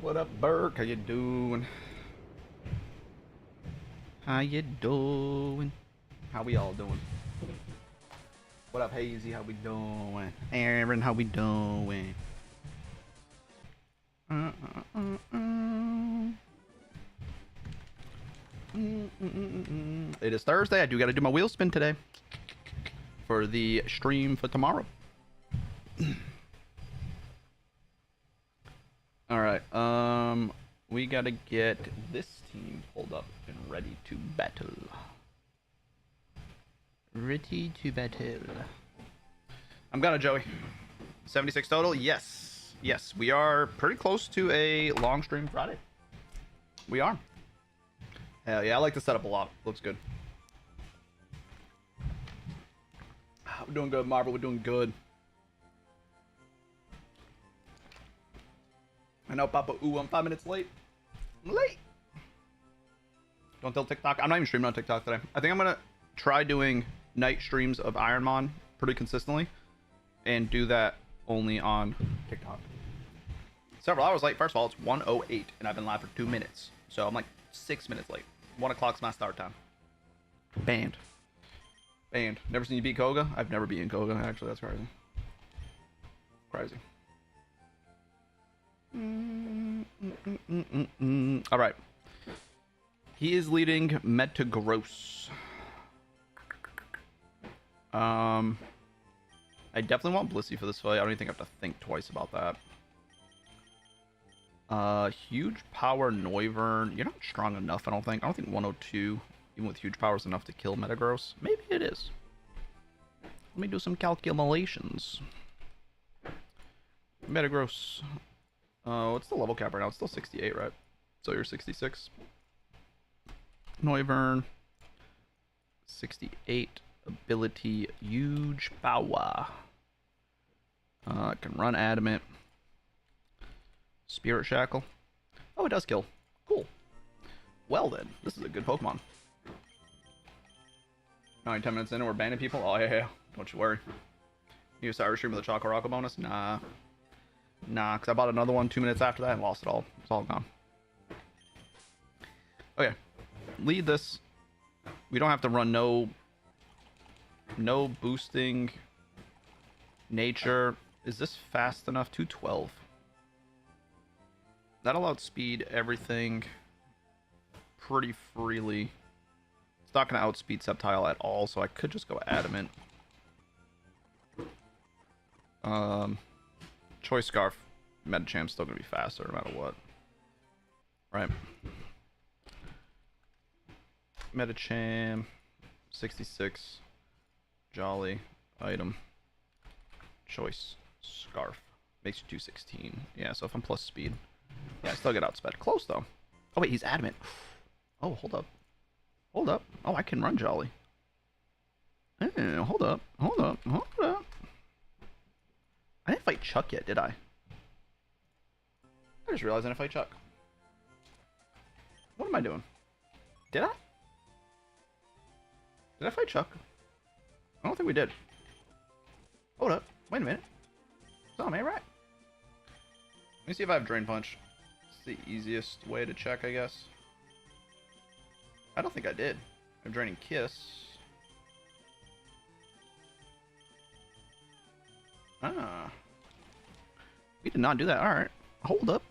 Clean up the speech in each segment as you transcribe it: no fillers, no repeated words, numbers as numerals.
What up, Burke? How you doing? How you doing? How we all doing? What up, Hazy? How we doing? Aaron, how we doing? Uh, uh, uh, uh. It is Thursday. I do got to do my wheel spin today for the stream for tomorrow. All right. We got to get this team pulled up and ready to battle. Ready to battle. I'm gonna, Joey. 76 total. Yes. Yes, we are pretty close to a long stream Friday. We are. Hell yeah, I like the setup a lot. Looks good. We're doing good, Marvel. We're doing good. I know, Papa. Ooh, I'm 5 minutes late. I'm late. Don't tell TikTok. I'm not even streaming on TikTok today. I think I'm gonna try doing night streams of Ironmon pretty consistently, and do that only on TikTok. Several hours late. First of all, it's 1:08, and I've been live for 2 minutes, so I'm like 6 minutes late. 1 o'clock's my start time. Banned. Banned. Never seen you beat Koga? I've never beaten Koga, actually. That's crazy. Crazy. Alright. He is leading Metagross. I definitely want Blissey for this fight. I don't even think I have to think twice about that. Huge power Noivern. You're not strong enough, I don't think. I don't think 102, even with huge power, is enough to kill Metagross. Maybe it is. Let me do some calculations. Metagross. What's the level cap right now? It's still 68, right? So you're 66. Noivern. 68. Ability. Huge power. Can run adamant. Spirit Shackle. Oh, it does kill. Cool. Well then, this is a good Pokemon. 10 minutes in and we're banning people? Oh yeah. Don't you worry. You start stream with a Choco Rocket bonus? Nah. Nah, because I bought another one 2 minutes after that and lost it all. It's all gone. Okay. Lead this. We don't have to run no boosting. Nature. Is this fast enough? 212. That'll outspeed everything pretty freely. It's not going to outspeed Sceptile at all, so I could just go Adamant. Choice Scarf. Medichamp's still going to be faster no matter what. Right. Medicham. 66. Jolly. Item. Choice Scarf. Makes you 216. Yeah, so if I'm plus speed. Yeah, I still get outsped. Close, though. Oh, wait, he's adamant. Oh, hold up. Hold up. Oh, I can run Jolly. Hold up. Hold up. Hold up. I didn't fight Chuck yet, did I? I just realized I didn't fight Chuck. What am I doing? Did I? Did I fight Chuck? I don't think we did. Hold up. Wait a minute. Oh, man, right. Let me see if I have Drain Punch. It's the easiest way to check, I guess. I don't think I did. I'm Draining Kiss. Ah. We did not do that. Alright. Hold up.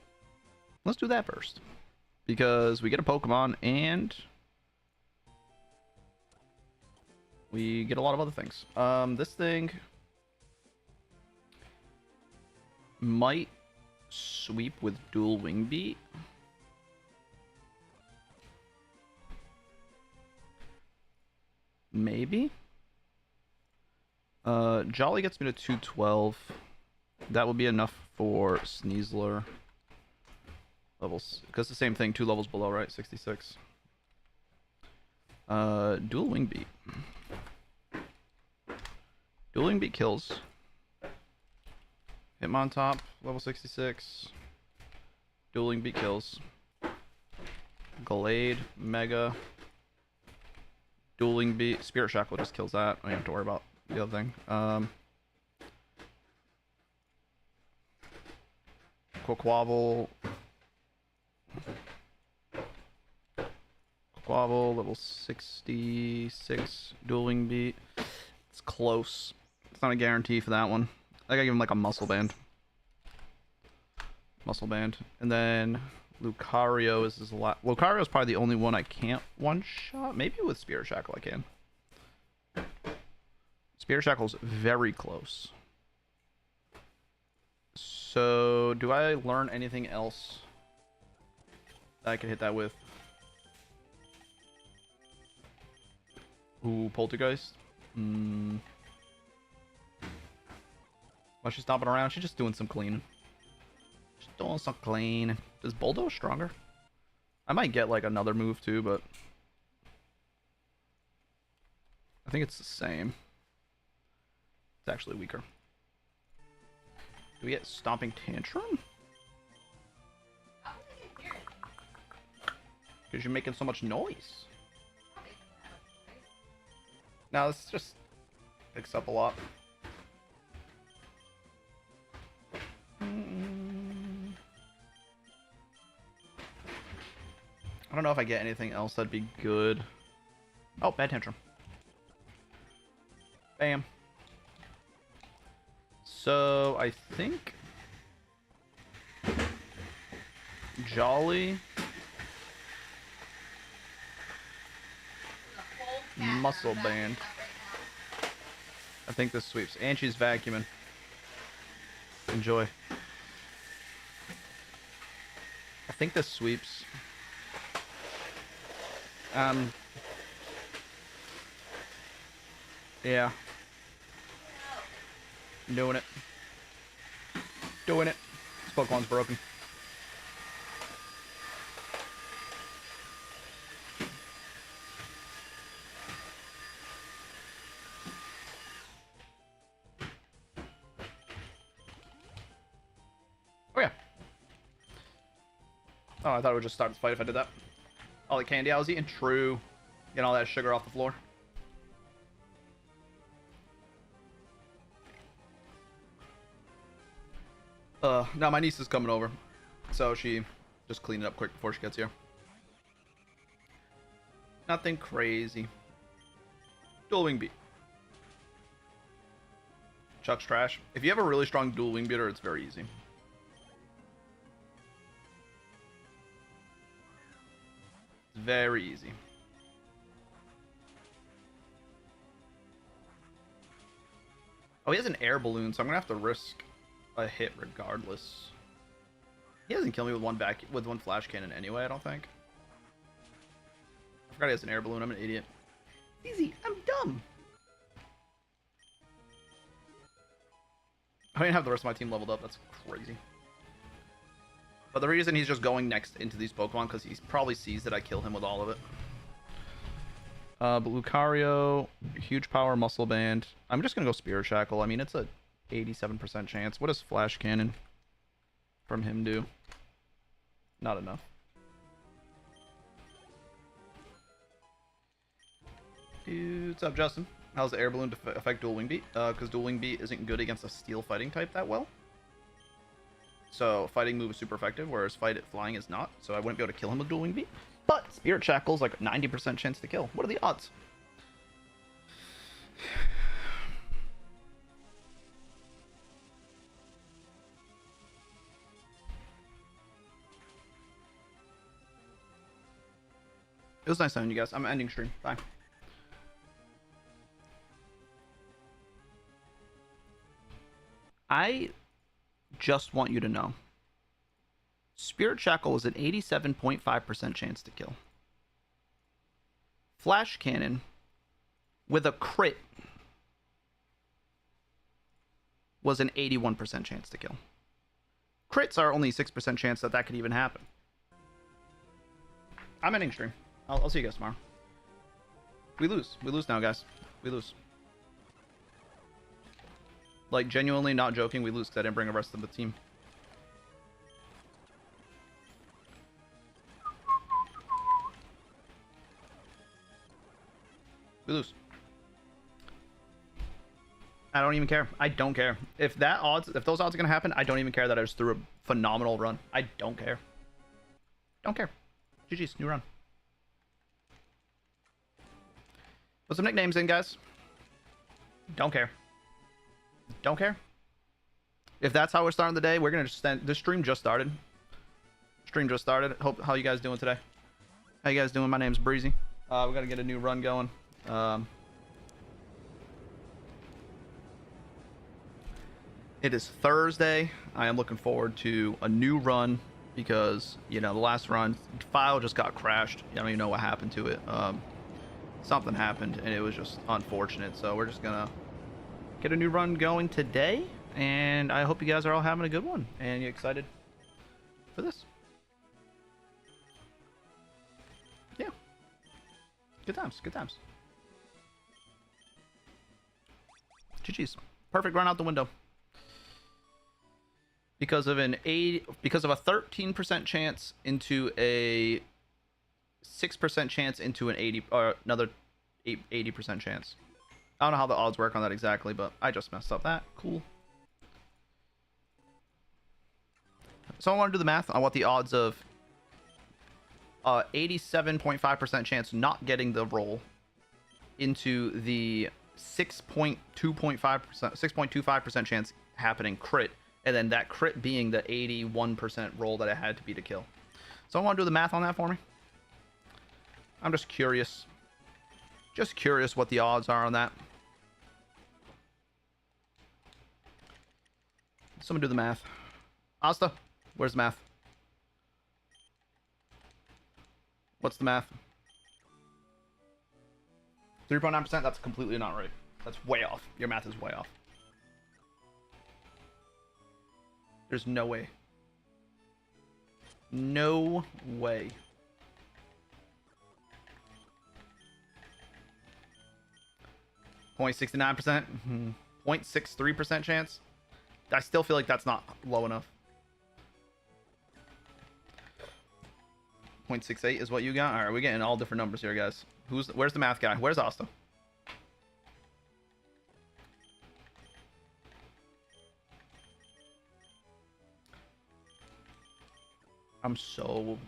Let's do that first. Because we get a Pokemon and we get a lot of other things. This thing might sweep with dual Wing Beat. Maybe. Jolly gets me to 212. That will be enough for Sneasler. Levels, because the same thing, 2 levels below, right? 66. Dual Wing Beat. Dual Wing Beat kills. Hitmontop, level 66. Dual Wing Beat kills. Glade, Mega. Dual Wing Beat. Spirit Shackle just kills that. I don't have to worry about the other thing. Quaquavel. Squabble, level 66, dueling beat. It's close. It's not a guarantee for that one. I gotta give him like a muscle band. Muscle band. And then Lucario is his last. Lucario is probably the only one I can't one-shot. Maybe with Spirit Shackle I can. Spirit Shackle's very close. So, do I learn anything else that I can hit that with? Ooh, Poltergeist. While she's stomping around, she's just doing some cleaning. She's doing some cleaning. Is Bulldoze stronger? I might get like another move too, but I think it's the same. It's actually weaker. Do we get Stomping Tantrum? Because you're making so much noise. Now this just picks up a lot. I don't know if I get anything else that'd be good. Oh, Bad Tantrum. Bam. So, I think Jolly, Muscle Band. I think this sweeps. And she's vacuuming. Enjoy. I think this sweeps. Yeah. Doing it. Doing it. This Pokemon's broken. Oh yeah. Oh, I thought it would just start the fight if I did that. All the candy I was eating? True. Getting all that sugar off the floor. Now my niece is coming over, so she just cleaned it up quick before she gets here. Nothing crazy. Dual Wing Beat. Chuck's trash. If you have a really strong Dual Wing Beater, it's very easy. It's very easy. Oh, he has an air balloon, so I'm gonna have to risk a hit regardless. He doesn't kill me with one flash cannon anyway, I don't think. I forgot he has an air balloon. I'm an idiot. Easy. I'm dumb. I didn't have the rest of my team leveled up. That's crazy. But the reason he's just going next into these Pokemon because he probably sees that I kill him with all of it. But Lucario, huge power, muscle band. I'm just gonna go Spirit Shackle. I mean, it's a 87% chance. What does Flash Cannon from him do? Not enough. Dude, what's up, Justin? How's the air balloon affect Dual Wing Beat? Because Dual Wing Beat isn't good against a steel fighting type that well. So fighting move is super effective, whereas flying is not. So I wouldn't be able to kill him with Dual Wing Beat. But Spirit Shackle's like a 90% chance to kill. What are the odds? It was nice knowing you guys. I'm ending stream. Bye. I just want you to know. Spirit Shackle is an 87.5% chance to kill. Flash Cannon with a crit was an 81% chance to kill. Crits are only 6% chance that could even happen. I'm ending stream. I'll see you guys tomorrow. We lose. We lose now, guys. We lose. Like, genuinely not joking, we lose because I didn't bring the rest of the team. We lose. I don't even care. I don't care. If those odds are gonna happen, I don't even care that I just threw a phenomenal run. I don't care. Don't care. GG's, new run. Put some nicknames in, guys. Don't care. Don't care. If that's how we're starting the day, we're gonna just stand. This stream just started. Stream just started. How you guys doing today? How you guys doing? My name's Breezy. We gotta get a new run going. It is Thursday. I am looking forward to a new run because, you know, the last run file just got crashed. I don't even know what happened to it. Something happened and it was just unfortunate. So we're just gonna get a new run going today, and I hope you guys are all having a good one and you're excited for this. Yeah. Good times, good times. GG's. Perfect run out the window. Because of a 13% chance into a 6% chance into an 80 or another 80% chance. I don't know how the odds work on that exactly, but I just messed up that. Cool. So I want to do the math on what the odds of 87.5% chance not getting the roll into the 6.25% chance happening crit, and then that crit being the 81% roll that it had to be to kill. So I want to do the math on that for me. I'm just curious. Just curious what the odds are on that. Someone do the math. Asta, where's the math? What's the math? 3.9%? That's completely not right. That's way off. Your math is way off. There's no way. No way. .69%? 0.63% chance? I still feel like that's not low enough. 0.68 is what you got? Alright, we're getting all different numbers here, guys. Where's the math guy? Where's Asta? I'm so...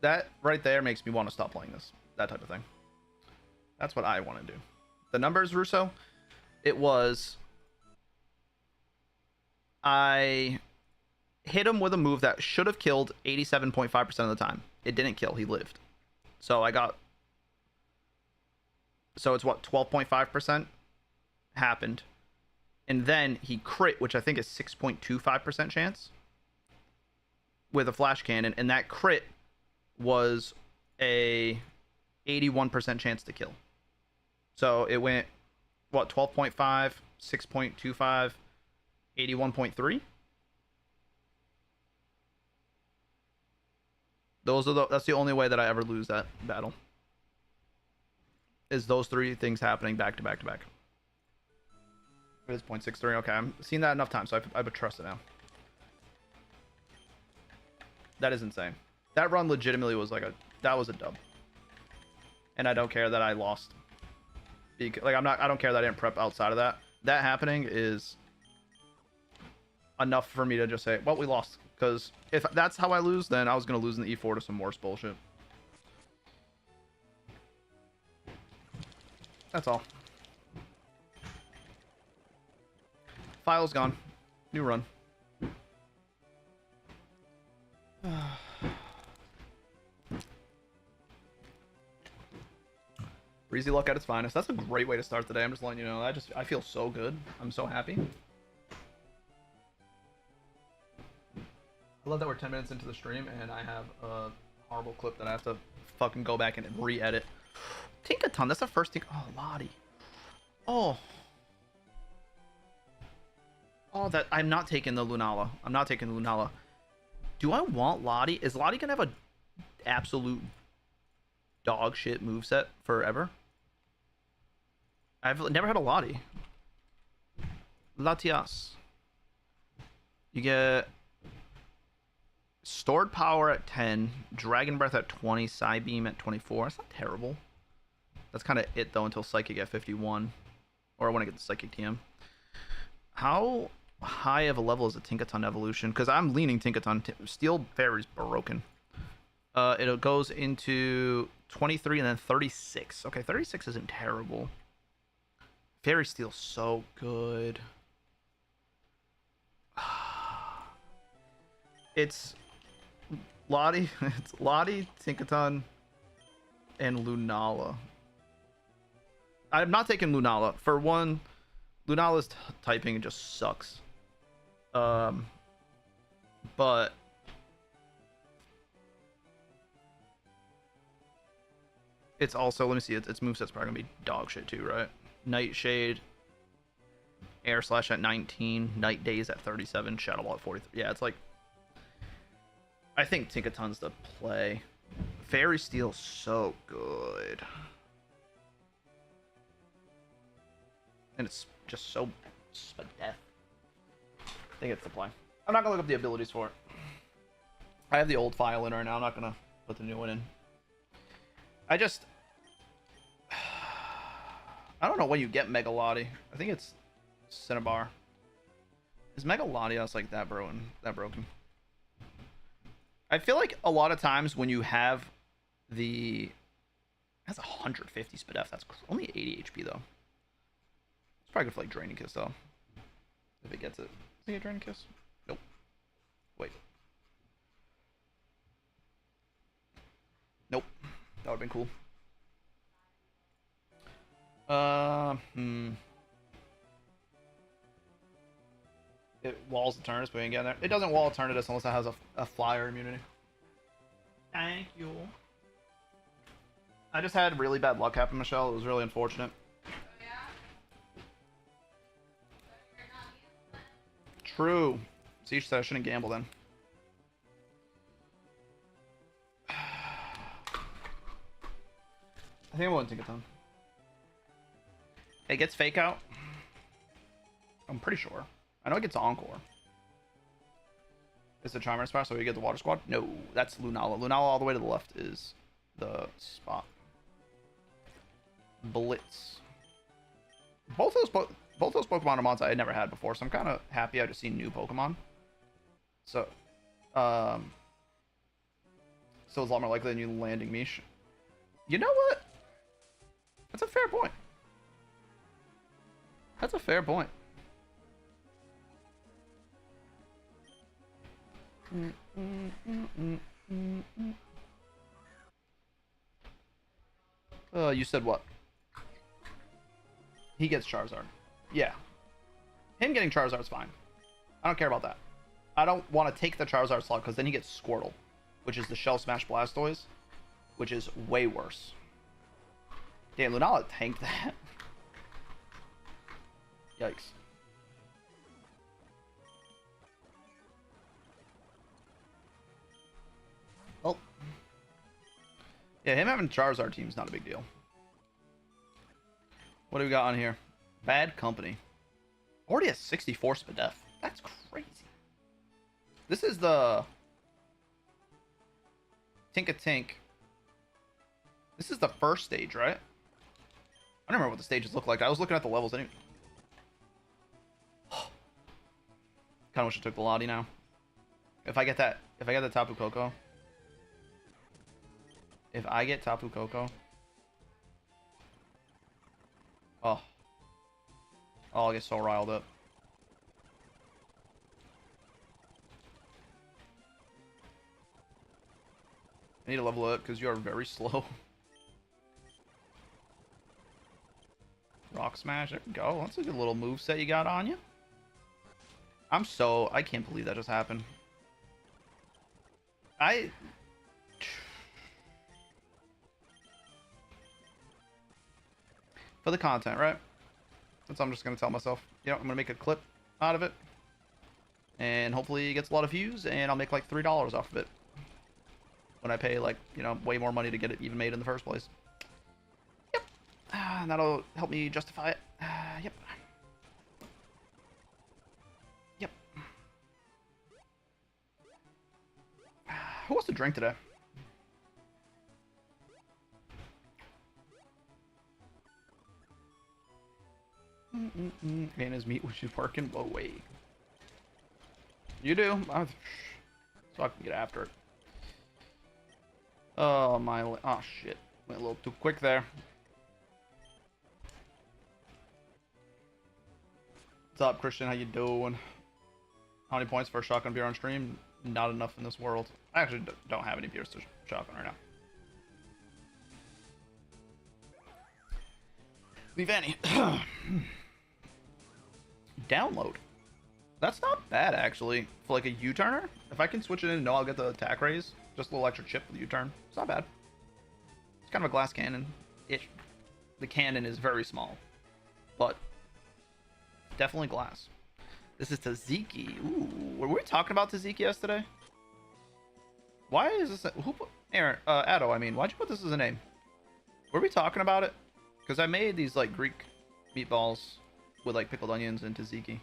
That right there makes me want to stop playing this. That type of thing. That's what I want to do. The numbers, Russo, it was... I hit him with a move that should have killed 87.5% of the time. It didn't kill. He lived. So I got... So it's what? 12.5% happened. And then he crit, which I think is 6.25% chance. With a flash cannon, and that crit was a 81% chance to kill. So it went what, 12.5, 6.25, 81.3. That's the only way that I ever lose that battle. Is those three things happening back to back to back. It is 0.63. Okay, I've seen that enough times, so I would trust it now. That is insane. That run legitimately was like that was a dub. And I don't care that I lost. Because, like, I don't care that I didn't prep outside of that. That happening is enough for me to just say, well, we lost. Because if that's how I lose, then I was going to lose in the E4 to some worse bullshit. That's all. File's gone. New run. Breezy luck at its finest. That's a great way to start the day. I'm just letting you know. I feel so good. I'm so happy. I love that we're 10 minutes into the stream and I have a horrible clip that I have to fucking go back and re-edit. Tinkaton, that's the first thing. Oh, Lottie. Oh. Oh, that I'm not taking the Lunala. I'm not taking the Lunala. Do I want Lottie? Is Lottie gonna have a absolute dog shit moveset forever? I've never had a Lottie. Latias. You get stored power at 10, Dragon Breath at 20, Psybeam at 24. That's not terrible. That's kind of it though until Psychic at 51. Or I want to get the Psychic TM. How high of a level is a Tinkaton evolution? Because I'm leaning Tinkaton. Steel Fairy's broken. It goes into 23 and then 36. Okay, 36 isn't terrible. Fairy Steel's so good. It's Lottie, it's Lottie, Tinkaton, and Lunala. I'm not taking Lunala. For one, Lunala's typing just sucks. But it's also, let me see, its moveset's probably gonna be dog shit too, right? Nightshade, Air Slash at 19, Night Days at 37, Shadow Ball at 43. Yeah, it's like, I think Tinkaton's the play. Fairy Steel's so good. And it's just so death. I think it's the play. I'm not gonna look up the abilities for it. I have the old file in right now. I'm not gonna put the new one in. I don't know when you get Mega Lottie. I think it's Cinnabar. Is Mega Latios like that broken? I feel like a lot of times when you have that's 150 speed F. That's only 80 HP though. It's probably good for like Draining Kiss though. If it gets it. Does it get Draining Kiss? Nope. Wait. Nope. That would've been cool. It walls the Eternatus, but we ain't getting there. It doesn't wall Eternatus unless it has a flyer immunity. Thank you. I just had really bad luck happen, Michelle. It was really unfortunate. True. See, she said I shouldn't gamble then. I think I'm going to Tinkaton. It gets Fake Out. I'm pretty sure. I know it gets Encore. Is the Charmer spot so we get the Water Squad? No, that's Lunala. Lunala all the way to the left is the spot. Blitz. Both those Pokemon are mons I had never had before, so I'm kind of happy I just seen new Pokemon. So, so it's a lot more likely than you landing Mish. You know what? That's a fair point. That's a fair point. You said what? He gets Charizard. Yeah. Him getting Charizard is fine. I don't care about that. I don't want to take the Charizard slot because then he gets Squirtle, which is the Shell Smash Blastoise, which is way worse. Damn, Lunala tanked that. Yikes. Oh. Yeah, him having Charizard team's not a big deal. What do we got on here? Bad Company. Already has 64 Spadef. That's crazy. This is the Tink-a-Tink. This is the first stage, right? I don't remember what the stages look like. I was looking at the levels anyway. Kind of wish I took the Lottie now. If I get the Tapu Koko. If I get Tapu Koko. Oh. Oh, I'll get so riled up. I need to level up because you are very slow. Rock Smash, there we go. That's a good little moveset you got on you. I can't believe that just happened. For the content, right? That's what I'm just going to tell myself. You know, I'm going to make a clip out of it. And hopefully it gets a lot of views, and I'll make like $3 off of it. When I pay, like, you know, way more money to get it even made in the first place. Yep. And that'll help me justify it. Yep. Yep. Who wants to drink today? And his meat which is working. Whoa, wait. You do? So I can get after it. Oh, my... Oh, shit. Went a little too quick there. What's up, Christian? How you doing? How many points for a shotgun beer on stream? Not enough in this world. I actually don't have any beers to shotgun right now. Leave any. Download. That's not bad, actually. For like a U-turner, if I can switch it in and know I'll get the attack raise, just a little extra chip for the U-turn, it's not bad. It's kind of a glass cannon-ish. The cannon is very small, but definitely glass. This is Tzatziki. Ooh, were we talking about Tzatziki yesterday? Why is this? Who put Aaron? Addo, I mean, why'd you put this as a name? Were we talking about it? Because I made these like Greek meatballs with like pickled onions and tzatziki.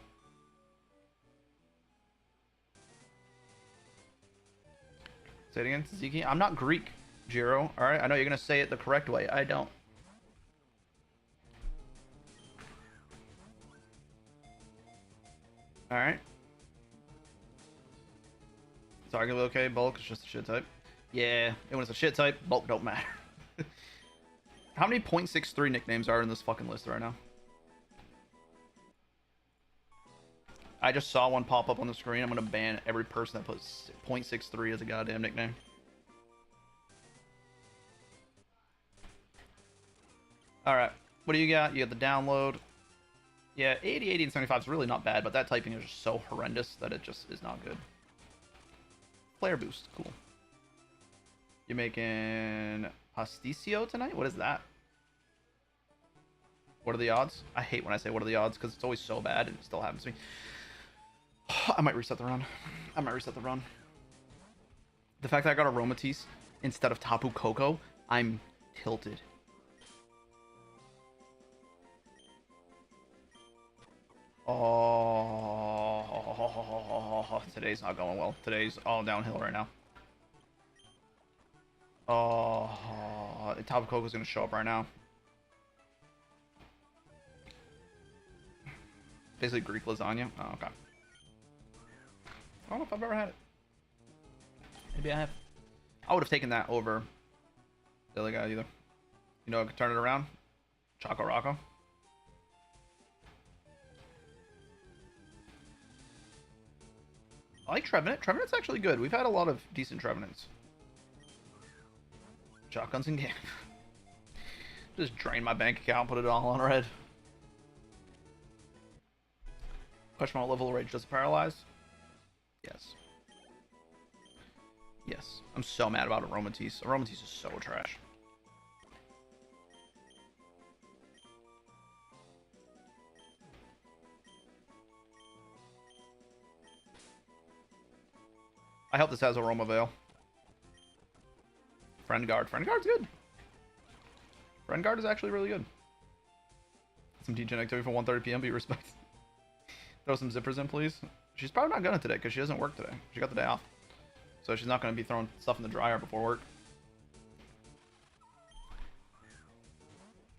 Say it again, tzatziki. I'm not Greek, Jiro. All right, I know you're gonna say it the correct way. I don't. All right. It's arguably okay. Bulk is just a shit type. Yeah, and when it's a shit type, bulk don't matter. How many .63 nicknames are in this fucking list right now? I just saw one pop up on the screen. I'm gonna ban every person that puts .63 as a goddamn nickname. Alright, what do you got? You got the download. Yeah, 80, 80, and 75 is really not bad, but that typing is just so horrendous that it just is not good. Flare boost, cool. You're making pasticcio tonight? What is that? What are the odds? I hate when I say what are the odds because it's always so bad and it still happens to me. I might reset the run. I might reset the run. The fact that I got aromatisse instead of Tapu Koko, I'm tilted. Oh, today's not going well. Today's all downhill right now. Oh, Tapu Koko's gonna show up right now. Basically Greek lasagna. Oh, okay. I don't know if I've ever had it. Maybe I have. I would have taken that over the other guy either. You know, I could turn it around. Choco Rocco. I like Trevenant. Trevenant's actually good. We've had a lot of decent Trevenants. Shotguns in game. Just drain my bank account, put it all on red. Question mark level of rage. Does it paralyze? Yes. Yes. I'm so mad about aromatisse. Aromatisse is so trash. I hope this has Aroma Veil. Friend Guard. Friend Guard's good. Friend Guard is actually really good. Some DJ activity for 1:30 p.m. Be respect. Throw some zippers in, please. She's probably not gonna today because she doesn't work today. She got the day off. So she's not gonna be throwing stuff in the dryer before work.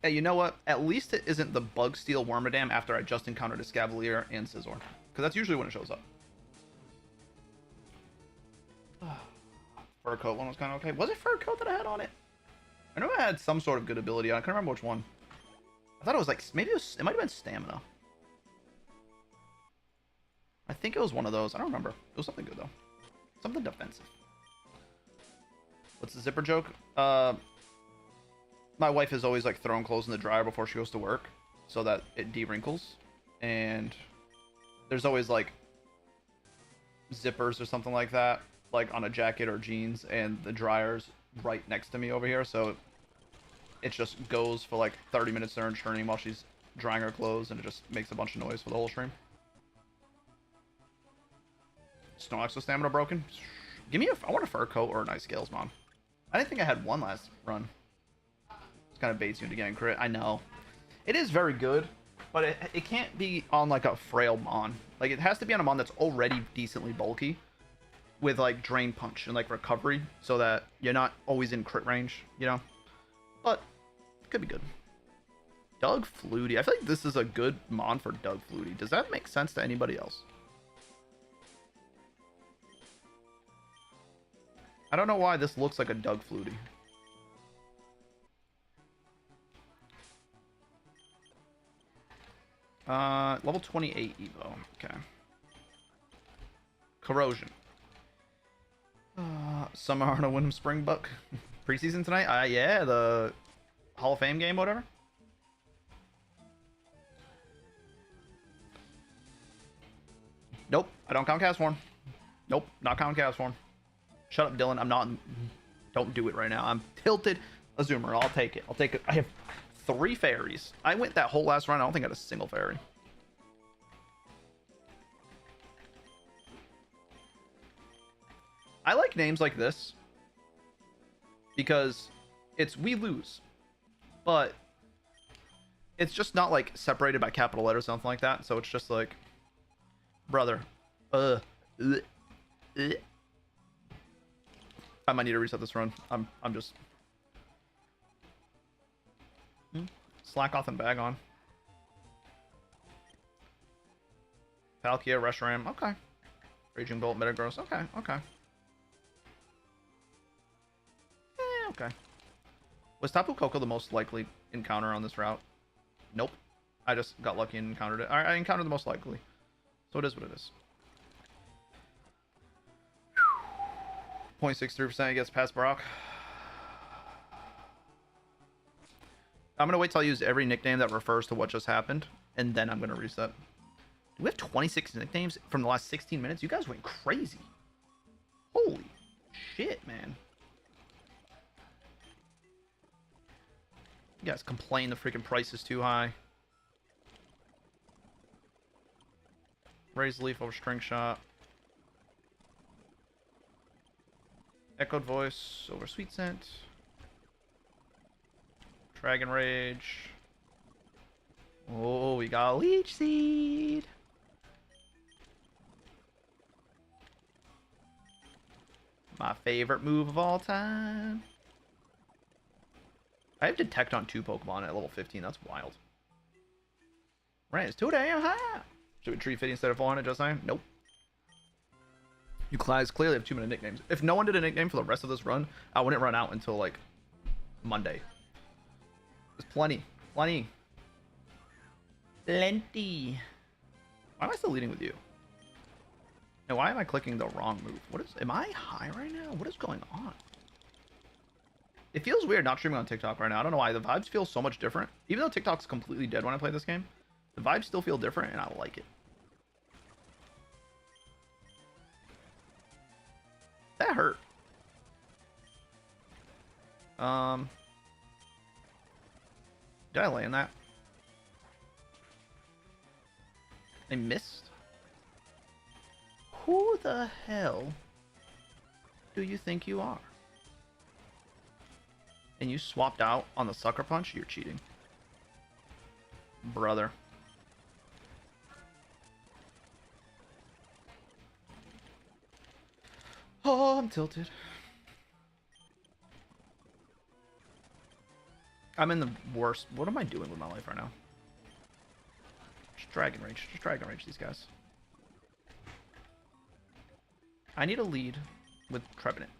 Hey, you know what? At least it isn't the Bug Steel Wormadam after I just encountered a Scavalier and Scizor. Because that's usually when it shows up. Fur Coat one was kind of okay. Was it Fur Coat that I had on it? I know I had some sort of good ability on it. I can't remember which one. I thought it was like, maybe it might have been Stamina. I think it was one of those. I don't remember. It was something good though. Something defensive. What's the zipper joke? My wife is always like throwing clothes in the dryer before she goes to work so that it de-wrinkles. And there's always like zippers or something like that, like on a jacket or jeans, and the dryer's right next to me over here, so it just goes for like 30 minutes there and churning while she's drying her clothes, and it just makes a bunch of noise for the whole stream. Snorlax with stamina broken? Give me I want a Fur Coat or a Nice Scales Mon. I didn't think I had one last run. It's kind of baits you into getting crit. I know. It is very good, but it can't be on like a frail Mon. Like it has to be on a Mon that's already decently bulky with like Drain Punch and like recovery so that you're not always in crit range, you know? But it could be good. Doug Flutie. I feel like this is a good Mon for Doug Flutie. Does that make sense to anybody else? I don't know why this looks like a Doug Flutie. Level 28 Evo. Okay. Corrosion. Summer Arno Wyndham Springbuck. Preseason tonight? Yeah, the Hall of Fame game, whatever. Nope, I don't count cast form. Nope, not count cast form. Shut up, Dylan. I'm not. Don't do it right now. I'm tilted. A zoomer. I'll take it. I'll take it. I have 3 fairies. I went that whole last run. I don't think I had a single fairy. I like names like this because it's we lose, but it's just not like separated by capital letters or something like that. So it's just like, brother, I might need to reset this run. I'm just slack off and bag on. Palkia, Reshiram, okay. Raging Bolt, Metagross, okay. Okay. Was Tapu Koko the most likely encounter on this route? Nope. I just got lucky and encountered it. I encountered the most likely. So it is what it is. 0.63% against past Brock. I'm going to wait till I use every nickname that refers to what just happened, and then I'm going to reset. Do we have 26 nicknames from the last 16 minutes? You guys went crazy. Holy shit, man. You guys complain the freaking price is too high. Raised Leaf over String Shot. Echoed Voice over Sweet Scent. Dragon Rage. Oh, we got a Leech Seed. My favorite move of all time. I have Detect on 2 Pokemon at level 15. That's wild. Right, it's 2 damn high. Should we Tree Fitty instead of 400 just saying? Nope. You guys clearly have too many nicknames. If no one did a nickname for the rest of this run, I wouldn't run out until like Monday. There's plenty. Plenty. Why am I still leading with you? And why am I clicking the wrong move? Am I high right now? What is going on? It feels weird not streaming on TikTok right now. I don't know why. The vibes feel so much different. Even though TikTok's completely dead when I play this game, the vibes still feel different, and I like it. That hurt. Did I land that? I missed? Who the hell do you think you are? And you swapped out on the Sucker Punch? You're cheating. Brother. Oh, I'm tilted. I'm in the worst. What am I doing with my life right now? Just Dragon Rage. Just Dragon Rage these guys. I need a lead with Trevenant.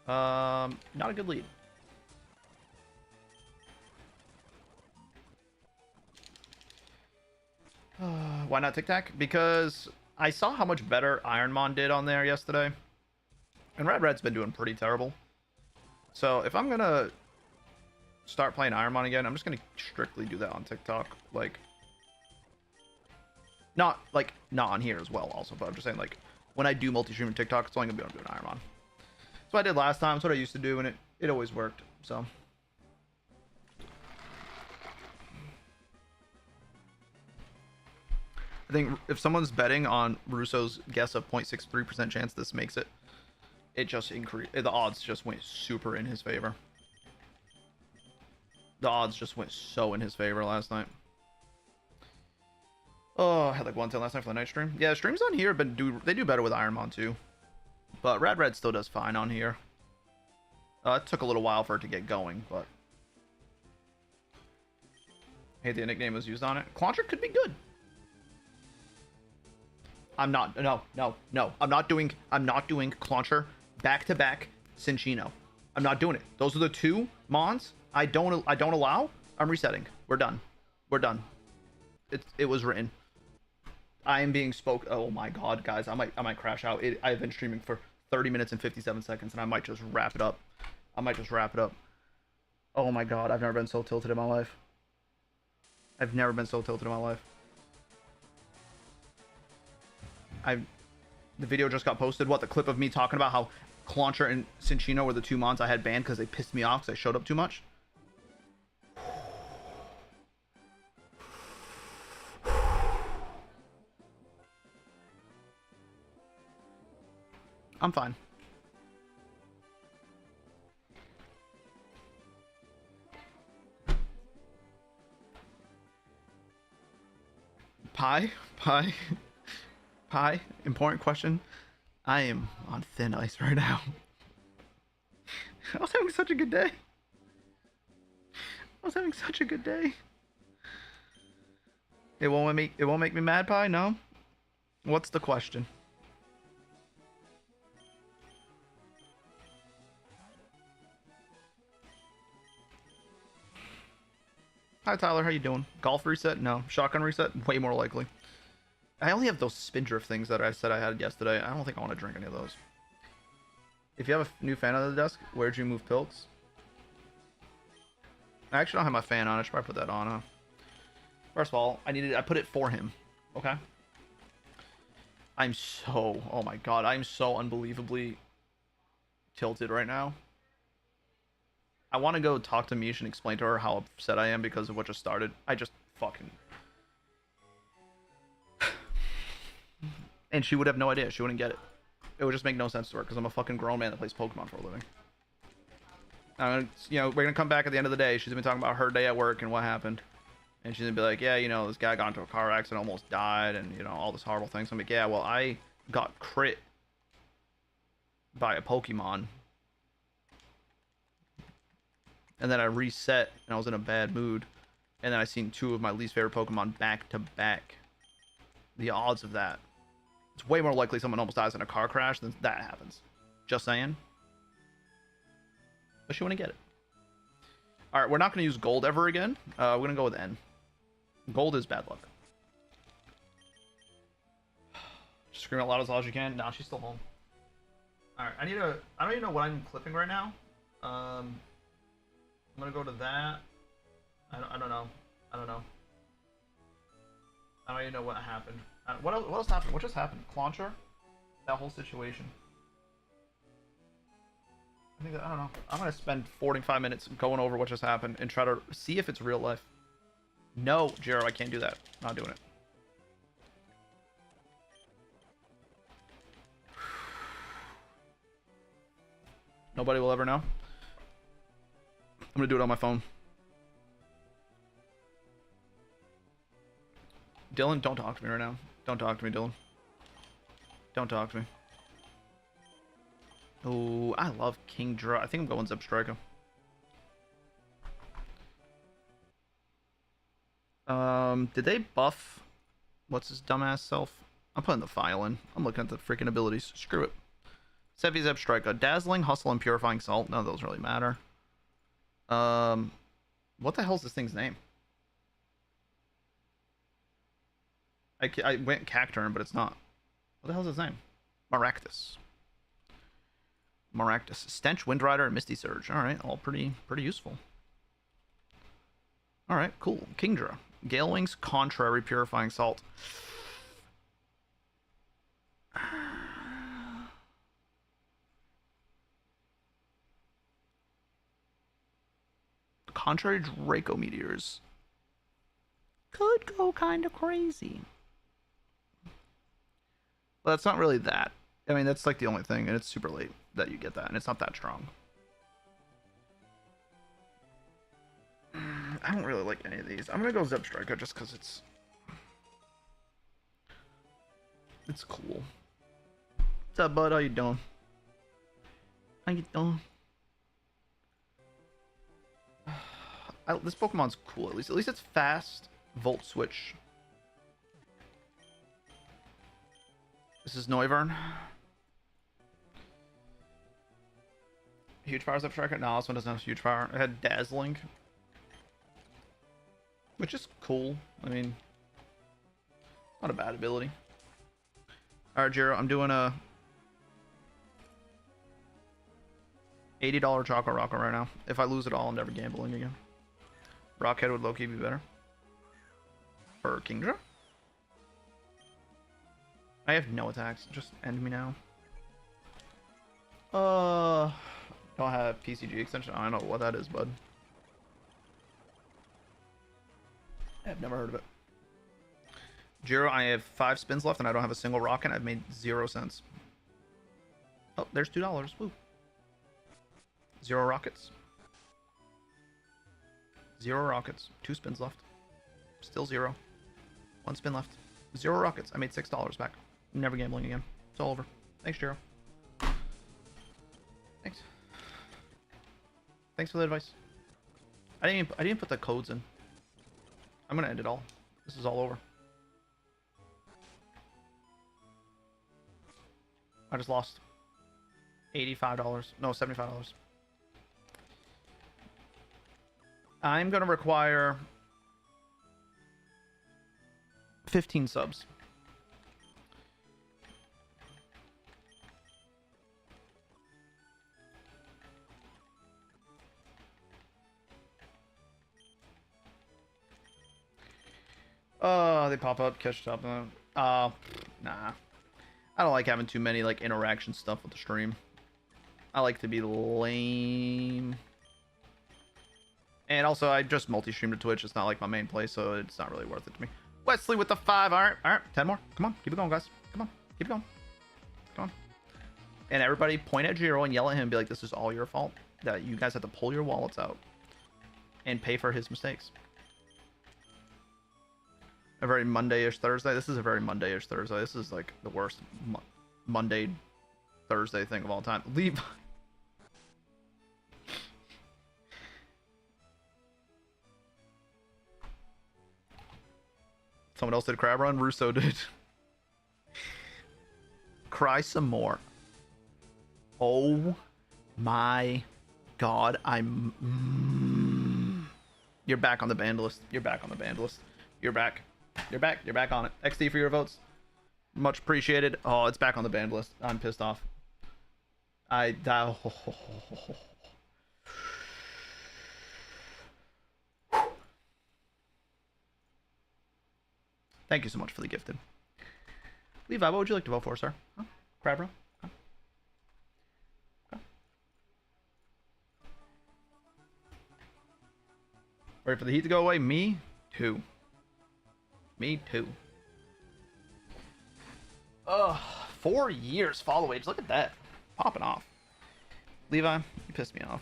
Not a good lead. Why not Tic Tac? Because I saw how much better Ironmon did on there yesterday. And Red's been doing pretty terrible. So if I'm gonna start playing Ironmon again, I'm just gonna strictly do that on TikTok. Like not on here as well also, but I'm just saying like when I do multi-stream on TikTok, it's only gonna be when I'm doing Ironmon. That's what I did last time. It's what I used to do, and it always worked. So I think if someone's betting on Russo's guess of 0.63% chance this makes it, it just increased. The odds just went super in his favor. The odds just went so in his favor last night. Oh, I had like 110 last night for the night stream. Yeah, streams on here they do better with Ironmon too. But Red still does fine on here. It took a little while for it to get going, but I hate the nickname was used on it. Quantric could be good. I'm not. No, no, no. I'm not doing Clauncher back-to-back Cinccino. I'm not doing it. Those are the two mons I don't allow. I'm resetting. We're done. We're done. It was written. I am being spoke. Oh my god, guys, I might crash out. I've been streaming for 30 minutes and 57 seconds, and I might just wrap it up. Oh my god, I've never been so tilted in my life. I've never been so tilted in my life. The video just got posted. What, the clip of me talking about how Clauncher and Cinccino were the two mons I had banned because they pissed me off because I showed up too much? I'm fine. Pie? Important question. I am on thin ice right now. I was having such a good day. It won't make me mad, Pie? No? What's the question? Hi Tyler, how you doing? Golf reset? No. Shotgun reset? Way more likely. I only have those spin drift things that I said I had yesterday. I don't think I want to drink any of those. If you have a new fan on the desk, where'd you move pilks? I actually don't have my fan on. I should probably put that on, huh? First of all, I put it for him. Okay? Oh my god, I'm so unbelievably tilted right now. I want to go talk to Mish and explain to her how upset I am because of what just started. I just fucking... And she would have no idea. She wouldn't get it. It would just make no sense to her because I'm a fucking grown man that plays Pokemon for a living. You know, we're gonna come back at the end of the day. She's gonna be talking about her day at work and what happened. And she's gonna be like, yeah, you know, this guy got into a car accident, almost died, and, you know, all this horrible things. I'm like, yeah, well, I got crit by a Pokemon. And then I reset, and I was in a bad mood. And then I seen two of my least favorite Pokemon back to back. The odds of that. It's way more likely someone almost dies in a car crash than that happens. Just saying. But she wouldn't get it. Alright, we're not going to use gold ever again. We're going to go with N. Gold is bad luck. Just scream out loud as you can. Nah, she's still home. Alright, I don't even know what I'm clipping right now. I'm gonna go to that. I don't know. I don't even know what happened. What else happened? What just happened? Clauncher? That whole situation. I don't know. I'm gonna spend 45 minutes going over what just happened and try to see if it's real life. No, Jero, I can't do that. Not doing it. Nobody will ever know. I'm gonna do it on my phone. Dylan, don't talk to me right now. Don't talk to me, Dylan. Don't talk to me. Oh, I love Kingdra. I think I'm going Zip Striker. Did they buff what's his dumbass self? I'm putting the file in. I'm looking at the freaking abilities. Screw it. Sevi Zip Striker. Dazzling, Hustle, and Purifying Salt. None of those really matter. What the hell's this thing's name? I went Cacturn, but it's not. What the hell's his name? Maractus. Stench, Windrider, and Misty Surge. Alright, all pretty useful. Alright, cool. Kingdra. Gale Wings, Contrary, Purifying Salt. Contrary Draco Meteors could go kind of crazy. But that's not really that. I mean, that's like the only thing, and it's super late that you get that, and it's not that strong. I don't really like any of these. I'm gonna go Zip Striker just because it's cool. What's up, bud? How you doing? This Pokemon's cool, at least. At least it's fast. Volt Switch. This is Noivern. Huge fires up striker? No, this one doesn't have huge fire. It had dazzling, which is cool. I mean, not a bad ability. Alright, Jiro, I'm doing a $80 Choco Rocker right now. If I lose it all, I'm never gambling again. Rockhead would low-key be better. For Kingdra? I have no attacks. Just end me now. Don't have PCG extension. I don't know what that is, bud. I've never heard of it. Jiro, I have 5 spins left and I don't have a single rocket. I've made 0 cents. Oh, there's $2. Woo. 0 rockets. 0 rockets. 2 spins left. Still 0. 1 spin left. 0 rockets. I made $6 back. Never gambling again. It's all over. Thanks, Jiro. Thanks. Thanks for the advice. I didn't put the codes in. I'm gonna end it all. This is all over. I just lost $85. No, $75. I'm gonna require 15 subs. They pop up, catch up. Nah. I don't like having too many like interaction stuff with the stream. I like to be lame. And also, I just multi-stream to Twitch. It's not like my main play, so it's not really worth it to me. Wesley with the 5. All right, 10 more. Come on, keep it going, guys. Come on, keep it going. Come on. And everybody point at Jiro and yell at him and be like, this is all your fault. That you guys have to pull your wallets out and pay for his mistakes. A very Monday-ish Thursday. This is a very Monday-ish Thursday. This is like the worst Monday, Thursday thing of all time. Leave. Someone else did crab run. Russo did. Cry some more. Oh my god. You're back on the banned list. You're back on the banned list. You're back. You're back. You're back on it. XD for your votes. Much appreciated. Oh, it's back on the banned list. I'm pissed off. Thank you so much for the gifted. Levi, what would you like to vote for, sir? Huh? Crabro? Huh? Okay. Ready for the heat to go away? Me too. Me too. Ugh, 4 years follow age. Look at that. Popping off. Levi, you pissed me off.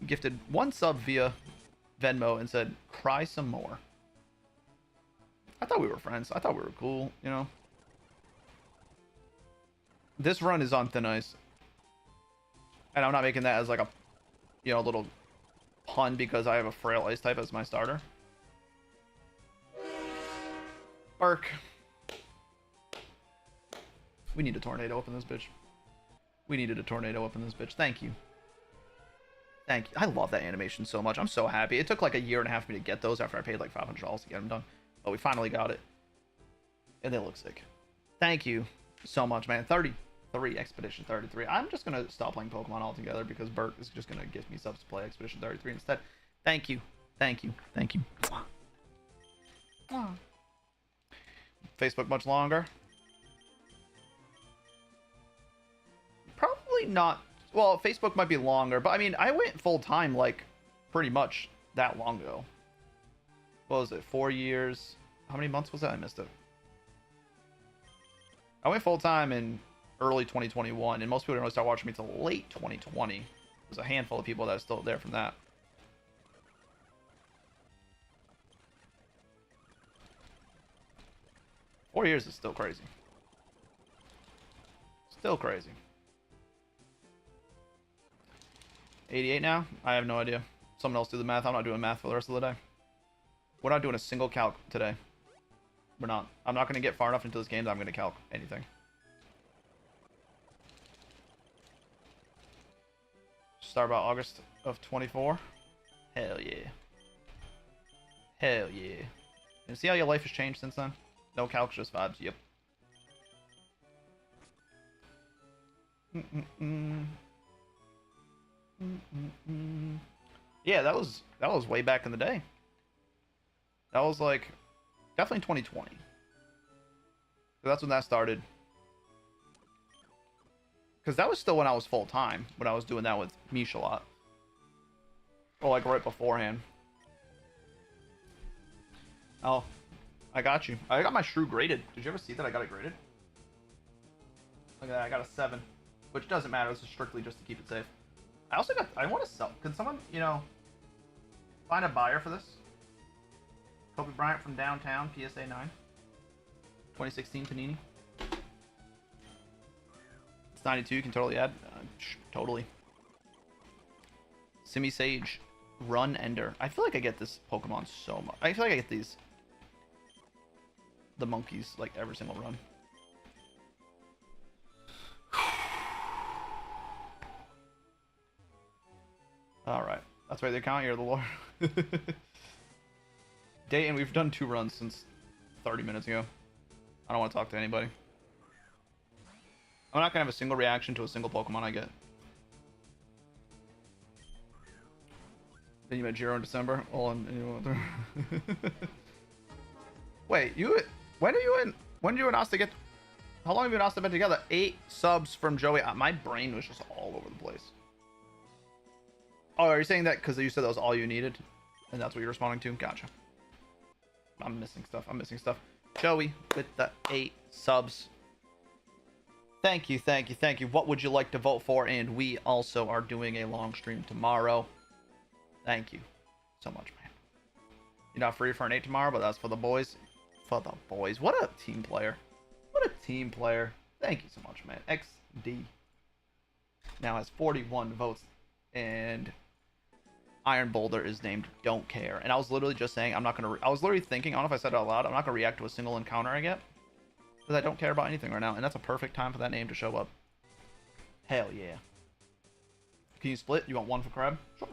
Gifted 1 sub via Venmo and said, cry some more. I thought we were friends. I thought we were cool, you know. This run is on thin ice. And I'm not making that as like a, you know, little pun because I have a frail ice type as my starter. Bark. We need a tornado up in this bitch. We needed a tornado up in this bitch. Thank you. Thank you. I love that animation so much. I'm so happy. It took like a year and a half for me to get those after I paid like $500 to get them done. But we finally got it. And they look sick. Thank you so much, man. 33, Expedition 33. I'm just going to stop playing Pokemon altogether because Bert is just going to give me subs to play Expedition 33 instead. Thank you. Thank you. Thank you. Facebook much longer? Probably not. Well, Facebook might be longer, but I mean, I went full time like pretty much that long ago. What was it? 4 years? How many months was that? I missed it. I went full time in early 2021, and most people didn't really start watching me until late 2020. There's a handful of people that are still there from that. Four years is still crazy. Still crazy. 88 now? I have no idea. Someone else do the math. I'm not doing math for the rest of the day. We're not doing a single calc today. We're not. I'm not going to get far enough into this game that I'm going to calc anything. start about August of 24. Hell yeah. Hell yeah. And see how your life has changed since then? No calc, just vibes. Yep. Yeah, that was way back in the day. That was like definitely 2020. So that's when that started. Because that was still when I was full time, when I was doing that with Mish a lot. Or like right beforehand. Oh, I got you. I got my shrew graded. Did you ever see that I got it graded? Look at that, I got a 7. Which doesn't matter, this is strictly just to keep it safe. I also got, I want to sell. Can someone, you know, find a buyer for this? Kobe Bryant from downtown, PSA 9. 2016 Panini. It's 92, you can totally add. Totally. Simi Sage, Run Ender. I feel like I get this Pokemon so much. I feel like I get these. The monkeys, like every single run. Alright. That's right, they count. You're the Lord. Dayton, we've done 2 runs since 30 minutes ago. I don't want to talk to anybody. I'm not going to have a single reaction to a single Pokemon I get. Then you met Jiro in December. Wait, when did you and Asta get... How long have you and Asta been together? 8 subs from Joey. My brain was just all over the place. Oh, are you saying that because you said that was all you needed? And that's what you're responding to? Gotcha. I'm missing stuff. Joey with the 8 subs. Thank you. What would you like to vote for? And we also are doing a long stream tomorrow. Thank you so much, man. You're not free for an 8 tomorrow, but that's for the boys. For the boys. What a team player. Thank you so much, man. XD now has 41 votes. And Iron Boulder is named Don't Care. And I was literally just saying, I'm not going to... I was literally thinking, I don't know if I said it out loud, I'm not going to react to a single encounter I get. Because I don't care about anything right now. And that's a perfect time for that name to show up. Hell yeah. Can you split? You want 1 for Crab? Sure.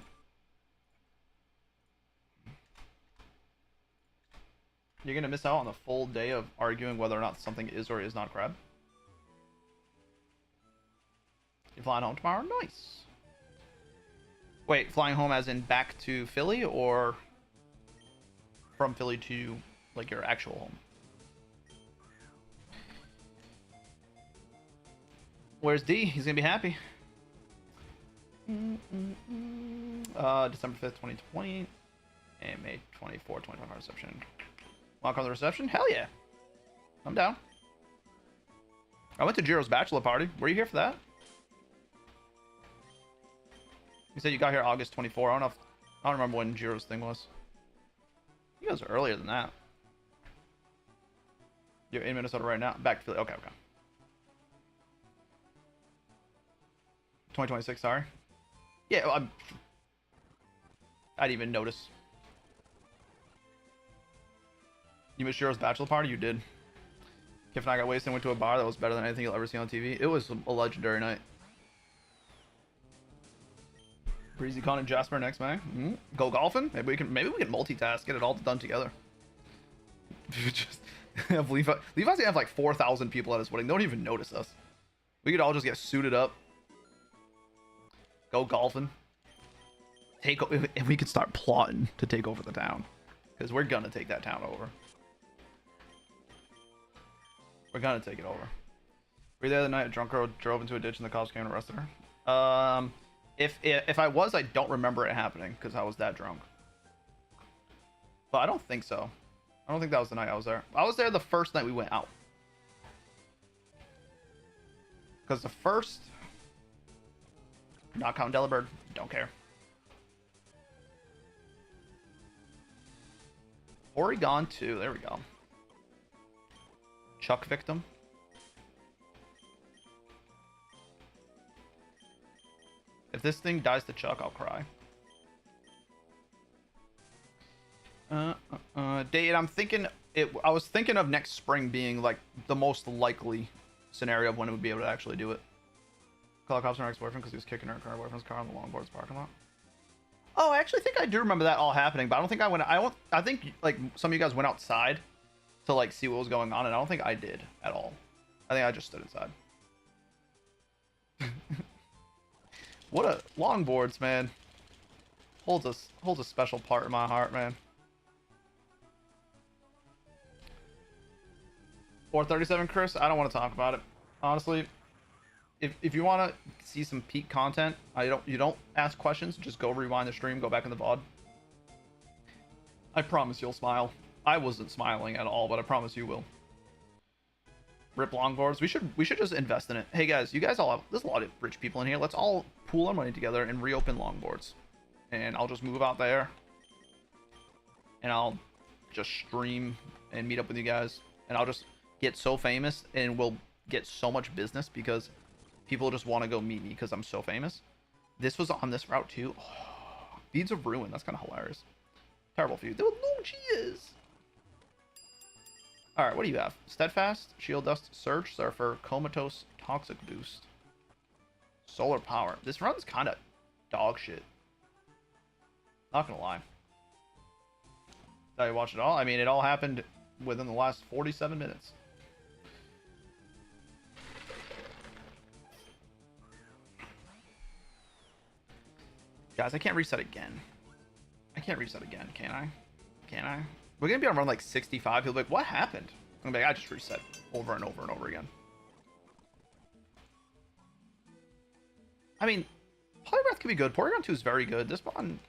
You're going to miss out on the full day of arguing whether or not something is or is not Crab. You flying home tomorrow? Nice. Wait, flying home as in back to Philly, or from Philly to, like, your actual home? Where's D? He's gonna be happy. December 5th, 2020. And May 24th, 2025 reception. Wanna come to the reception? Hell yeah. I'm down. I went to Jiro's bachelor party. Were you here for that? You said you got here August 24. I don't remember when Jiro's thing was. You guys are earlier than that. You're in Minnesota right now. Back to Philly. Okay. 2026. Sorry. Yeah, well, I didn't even notice. You missed Jiro's bachelor party? You did. Kif and I got wasted and went to a bar that was better than anything you'll ever see on TV. It was a legendary night. Breezy Con and Jasper next, man. Go golfing? Maybe we can multitask, get it all done together. Just have Levi's gonna have like 4,000 people at his wedding. They don't even notice us. We could all just get suited up. Go golfing. And we could start plotting to take over the town. Because we're gonna take that town over. We're gonna take it over. Were you there the night a drunk girl drove into a ditch and the cops came and arrested her? If I was, I don't remember it happening because I was that drunk. But I don't think so. I don't think that was the night I was there. I was there the first night we went out. Because the first... Not counting Delibird. Don't care. Porygon 2. There we go. Chuck victim. If this thing dies to Chuck, I'll cry. Date, I was thinking of next spring being like the most likely scenario of when it would be able to actually do it. Call cops on her ex-boyfriend because he was kicking her current boyfriend's car on the longboards parking lot. Oh, I actually think I do remember that all happening, but I don't think I went. I think like some of you guys went outside to like see what was going on, and I don't think I did at all. I think I just stood inside. What a longboards, man. Holds a special part in my heart, man. 437, Chris. I don't want to talk about it, honestly. If you want to see some peak content, you don't ask questions. Just go rewind the stream, go back in the VOD. I promise you'll smile. I wasn't smiling at all, but I promise you will. Rip longboards. We should just invest in it. Hey guys, you guys all have, there's a lot of rich people in here. Let's all pool our money together and reopen longboards. And I'll just move out there. And I'll just stream and meet up with you guys. And I'll just get so famous and we'll get so much business because people just want to go meet me because I'm so famous. This was on this route too. Oh, Beads of Ruin. That's kind of hilarious. Terrible feud. There were no cheers. Alright, what do you have? Steadfast, Shield Dust, Surge, Surfer, Comatose, Toxic Boost, Solar Power. This run's kind of dog shit. Not gonna lie. Did I watch it all? I mean, it all happened within the last 47 minutes. Guys, I can't reset again. I can't reset again, can I? Can I? We're gonna be on run like 65. He'll be like, what happened? I'm like, I just reset over and over and over again. I mean, Polybreath could be good. Porygon 2 is very good. This one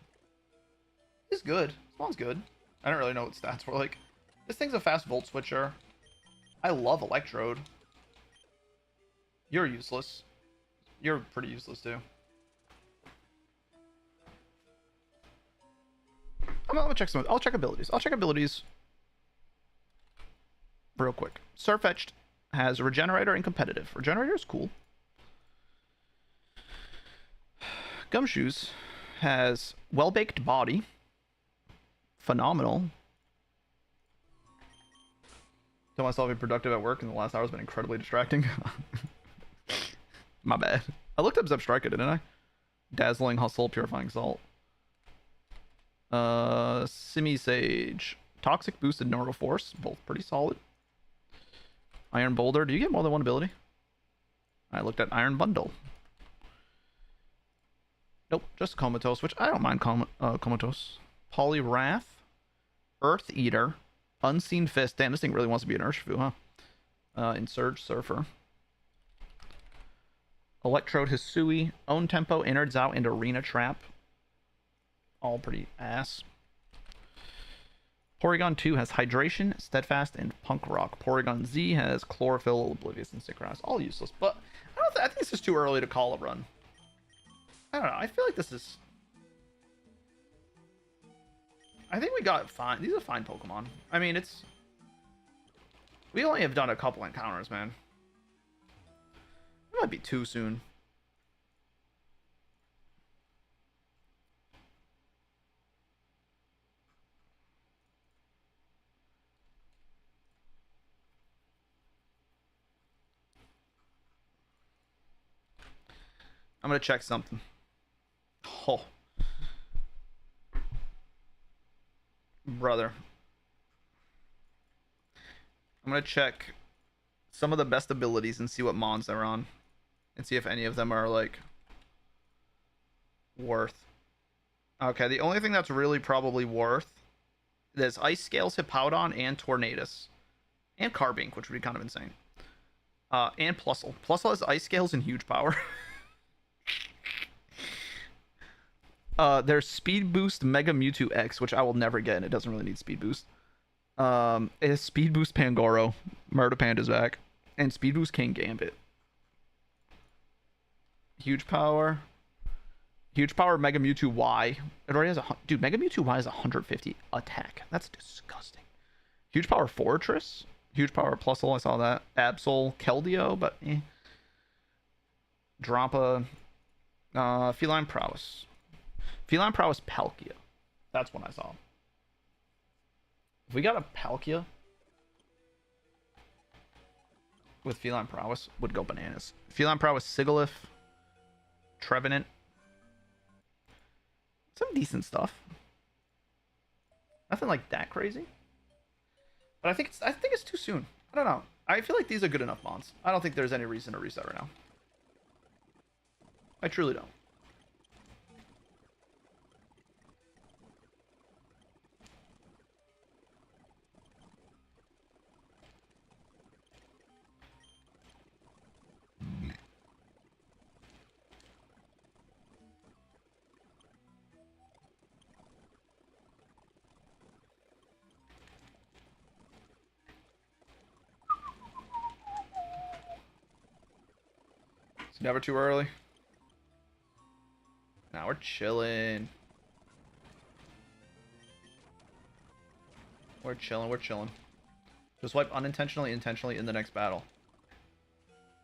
is good. This one's good. I don't really know what stats were like. This thing's a fast Volt Switcher. I love Electrode. You're useless. You're pretty useless too. I'm gonna check some. I'll check abilities. I'll check abilities real quick. Surfetched has Regenerator and Competitive. Regenerator is cool. Gumshoes has Well-Baked Body. Phenomenal. Tell myself to be productive at work, and the last hour has been incredibly distracting. My bad. I looked up Zebstrika, didn't I? Dazzling Hustle, Purifying Salt. Simisage. Toxic Boosted Neuroforce. Both pretty solid. Iron Boulder. Do you get more than one ability? I looked at Iron Bundle. Nope, just Comatose, which I don't mind Comatose. Poliwrath. Earth Eater. Unseen Fist. Damn, this thing really wants to be an Urshifu, huh? Insurge Surfer. Electrode Hisui. Own Tempo, Innards Out, and Arena Trap. All pretty ass. Porygon 2 has Hydration, Steadfast, and Punk Rock. Porygon Z has Chlorophyll, Oblivious, and Synchronized. All useless, but I think this is too early to call a run. I don't know. I feel like this is... I think we got fine. These are fine Pokemon. I mean, it's... We only have done a couple encounters, man. It might be too soon. I'm gonna check something. Oh. Brother. I'm gonna check some of the best abilities and see what mons they're on. And see if any of them are, like, worth. Okay, the only thing that's really probably worth is Ice Scales, Hippowdon, and Tornadus. And Carbink, which would be kind of insane. And Plusle. Plusle has Ice Scales and huge power. There's Speed Boost Mega Mewtwo X, which I will never get, and it doesn't really need Speed Boost. It has Speed Boost Pangoro. Murder Panda's back. And Speed Boost King Gambit. Huge power. Huge power Mega Mewtwo Y. It already has a... Dude, Mega Mewtwo Y has 150 attack. That's disgusting. Huge power Fortress. Huge power Plusle, I saw that. Absol, Keldeo, but eh. Drampa. Feline Prowess. Feline Prowess Palkia. That's one I saw. If we got a Palkia with Feline Prowess, would go bananas. Feline Prowess Sigilyph. Trevenant. Some decent stuff. Nothing like that crazy. But I think it's too soon. I don't know. I feel like these are good enough mons. I don't think there's any reason to reset right now. I truly don't. It's never too early. Now we're chilling. We're chilling. Just wipe unintentionally, intentionally in the next battle.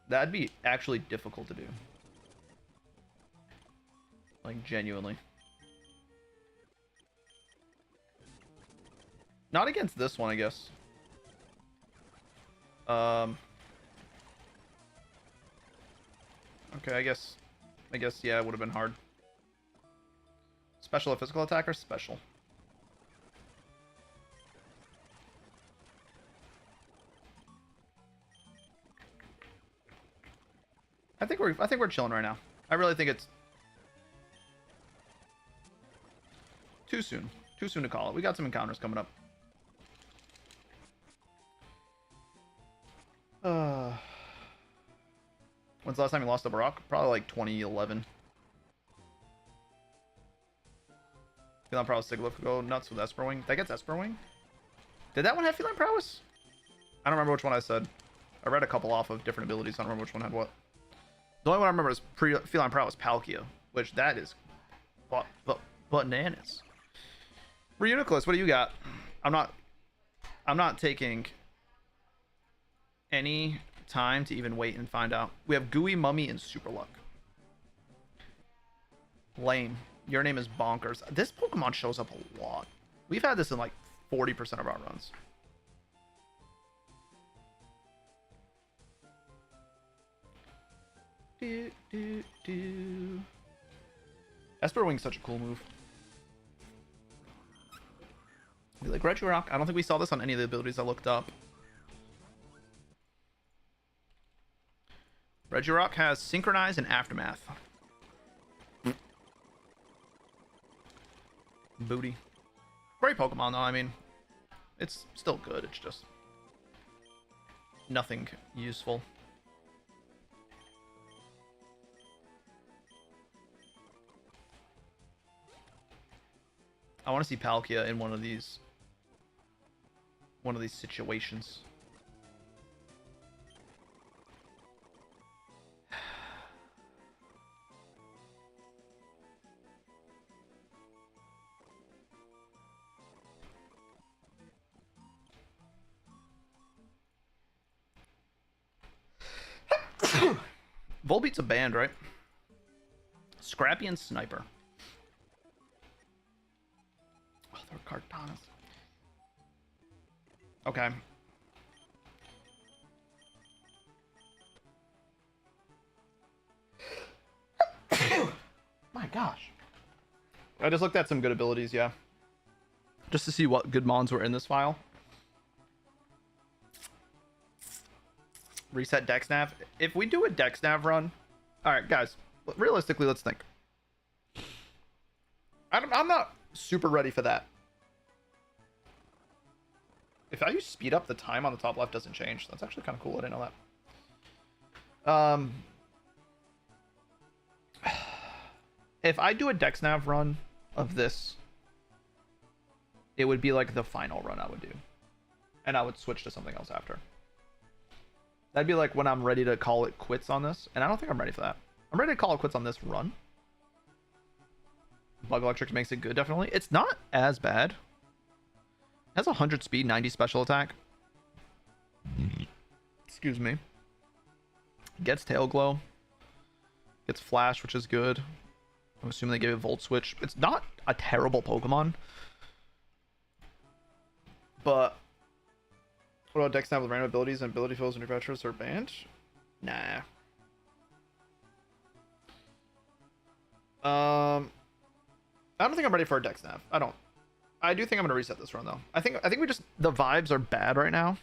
That'd be actually difficult to do. Like, genuinely. Not against this one, I guess. Okay, I guess, yeah, it would have been hard. Special or physical attacker? Special. I think we're chilling right now. I really think it's too soon. Too soon to call it. We got some encounters coming up. When's the last time you lost a Barak? Probably like 2011. Feline Prowess Sigilyph go nuts with Esper Wing. That gets Esper Wing? Did that one have Feline Prowess? I don't remember which one I said. I read a couple off of different abilities. I don't remember which one had what. The only one I remember is Feline Prowess Palkia, which that is bananas. Reuniclus, what do you got? I'm not taking any time to even wait and find out. We have Gooey, Mummy, and Super Luck. Lame. Your name is bonkers. This Pokemon shows up a lot. We've had this in like 40% of our runs. Esper Wing's such a cool move. We like Regirock. I don't think we saw this on any of the abilities I looked up. Regirock has Synchronize and Aftermath. Booty. Great Pokemon though, I mean, it's still good, it's just nothing useful. I want to see Palkia in one of these situations. Volbeat's a band, right? Scrappy and Sniper. Oh, they're Cardonas. Okay. My gosh. I just looked at some good abilities, yeah. Just to see what good mons were in this file. Reset Dex Nav. If we do a Dex Nav run, all right, guys. Realistically, let's think. I'm not super ready for that. If I use speed up, the time on the top left doesn't change. That's actually kind of cool. I didn't know that. If I do a Dex Nav run of this, it would be like the final run I would do, and I would switch to something else after. That'd be like when I'm ready to call it quits on this. And I don't think I'm ready for that. I'm ready to call it quits on this run. Bug Electric makes it good, definitely. It's not as bad. It has 100 speed, 90 special attack. Excuse me. Gets Tail Glow. Gets Flash, which is good. I'm assuming they gave it Volt Switch. It's not a terrible Pokemon. But what about Dex Nav with random abilities and ability fills and adventures are banned? Nah. I don't think I'm ready for a deck snap. I don't. I do think I'm gonna reset this run though. I think we just, the vibes are bad right now.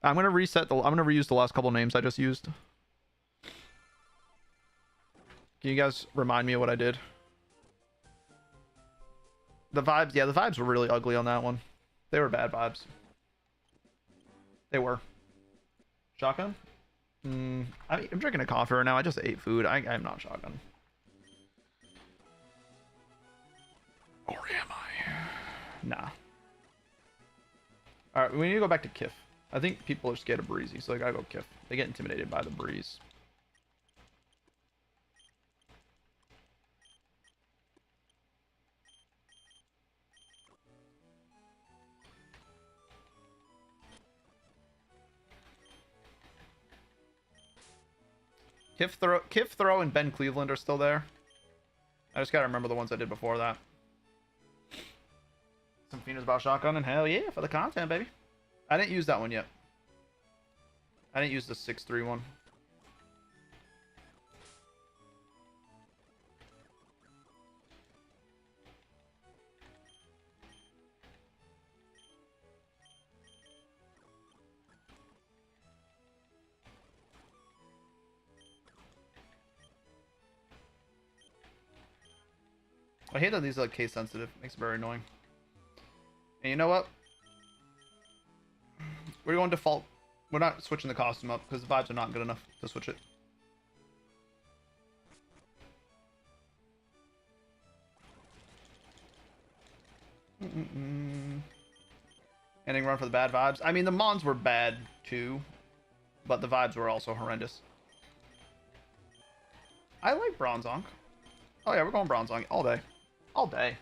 I'm gonna reset the. I'm gonna reuse the last couple names I just used. Can you guys remind me of what I did? The vibes, yeah, the vibes were really ugly on that one. They were bad vibes. They were. Shotgun? I'm drinking a coffee right now. I just ate food. I'm not shotgun. Or am I? Nah. Alright, we need to go back to Kif. I think people are scared of Breezy, so I gotta go Kif. They get intimidated by the breeze. Kif Throw and Ben Cleveland are still there. I just gotta remember the ones I did before that. Some Phoenix about shotgun, and hell yeah, for the content, baby. I didn't use that one yet. I didn't use the 6-3 one. I hate that these are like case sensitive. Makes it very annoying. And you know what? We're going default. We're not switching the costume up because the vibes are not good enough to switch it. Ending run for the bad vibes. I mean, the Mons were bad too, but the vibes were also horrendous. I like Bronzong. Oh yeah, we're going Bronzong all day. All day.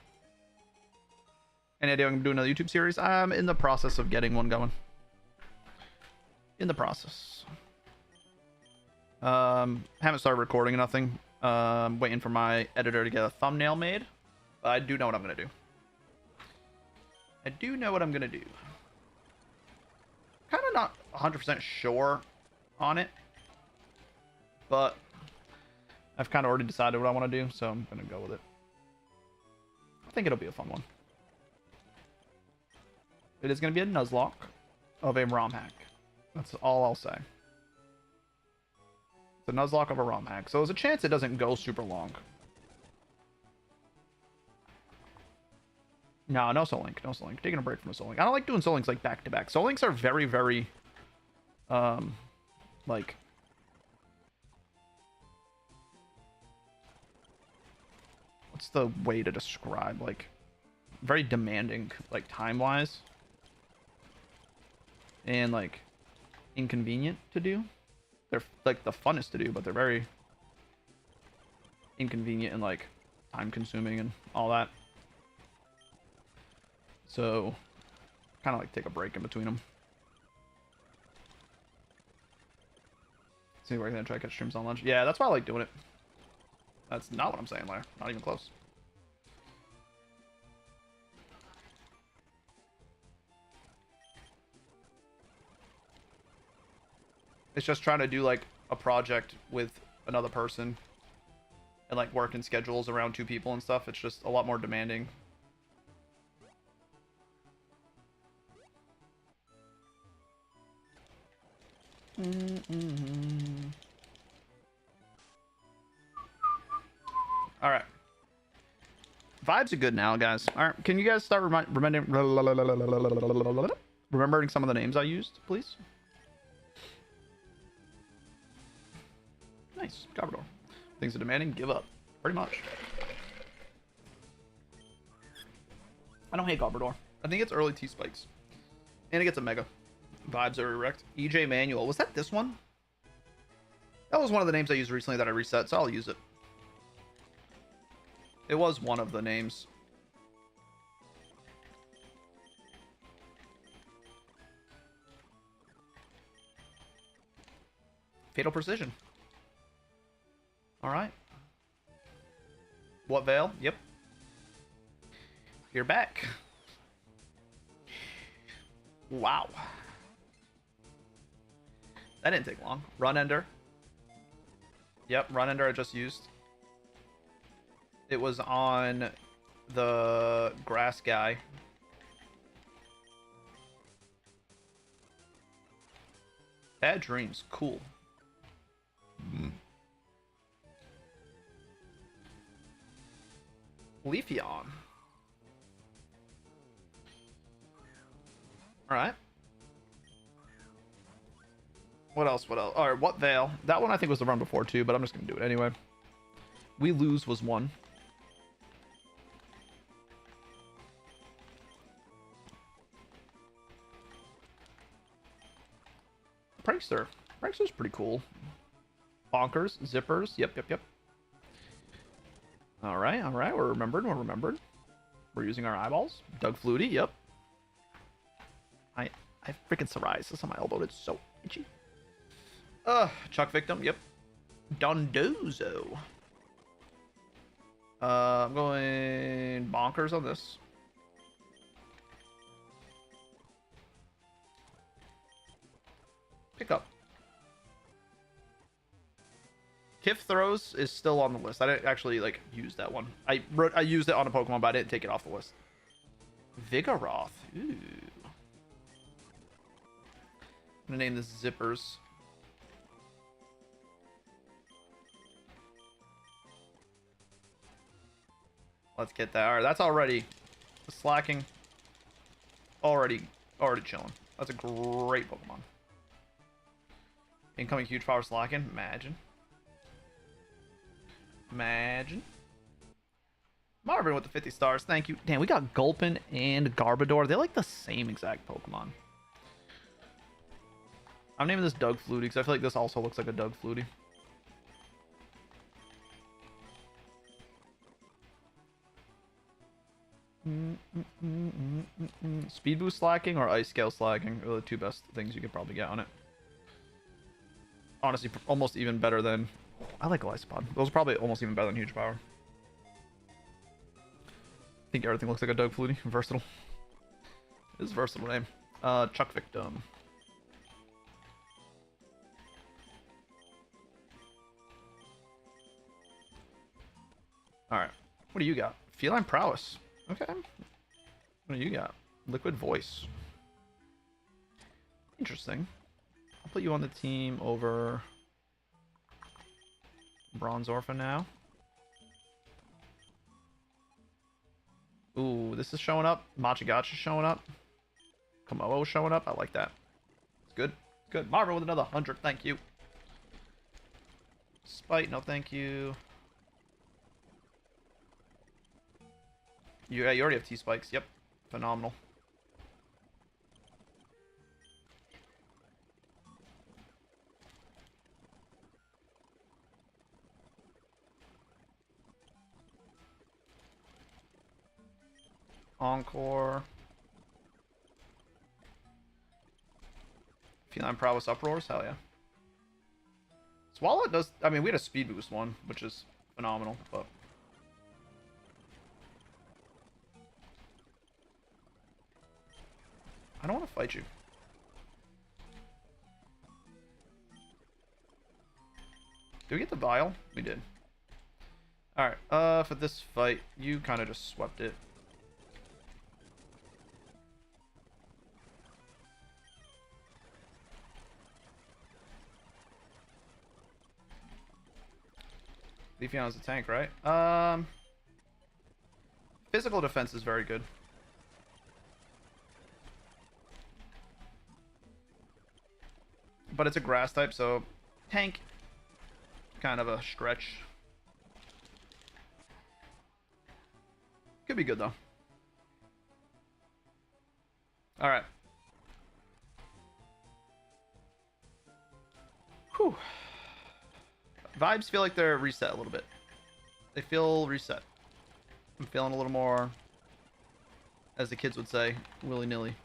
Any idea I'm going to do another YouTube series? I'm in the process of getting one going. In the process. Haven't started recording or nothing. Waiting for my editor to get a thumbnail made. But I do know what I'm going to do. I do know what I'm going to do. Kind of not 100% sure on it. But I've kind of already decided what I want to do, so I'm going to go with it. I think it'll be a fun one. It is going to be a Nuzlocke of a ROM hack. That's all I'll say. It's a Nuzlocke of a ROM hack. So there's a chance it doesn't go super long. No, no Soul Link. No Soul Link. Taking a break from the Soul Link. I don't like doing Soul Links like back to back. Soul Links are very, very like, what's the way to describe, like, very demanding, like, time-wise, and like inconvenient to do. They're like the funnest to do, but they're very inconvenient and like time consuming and all that. So kind of like take a break in between them. See, we're gonna try to catch streams on lunch. Yeah, that's why I like doing it. That's not what I'm saying there. Not even close. It's just trying to do like a project with another person and like work in schedules around two people and stuff. It's just a lot more demanding. All right. Vibes are good now, guys. All right. Can you guys start remembering some of the names I used, please? Nice. Gobardor. Things are demanding. Give up. Pretty much. I don't hate Gobardor. I think it's early T-Spikes. And it gets a Mega. Vibes are erect. EJ Manual. Was that this one? That was one of the names I used recently that I reset, so I'll use it. It was one of the names. Fatal Precision. Alright. What Veil? Yep. You're back. Wow. That didn't take long. Run Ender. Yep, Run Ender I just used. It was on the grass guy. Bad dreams. Cool. Leafeon. Alright. What else? What else? Alright, what Veil? That one I think was the run before too, but I'm just going to do it anyway. We Lose was one. Prankster. Prankster's pretty cool. Bonkers. Zippers. Yep. Alright. We're remembered. We're using our eyeballs. Doug Flutie. Yep. I have freaking psoriasis on my elbow. It's so itchy. Chuck Victim. Yep. Dondozo. I'm going Bonkers on this. Pick up. Kif Throws is still on the list. I didn't actually like use that one. I used it on a Pokemon, but I didn't take it off the list. Vigoroth. Ooh. I'm gonna name this Zippers. Let's get that. All right, that's already slacking. Already chilling. That's a great Pokemon. Incoming huge power slacking. Imagine. Marvin with the 50 stars. Thank you. Damn, we got Gulpin and Garbodor. They're like the same exact Pokemon. I'm naming this Doug Flutie because I feel like this also looks like a Doug Flutie. Speed Boost slacking or Ice Scale slacking are the two best things you could probably get on it. Honestly, almost even better than... I like Glycopod. Those are probably almost even better than Huge Power. I think everything looks like a Doug Flutie. Versatile. It is a versatile name. Chuck Victim. Alright. What do you got? Feline Prowess. Okay. What do you got? Liquid Voice. Interesting. I'll put you on the team over Bronzor for now. Ooh, this is showing up. Machigot's showing up. Komodo showing up. I like that. It's good. It's good. Marvin with another 100. Thank you. Spite, no thank you. You already have T-Spikes. Yep. Phenomenal. Encore. Feline Prowess Uproars? Hell yeah. Swallow does... I mean, we had a Speed Boost one, which is phenomenal, but... I don't want to fight you. Did we get the vial? We did. Alright, for this fight, you kind of just swept it. Leafeon is a tank, right? Physical defense is very good. But it's a grass type, so tank, kind of a stretch. Could be good though. All right. Whew. Vibes feel like they're reset a little bit. They feel reset. I'm feeling a little more, as the kids would say, willy-nilly.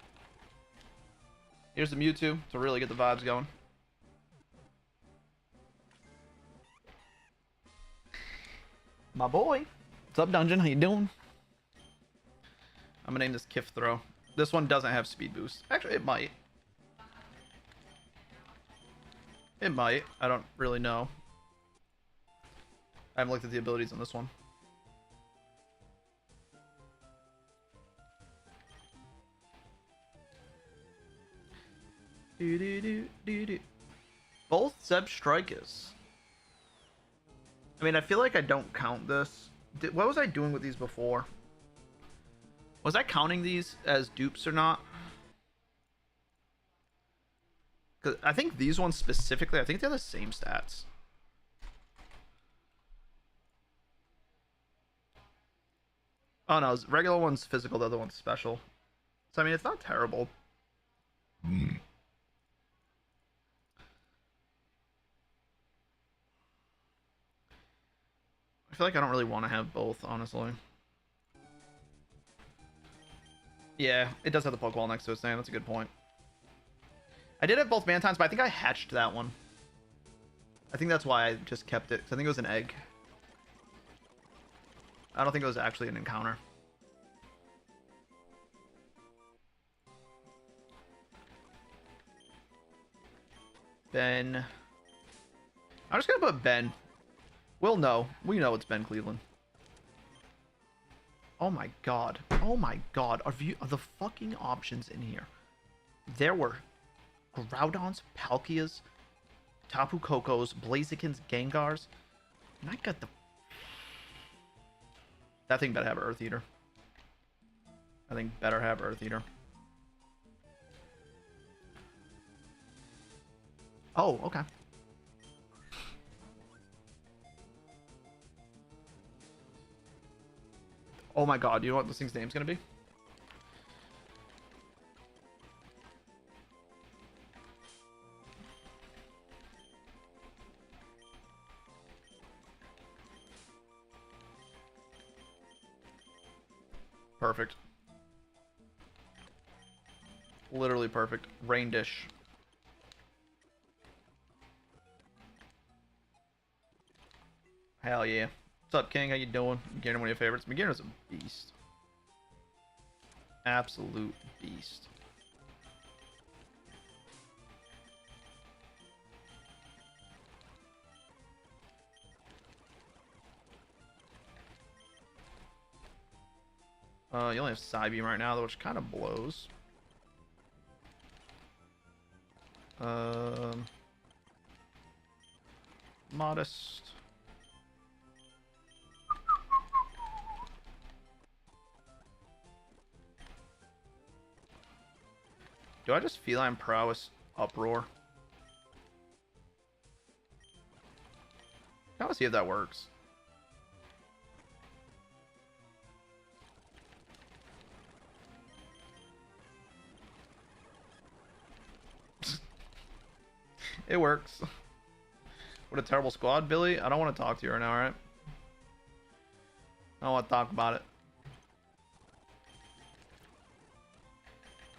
Here's the Mewtwo to really get the vibes going. My boy. What's up, Dungeon? How you doing? I'm gonna name this Kif Throw. This one doesn't have Speed Boost. Actually, it might. It might. I don't really know. I haven't looked at the abilities on this one. Do, do, do, do, do. Both Zeb strikers. I mean, I feel like I don't count this. What was I doing with these before? Was I counting these as dupes or not? Because I think these ones specifically, I think they're the same stats. Oh no, regular one's physical, the other one's special. So I mean, it's not terrible. I feel like I don't really want to have both, honestly. Yeah, it does have the Pokeball next to it, Sam. That's a good point. I did have both Mantines, but I think I hatched that one. I think that's why I just kept it, because I think it was an egg. I don't think it was actually an encounter. Ben. I'm just going to put Ben. We'll know. We know it's Ben Cleveland. Oh my god. Oh my god. Are the fucking options in here? There were Groudons, Palkias, Tapu Kokos, Blazikins, Gengars. And I got the... That thing better have Earth Eater. I think better have Earth Eater. Oh, okay. Oh my god, you know what this thing's name's gonna be? Perfect. Literally perfect. Rain Dish. Hell yeah. What's up, King? How you doing? McGinnon, one of your favorites. McGinnon a beast. Absolute beast. You only have Psybeam right now, though, which kind of blows. Modest. Do I just Feline Prowess Uproar? I want to see if that works. It works. What a terrible squad, Billy. I don't want to talk to you right now, alright? I don't want to talk about it.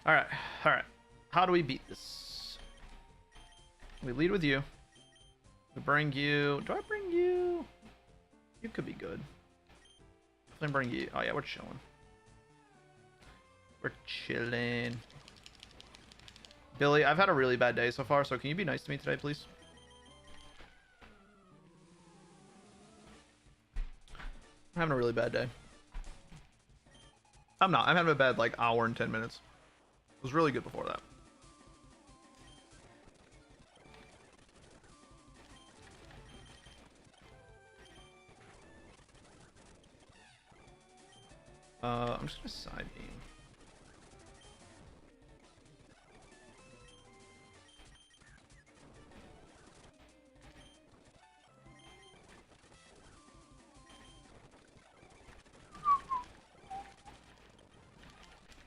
Alright, alright. How do we beat this? We lead with you. We bring you... Do I bring you? You could be good. Then bring you... Oh yeah, we're chilling. We're chilling. Billy, I've had a really bad day so far, so can you be nice to me today, please? I'm having a really bad day. I'm not. I'm having a bad, like, hour and 10 minutes. It was really good before that. I'm just gonna side beam.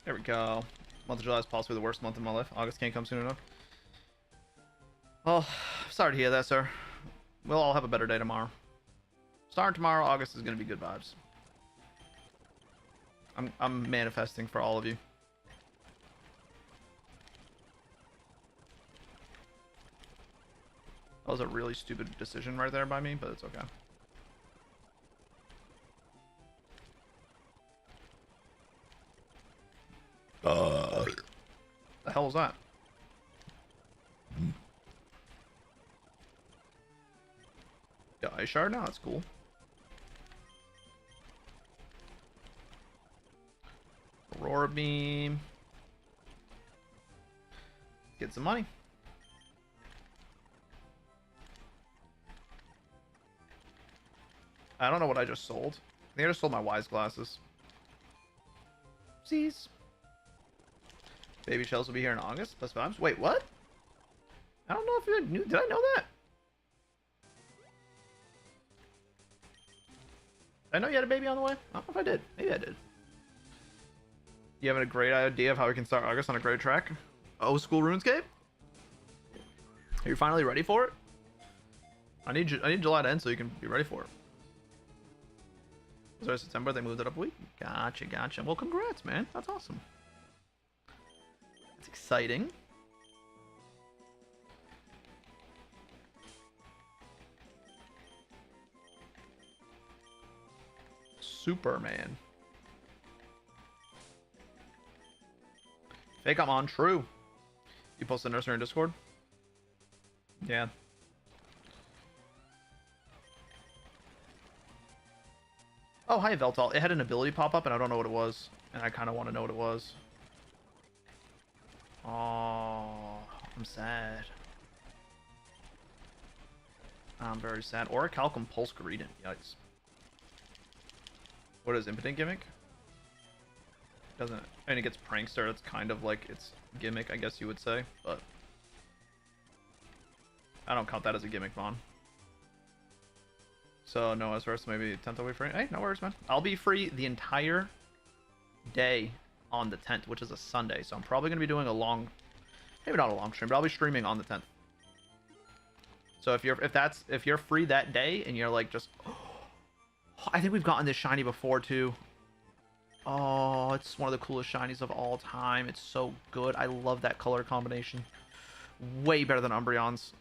There we go. Month of July is possibly the worst month of my life. August can't come soon enough. Well, sorry to hear that, sir. We'll all have a better day tomorrow. Starting tomorrow, August is gonna be good vibes. I'm manifesting for all of you. That was a really stupid decision right there by me, but it's okay. The hell was that? Yeah, Ice Shard now, that's cool. Aurora Beam. Get some money. I don't know what I just sold. I think I just sold my Wise glasses. Sees. Baby shells will be here in August. Plus vibes. Wait, what? I don't know if you knew. Did I know that? Did I know you had a baby on the way? I don't know if I did. Maybe I did. You having a great idea of how we can start August on a great track? Oh, school RuneScape? Are you finally ready for it? I need July to end so you can be ready for it. Sorry, September, they moved it up a week. Gotcha, gotcha. Well, congrats, man. That's awesome. That's exciting. Superman. Fake, I'm on. True. You post the nursery in Discord? Yeah. Oh, hi, Veltal. It had an ability pop up, and I don't know what it was. And I kind of want to know what it was. Oh, I'm sad. I'm very sad. Or a Calcum Pulse Greedent. Yikes. What is Impotent Gimmick? Doesn't... And it gets Prankster. That's kind of like its gimmick, I guess you would say. But... I don't count that as a gimmick, Vaughn. So, no, as first, maybe 10th will be free. Hey, no worries, man. I'll be free the entire day on the 10th, which is a Sunday. So I'm probably going to be doing a long... Maybe not a long stream, but I'll be streaming on the 10th. So if you're free that day and you're like just... Oh, I think we've gotten this shiny before, too. Oh, it's one of the coolest shinies of all time. It's so good. I love that color combination. Way better than Umbreon's.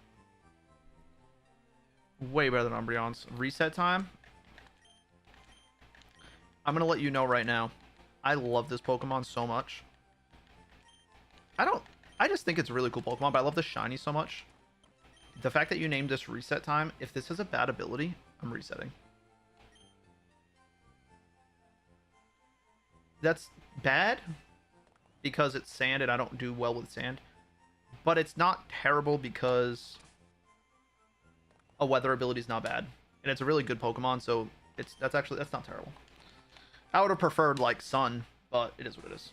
Way better than Umbreon's. Reset time. I'm going to let you know right now. I love this Pokemon so much. I just think it's a really cool Pokemon, but I love the shiny so much. The fact that you named this Reset time, if this has a bad ability, I'm resetting. That's bad because it's sand and I don't do well with sand. But it's not terrible because a weather ability is not bad. And it's a really good Pokemon, so that's not terrible. I would have preferred like Sun, but it is what it is.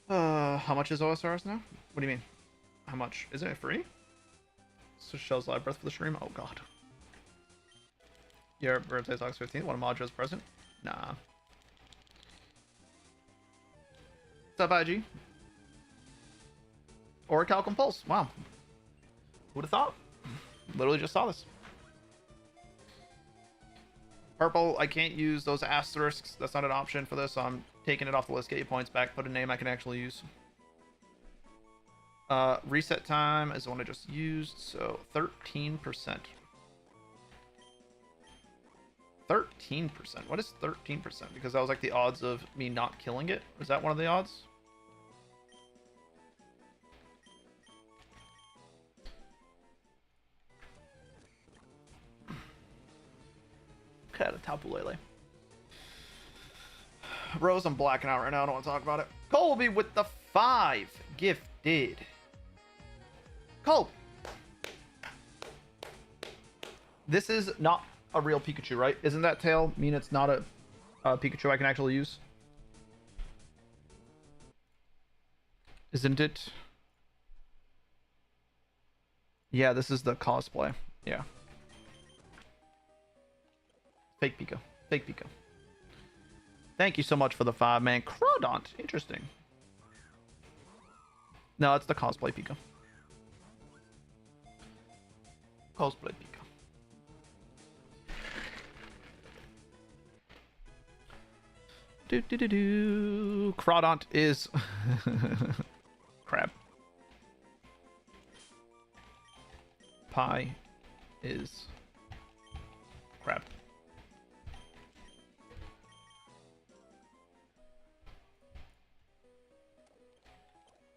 How much is OSRS now? What do you mean? How much? Isn't it free? So Shell's live breath for the stream? Oh god. Your birthday's August 15th. Want a Madra's present? Nah. What's up, IG? Or a Calcum Pulse. Wow. Who'd have thought? Literally just saw this. Purple, I can't use those asterisks. That's not an option for this, so I'm taking it off the list. Get your points back. Put a name I can actually use. Reset time is the one I just used, so 13%. 13%? What is 13%? Because that was like the odds of me not killing it? Was that one of the odds? Cat of Tapu Lele. Rose, I'm blacking out right now. I don't want to talk about it. Colby with the 5 gifted. Colby. This is not a real Pikachu, right? Isn't that tail mean it's not a Pikachu I can actually use? Isn't it? Yeah, this is the cosplay. Yeah. Fake Pika. Fake Pika. Thank you so much for the 5, man. Crawdont. Interesting. No, it's the cosplay Pika. Cosplay Pika. Do. Crawdont is... crab. Pie is... crab.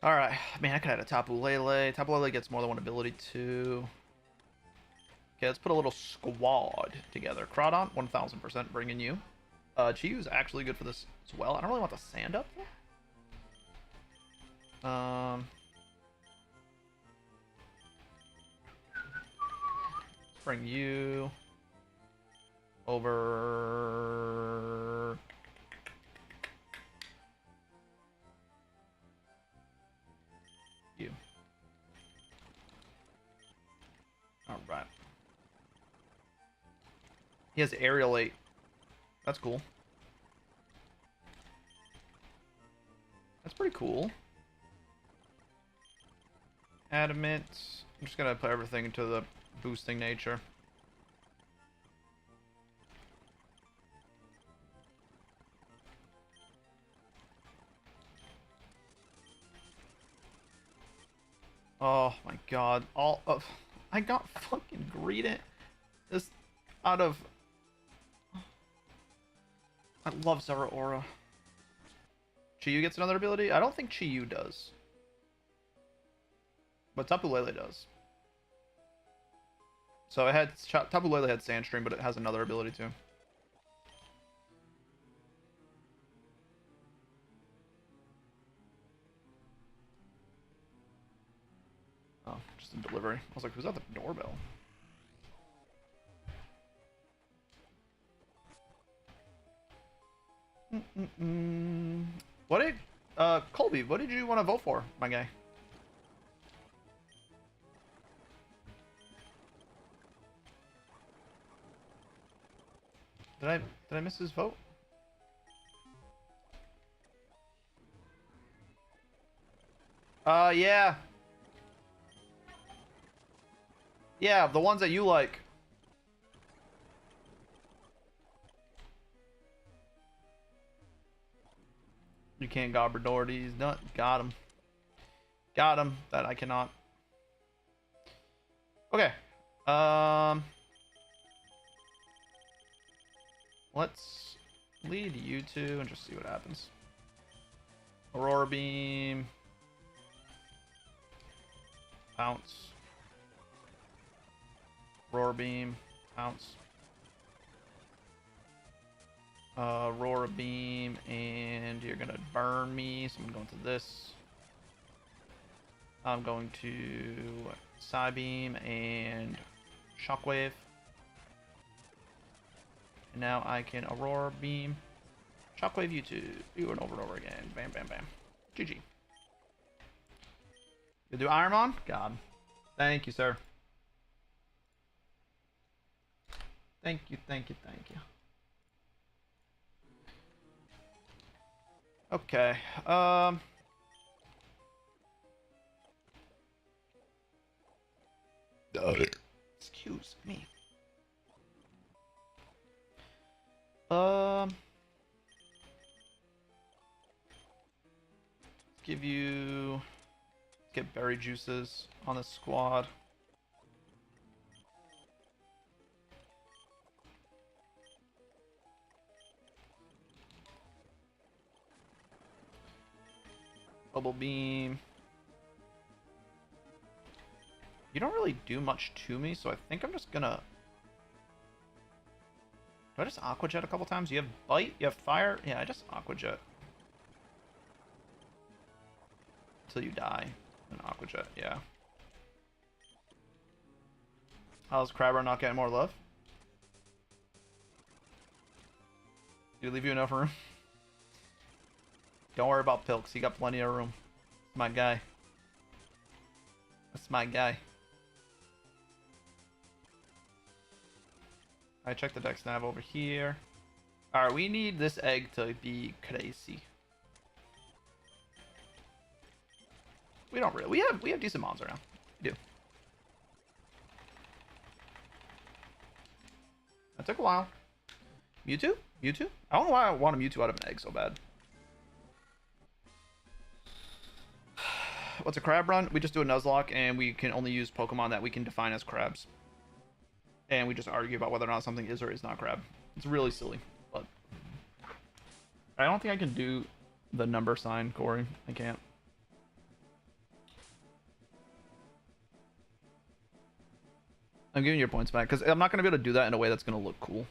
Alright, man, I could add a Tapu Lele. Tapu Lele gets more than one ability too. Okay, let's put a little squad together. Crawdont, 1000% bringing you. Chiyu is actually good for this as well. I don't really want the sand up there. Bring you. over. You. All right. He has aerial 8. That's cool. That's pretty cool. Adamant. I'm just gonna put everything into the boosting nature. Oh my god. All of I got fucking greeted. This out of I love Zera Aura. Chiyu gets another ability? I don't think Chiyu does. But Tapu Lele does. So it had Tapu Lele had Sandstream, but it has another ability too. Oh, just a delivery. I was like, who's at the doorbell? What did Colby, what did you want to vote for, my guy? Did I miss his vote? Yeah. Yeah, the ones that you like. You can't Gobber He's not. Got him. Got him. That I cannot. Okay. Let's lead you two and just see what happens. Aurora Beam. Pounce. Aurora Beam. Pounce. Aurora Beam, and you're gonna burn me, so I'm going to this. I'm going to Psybeam and Shockwave. And now I can Aurora Beam, Shockwave you two, do it over and over again. Bam, bam, bam. GG. You do Ironmon? God. Thank you, sir. Thank you, thank you, thank you. Okay, excuse me. Give you... Get berry juices on the squad. Bubble Beam. You don't really do much to me, so I think I'm just gonna... Do I just Aqua Jet a couple times? You have Bite, you have Fire? Yeah, I just Aqua Jet. Until you die. An Aqua Jet, yeah. How's Crabber not getting more love? Did he leave you enough room? Don't worry about Pilks, he got plenty of room. My guy. That's my guy. I check the dex nav over here. Alright, we need this egg to be crazy. We don't really. We have decent mons around. We do. That took a while. Mewtwo? Mewtwo? I don't know why I want a Mewtwo out of an egg so bad. What's a crab run? We just do a Nuzlocke and we can only use Pokemon that we can define as crabs. And we just argue about whether or not something is or is not crab. It's really silly, but I don't think I can do the number sign, Corey. I can't. I'm giving you your points back because I'm not going to be able to do that in a way that's going to look cool.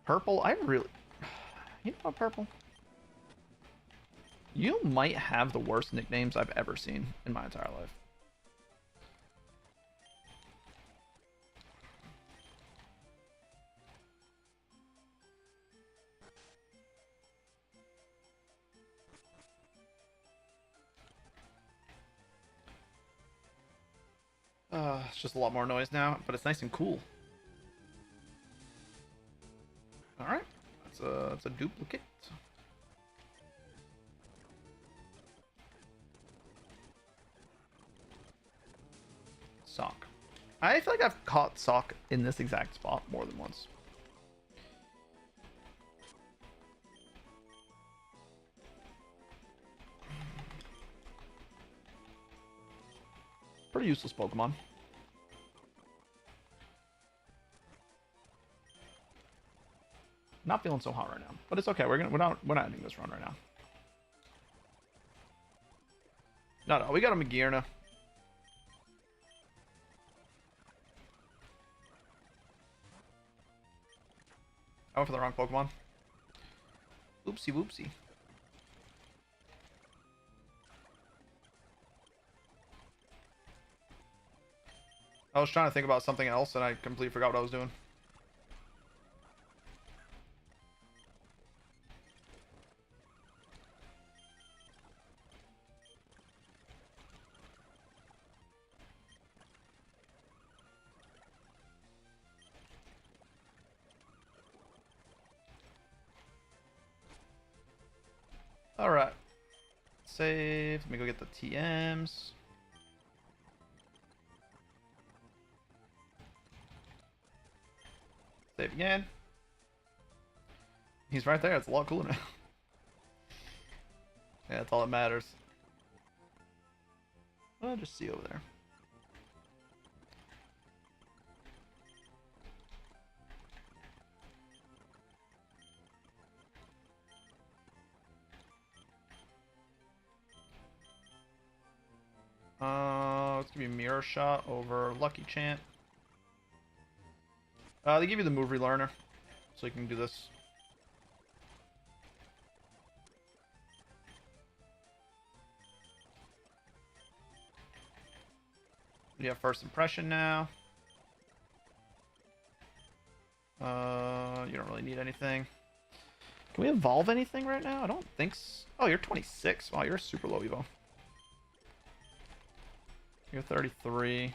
Purple, I really... You know what, Purple? You might have the worst nicknames I've ever seen in my entire life. It's just a lot more noise now, but it's nice and cool. All right, that's a duplicate. Sock. I feel like I've caught sock in this exact spot more than once. Pretty useless Pokemon. Not feeling so hot right now, but it's okay. We're not ending this run right now. No, we got a Magearna. I went for the wrong Pokemon. Oopsie whoopsie. I was trying to think about something else and I completely forgot what I was doing. Alright. Save. Let me go get the TMs. Save again. He's right there. It's a lot cooler now. Yeah, that's all that matters. I'll just see over there. Let's give you Mirror Shot over Lucky Chant. They give you the move relearner, so you can do this. You have first impression now. You don't really need anything. Can we evolve anything right now? I don't think so. Oh, you're 26. Wow, you're super low Evo. You're 33,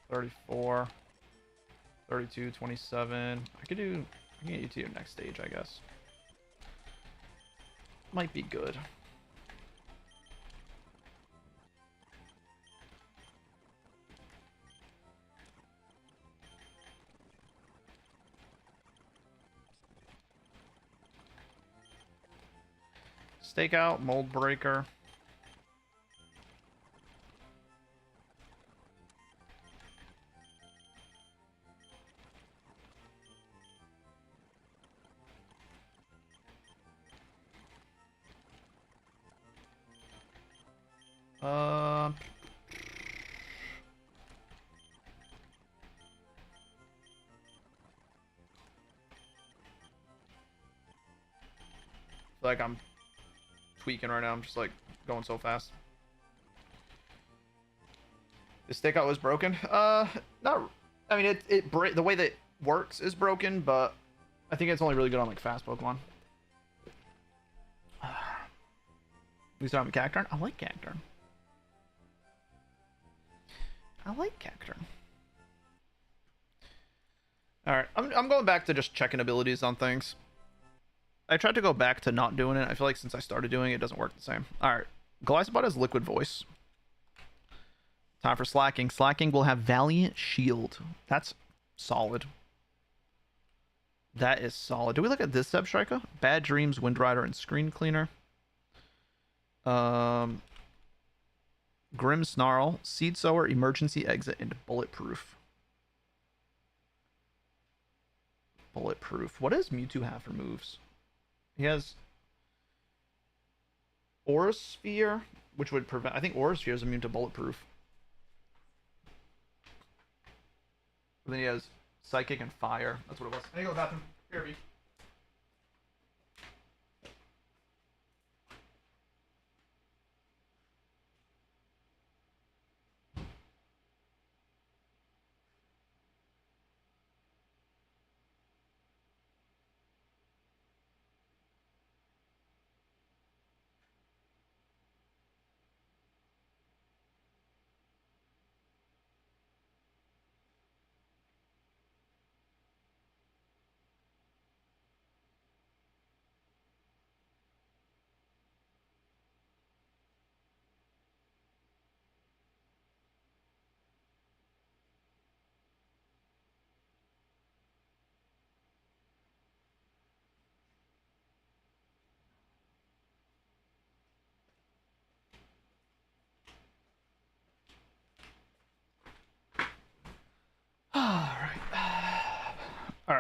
34, 32, 27. I can get you to your next stage, I guess. Might be good. Stakeout, Mold Breaker. Like I'm tweaking right now. I'm just like going so fast. The stakeout was broken. Not. I mean, the way that it works is broken, but I think it's only really good on like fast Pokemon. We still have a Cacturn. I like Cacturn. I like Cacturn. All right, I'm going back to just checking abilities on things. I tried to go back to not doing it. I feel like since I started doing it, it doesn't work the same. All right, Glycobot has Liquid Voice. Time for Slacking. Slacking will have Valiant Shield. That's solid. That is solid. Do we look at this Zebstrika? Bad Dreams, Wind Rider, and Screen Cleaner. Grim Snarl, Seed Sower, Emergency Exit, and Bulletproof. Bulletproof. What does Mewtwo have for moves? He has Aura Sphere, which would prevent... I think Aura Sphere is immune to Bulletproof. But then he has Psychic and Fire. That's what it was. I need to go to the bathroom. Here, B.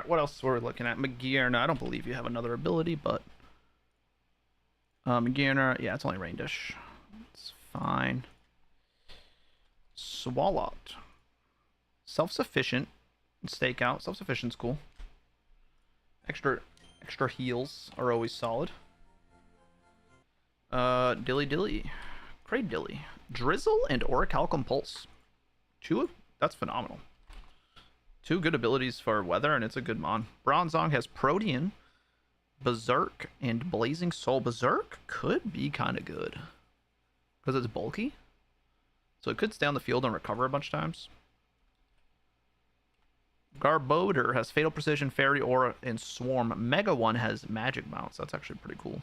Alright, what else were we looking at? Magierna. I don't believe you have another ability, but... Magierna, yeah, it's only rain dish. It's fine. Swalot. Self-sufficient. Stakeout. Self-sufficient's cool. Extra heals are always solid. Dilly Dilly. Kraid Dilly. Drizzle and Orichalcum Pulse. That's phenomenal. 2 good abilities for weather, and it's a good mon. Bronzong has Protean, Berserk, and Blazing Soul. Berserk could be kind of good. Because it's bulky. So it could stay on the field and recover a bunch of times. Garbodor has Fatal Precision, Fairy Aura, and Swarm. Mega One has Magic Bounce. That's actually pretty cool.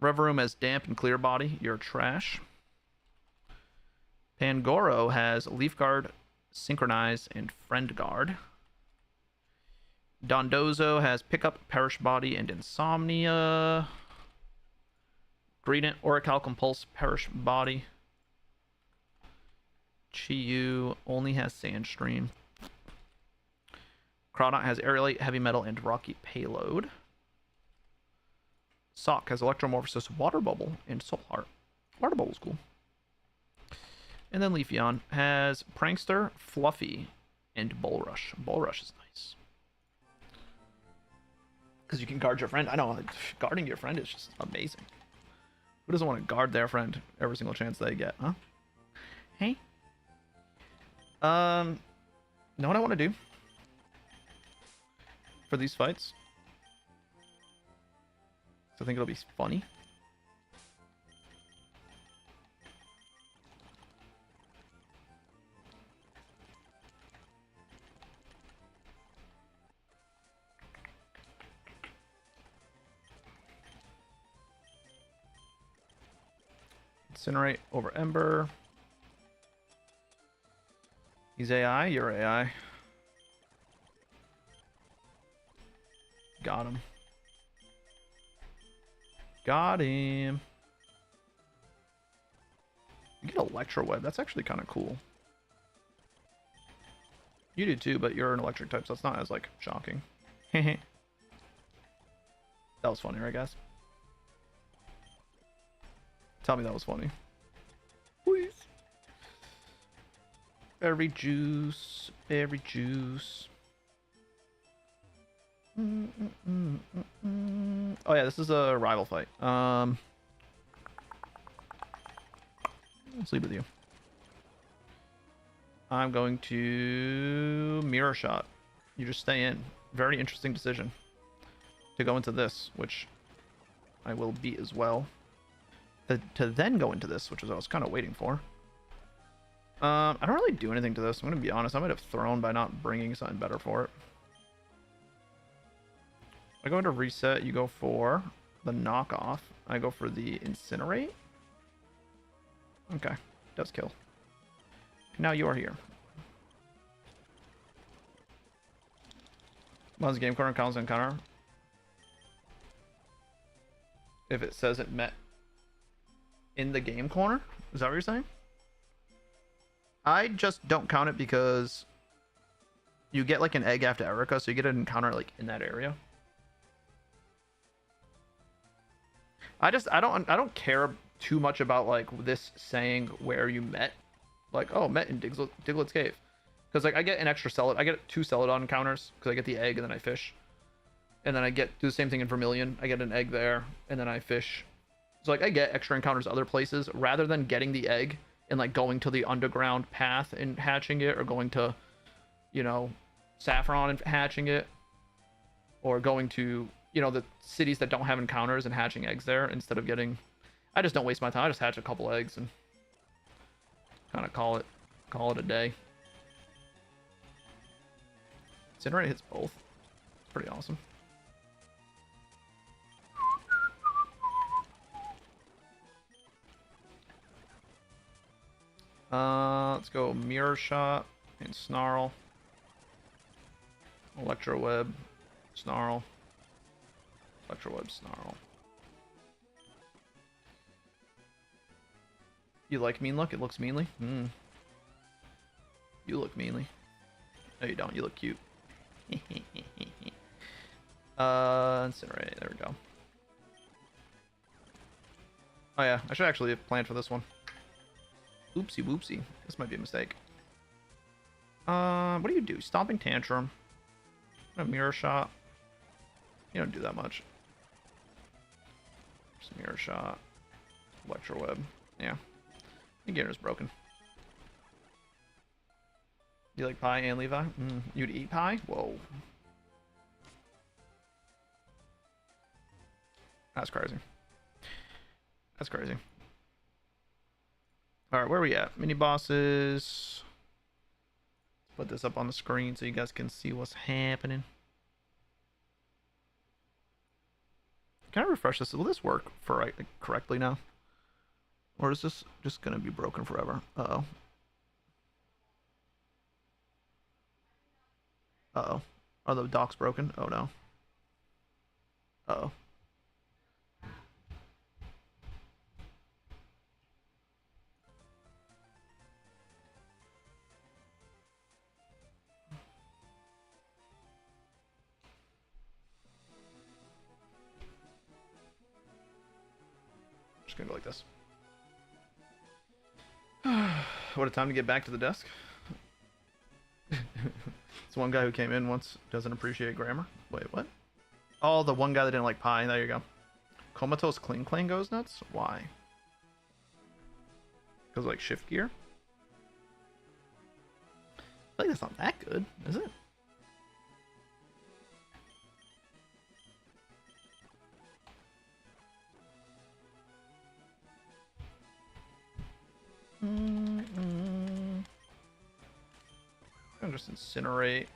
Reverum has Damp and Clear Body. You're trash. Pangoro has Leaf Guard, Synchronize, and Friend Guard. Dondozo has Pickup, Perish Body, and Insomnia. Greedent, Orichalcum Pulse, Perish Body. Chi-Yu only has Sandstream. Crawdont has Aerolite, Heavy Metal, and Rocky Payload. Sock has Electromorphosis, Water Bubble, and Soul Heart. Water Bubble's cool. And then Leafeon has Prankster, Fluffy, and Bulrush. Bulrush is nice. Because you can guard your friend. I know, guarding your friend is just amazing. Who doesn't want to guard their friend every single chance they get, huh? Hey? Know what I want to do for these fights? I think it'll be funny. Incinerate over Ember. He's AI, you're AI. Got him. Got him. You get Electro Web. That's actually kind of cool. You do too, but you're an electric type, so it's not as, like, shocking. That was funnier, I guess. Tell me that was funny. Please. Berry juice. Berry juice. Oh yeah, this is a rival fight. I'll sleep with you. I'm going to Mirror Shot. You just stay in. Very interesting decision to go into this, which I will beat as well. To then go into this, which is what I was kind of waiting for. I don't really do anything to this. I'm going to be honest. I might have thrown by not bringing something better for it. I go into reset. You go for the knockoff. I go for the incinerate. Okay. Does kill. Now you are here. Once game corner counts encounter. If it says it met in the game corner? Is that what you're saying? I just don't count it because you get like an egg after Erica, so you get an encounter like in that area. I don't care too much about like this saying where you met, like, oh, met in Diglett's cave, because like I get an extra Celadon. I get 2 Celadon encounters because I get the egg and then I fish, and then I do the same thing in Vermilion. I get an egg there and then I fish. So like I get extra encounters other places rather than getting the egg and like going to the underground path and hatching it, or going to, you know, Saffron and hatching it, or going to, you know, the cities that don't have encounters and hatching eggs there instead of getting. I just don't waste my time. I just hatch a couple eggs and kind of call it a day. Incinerate hits both. It's pretty awesome. Let's go Mirror Shot and Snarl. Electro Web, Snarl. Electro Web, Snarl. You like mean look? It looks meanly? You look meanly. No, you don't. You look cute. Incinerate. There we go. Oh yeah, I should actually have planned for this one. Oopsie whoopsie. This might be a mistake. What do you do? Stomping Tantrum. A Mirror Shot. You don't do that much. Just Mirror Shot. Electro Web. Yeah. The gear is broken. You like pie and Levi? You'd eat pie? Whoa. That's crazy. That's crazy. Alright, where are we at? Mini bosses. Put this up on the screen so you guys can see what's happening. Can I refresh this? Will this work for correctly now? Or is this just gonna be broken forever? Uh-oh. Uh-oh. Are the docks broken? Oh no. Uh-oh. Just gonna go like this. What a time to get back to the desk. It's one guy who came in once, doesn't appreciate grammar. Wait, what? Oh, the one guy that didn't like pie. There you go. Comatose Cling Clang goes nuts? Why? Because like shift gear? I feel like that's not that good, is it? I'll just incinerate.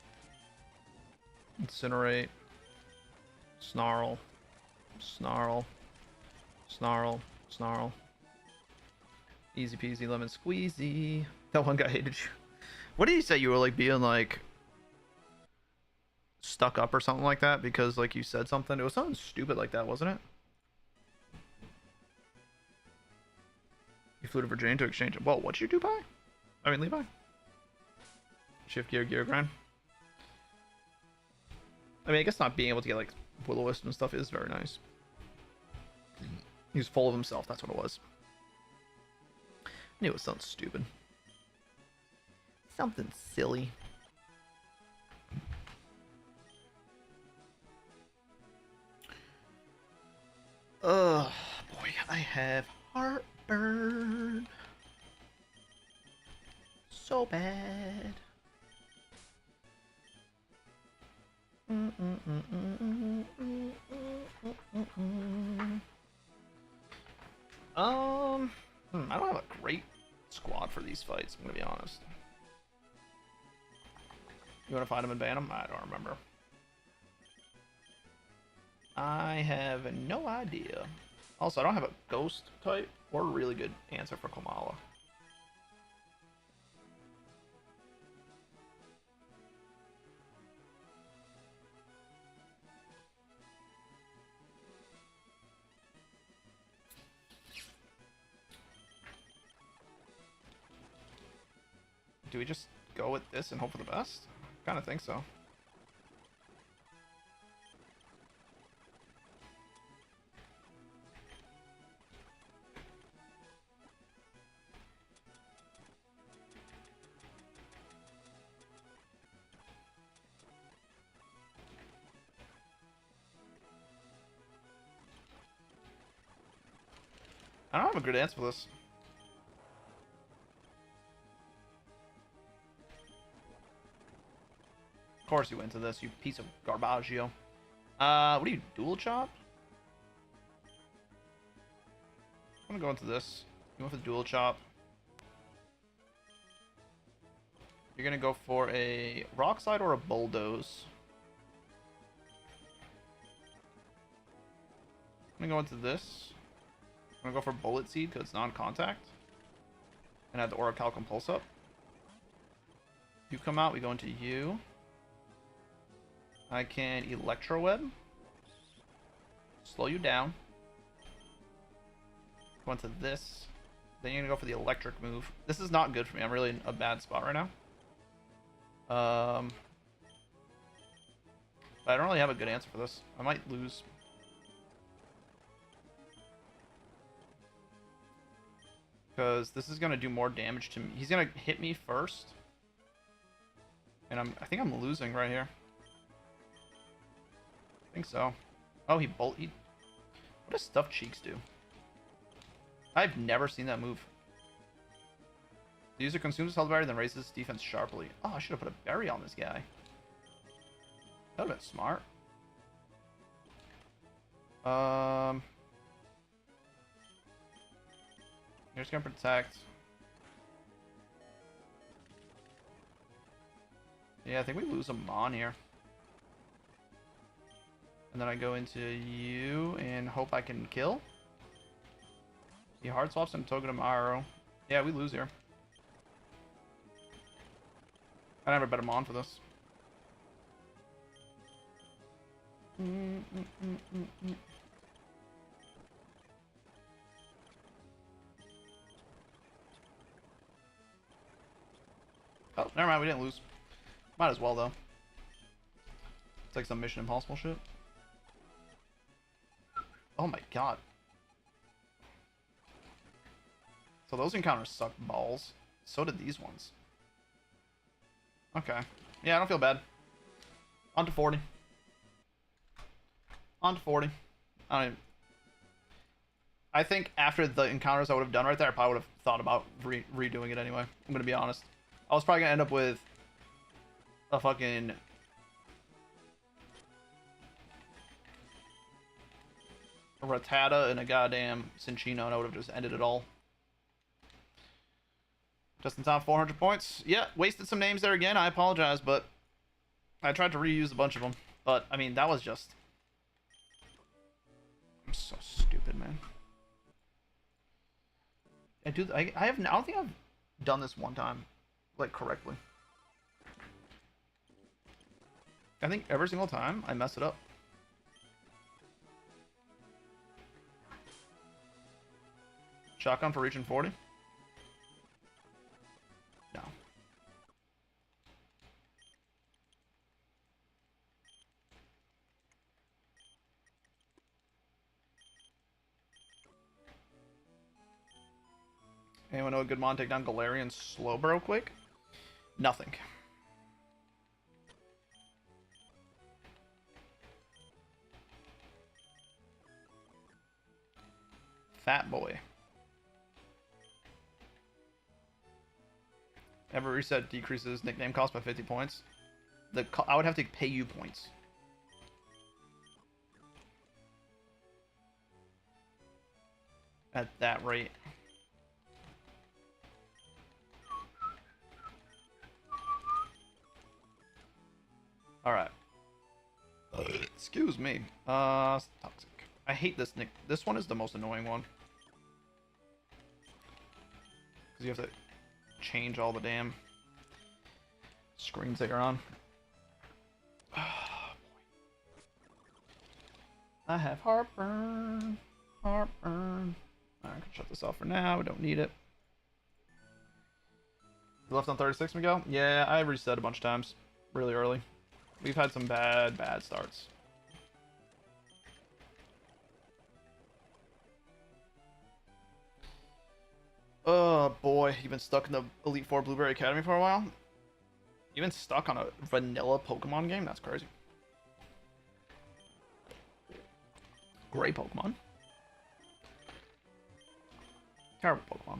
Incinerate. Snarl. Snarl. Snarl. Snarl. Easy peasy lemon squeezy. That one guy hated you. What did he say? You were like being like stuck up or something like that because like you said something? It was something stupid like that, wasn't it? You flew to Virginia to exchange it. Well, what'd you do, Pie? I mean, Levi. Shift gear, gear grind. I mean, I guess not being able to get like Will-O-Wisp and stuff is very nice. He was full of himself. That's what it was. I knew it sounds stupid. Something silly. Ugh, boy, I have heartburn. So bad. I don't have a great squad for these fights, I'm gonna be honest. You wanna fight him and ban him? I don't remember. I have no idea. Also, I don't have a ghost type or a really good answer for Kamala. Do we just go with this and hope for the best? Kind of think so. I don't have a good answer for this. Of course you went to this, you piece of garbaggio. What do you, dual chop? I'm gonna go into this. You went for the dual chop. You're gonna go for a rock slide or a bulldoze. I'm gonna go into this. I'm gonna go for bullet seed because it's non-contact. And have the Orichalcum Pulse up. You come out, we go into you. I can Electro Web. Slow you down. Go into this. Then you're gonna go for the electric move. This is not good for me. I'm really in a bad spot right now. I don't really have a good answer for this. I might lose. Because this is going to do more damage to me. He's going to hit me first. And I think I'm losing right here. I think so. Oh, he what does Stuffed Cheeks do? I've never seen that move. The user consumes his health berry, then raises his defense sharply. Oh, I should have put a berry on this guy. That would have been smart. You're just gonna protect. Yeah, I think we lose a Mon here. And then I go into you and hope I can kill. He hard swaps and Togedemaru. Yeah, we lose here. I have a better Mon for this. Oh, never mind, we didn't lose. Might as well, though. It's like some Mission Impossible shit. Oh my god. So those encounters suck balls. So did these ones. Okay. Yeah, I don't feel bad. On to 40. On to 40. I think after the encounters I would have done right there, I probably would have thought about redoing it anyway. I'm gonna be honest. I was probably gonna end up with a fucking Rattata and a goddamn Cinccino, and I would have just ended it all. Just in time, 400 points. Yeah, wasted some names there again. I apologize, but I tried to reuse a bunch of them. But, I mean, that was just... I'm so stupid, man. I don't think I've done this one time, like, correctly. I think every single time I mess it up. Shotgun for reaching 40. No. Anyone know a good Mon take down Galarian Slowbro quick? Nothing. Fat boy. Every reset decreases nickname cost by 50 points. I would have to pay you points. At that rate. Alright. Excuse me. Toxic. I hate this nick. This one is the most annoying one. Because you have to change all the damn screens that you're on. Oh, I have heartburn. Heartburn. Alright, I can shut this off for now. We don't need it. You left on 36, Miguel? Yeah, I reset a bunch of times. Really early. We've had some bad starts. Oh boy, you've been stuck in the Elite Four Blueberry Academy for a while? You've been stuck on a vanilla Pokemon game? That's crazy. Great Pokemon. Terrible Pokemon.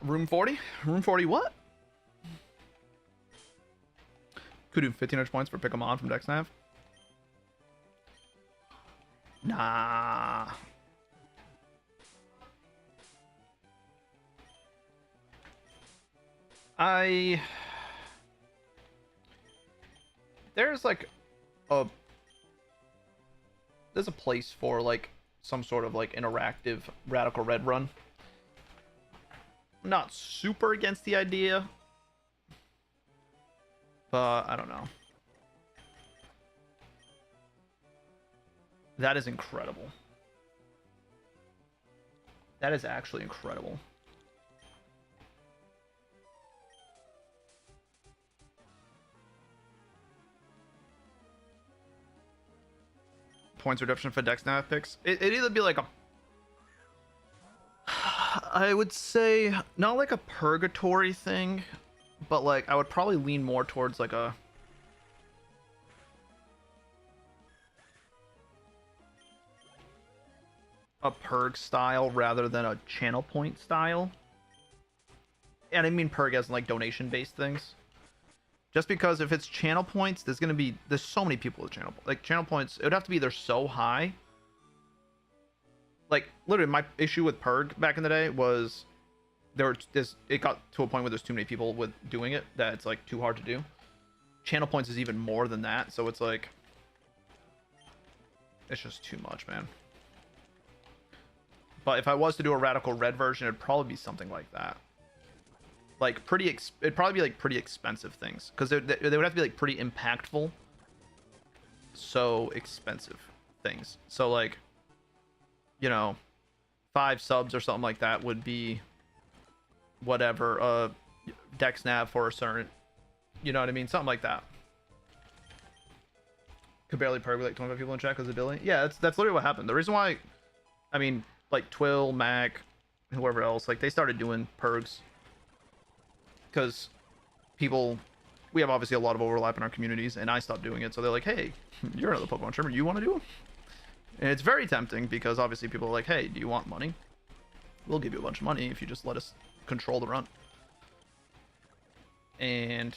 Room 40? Room 40 what? Could do 1500 points for Pokemon from DexNav. Nah. There's like there's a place for like some sort of like interactive Radical Red run. I'm not super against the idea, but I don't know. That is incredible. That is actually incredible. points redemption for dex nav picks. It'd either be like a, I would say not like a purgatory thing, but like I would probably lean more towards like a purg style rather than a channel point style. And I mean purg as like donation based things. Just because if it's channel points, there's so many people with channel points. It would have to be either so high. Like literally, my issue with purg back in the day was it got to a point where there's too many people with doing it that it's like too hard to do. Channel points is even more than that, so it's like it's just too much, man. But if I was to do a radical red version, it'd probably be something like that. Like it'd probably be like pretty expensive things because they would have to be like pretty impactful, so expensive things. So like, you know, 5 subs or something like that would be whatever dex nav for a certain, you know what I mean, something like that. Could barely purg like 25 people in chat because of Billy. Yeah, that's literally what happened. The reason why, I mean, like Twill, Mac, whoever else, like they started doing purgs because we have obviously a lot of overlap in our communities, and I stopped doing it. So they're like, hey, you're another Pokemon streamer, you want to do them? And it's very tempting because obviously people are like, hey, do you want money? We'll give you a bunch of money if you just let us control the run. And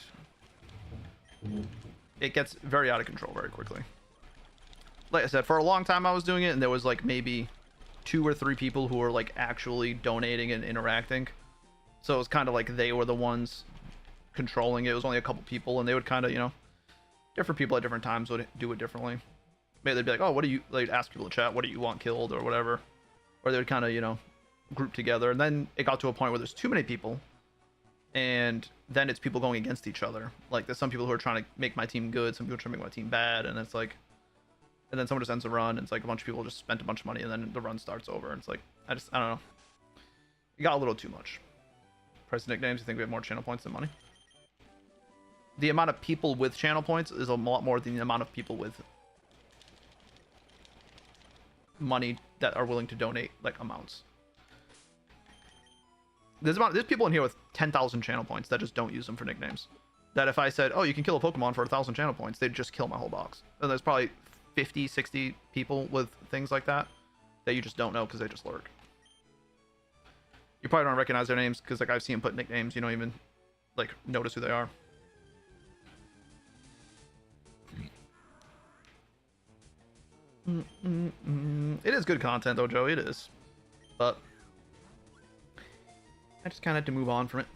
it gets very out of control very quickly. Like I said, for a long time I was doing it, and there was like maybe 2 or 3 people who were like actually donating and interacting. So it was kind of like they were the ones controlling it. It was only a couple people, and they would kind of, you know, different people at different times would do it differently. Maybe they'd be like, oh, what do you, they'd ask people to chat, what do you want killed or whatever. Or they would kind of, you know, group together. And then it got to a point where there's too many people, and then it's people going against each other. Like there's some people who are trying to make my team good, some people trying to make my team bad, and it's like, and then someone just ends a run, and it's like a bunch of people just spent a bunch of money, and then the run starts over. And it's like, I don't know. It got a little too much. Price of nicknames, you think we have more channel points than money? The amount of people with channel points is a lot more than the amount of people with money that are willing to donate like amounts. There's people in here with 10,000 channel points that just don't use them for nicknames. That if I said, oh, you can kill a Pokemon for 1,000 channel points, they'd just kill my whole box. And there's probably 50, 60 people with things like that you just don't know because they just lurk. You probably don't recognize their names because like I've seen them put nicknames, you don't even like notice who they are. It is good content though, Joey, it is. But I just kind of had to move on from it.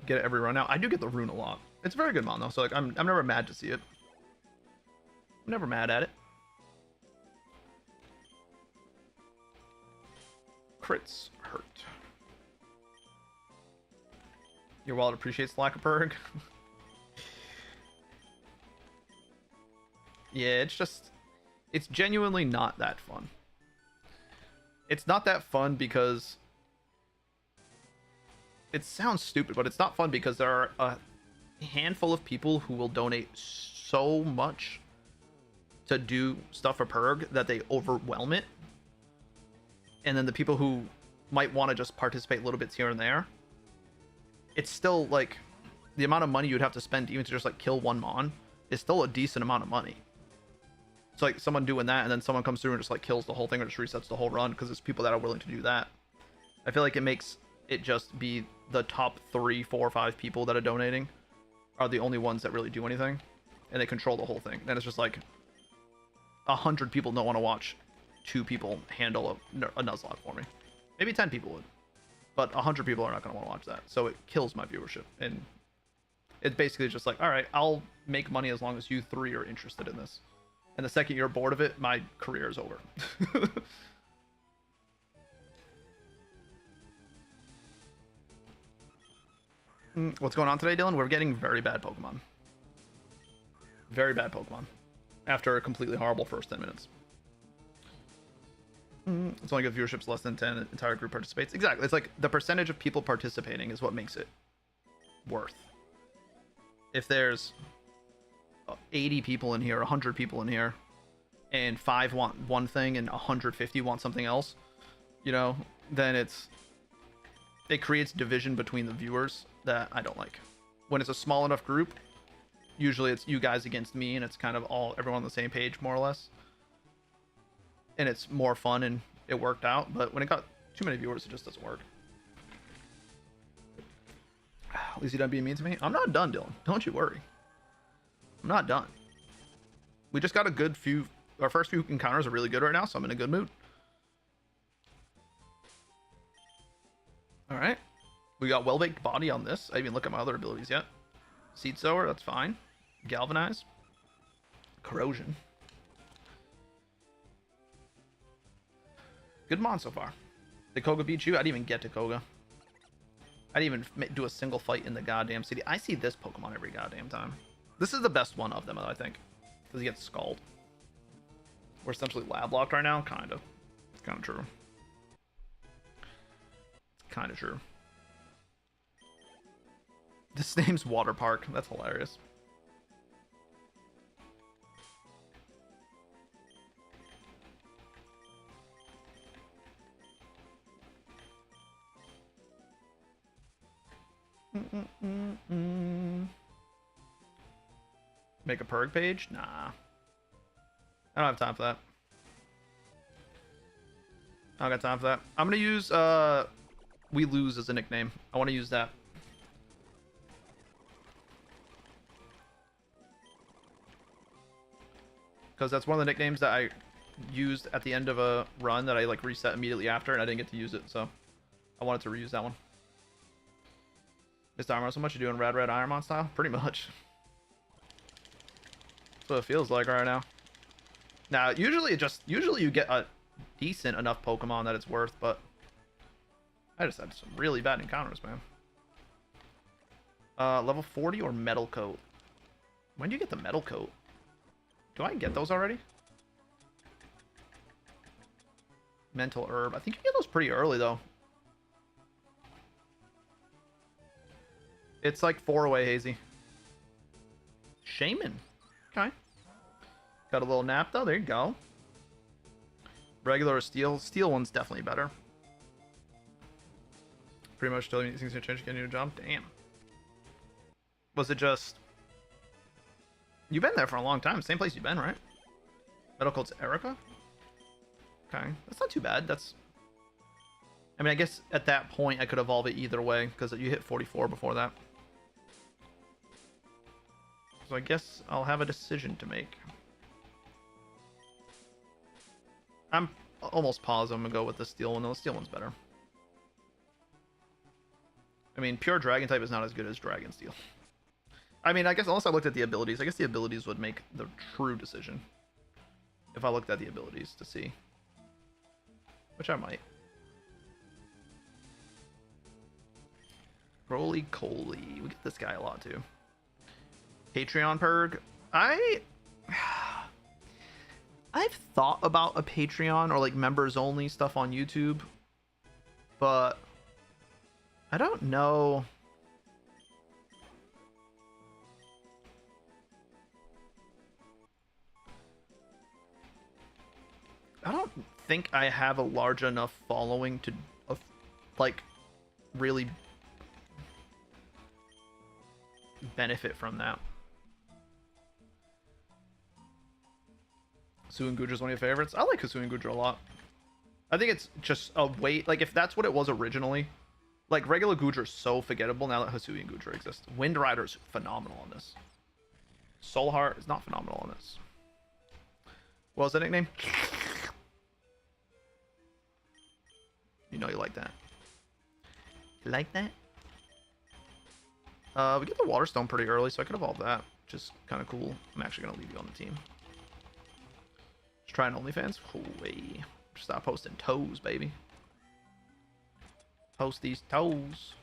Get it every run. Now I do get the rune a lot. It's a very good mon though, so like I'm never mad to see it. I'm never mad at it. Crits hurt. Your wallet appreciates the lack of purg. Yeah, it's genuinely not that fun. It's not that fun because it sounds stupid, but it's not fun because there are a handful of people who will donate so much to do stuff for purg that they overwhelm it. And then the people who might want to just participate little bits here and there, it's still like the amount of money you'd have to spend even to just like kill one mon is still a decent amount of money. It's like someone doing that and then someone comes through and just like kills the whole thing or just resets the whole run because there's people that are willing to do that. I feel like it makes it just be the top 3, 4, 5 people that are donating are the only ones that really do anything, and they control the whole thing. Then it's just like 100 people don't want to watch 2 people handle a Nuzlocke for me. Maybe 10 people would, but 100 people are not going to want to watch that. So it kills my viewership, and it's basically just like, all right, I'll make money as long as you 3 are interested in this. And the second you're bored of it, my career is over. What's going on today, Dylan? We're getting very bad Pokemon. Very bad Pokemon. After a completely horrible first 10 minutes. It's only good viewership's less than 10. Entire group participates. Exactly. It's like the percentage of people participating is what makes it worth. If there's 80 people in here, 100 people in here, and 5 want one thing and 150 want something else, you know, then it creates division between the viewers that I don't like. When it's a small enough group, usually it's you guys against me, and it's kind of everyone on the same page, more or less. And it's more fun, and it worked out. But when it got too many viewers, it just doesn't work. At least you done being mean to me? I'm not done, Dylan. Don't you worry. I'm not done. We just got a good few... Our first few encounters are really good right now, so I'm in a good mood. Alright. We got well-baked body on this. I didn't even look at my other abilities yet. Seed sower, that's fine. Galvanize. Corrosion. Good mon so far. Did Koga beat you? I didn't even get to Koga. I didn't even do a single fight in the goddamn city. I see this Pokemon every goddamn time. This is the best one of them, I think. Because he gets Scald. We're essentially lab locked right now? Kind of. It's kind of true. It's kind of true. This name's Water Park. That's hilarious. Make a perk page? Nah. I don't have time for that. I don't got time for that. I'm gonna use We Lose as a nickname. I want to use that. Because that's one of the nicknames that I used at the end of a run that I like reset immediately after, and I didn't get to use it, so I wanted to reuse that one. Missed Ironmon so much, you're doing Red Ironmon style? Pretty much. That's what it feels like right now. Now, usually you get a decent enough Pokemon that it's worth, but I just had some really bad encounters, man. Level 40 or Metal Coat? When do you get the Metal Coat? Do I get those already? Mental Herb. I think you get those pretty early, though. It's like 4 away, Hazy. Shaman. Okay. Got a little nap, though. There you go. Regular or steel? Steel one's definitely better. Pretty much telling me things gonna change, get a new job. Damn. Was it just... You've been there for a long time. Same place you've been, right? Metal Coat's Erica? Okay. That's not too bad. That's... I mean, I guess at that point I could evolve it either way, because you hit 44 before that. So I guess I'll have a decision to make. I'm almost positive I'm going to go with the steel one. No, the steel one's better. I mean, pure dragon type is not as good as dragon steel. I mean, I guess unless I looked at the abilities, I guess the abilities would make the true decision. If I looked at the abilities to see. Which I might. Roly Coly. We get this guy a lot too. Patreon perg. I've thought about a Patreon or like members only stuff on YouTube, but I don't know. I don't think I have a large enough following to like really benefit from that. Hisuian Gudra's one of your favorites? I like Hisuian Gudra a lot. I think it's just a wait. Like, if that's what it was originally, like, regular Gudra is so forgettable now that Hisuian Gudra exists. Wind Rider is phenomenal on this. Soul Heart is not phenomenal on this. What was the nickname? You know you like that. You like that? We get the Water Stone pretty early, so I could evolve that, which is kind of cool. I'm actually going to leave you on the team. Just trying OnlyFans? Way. Stop posting toes, baby. Post these toes.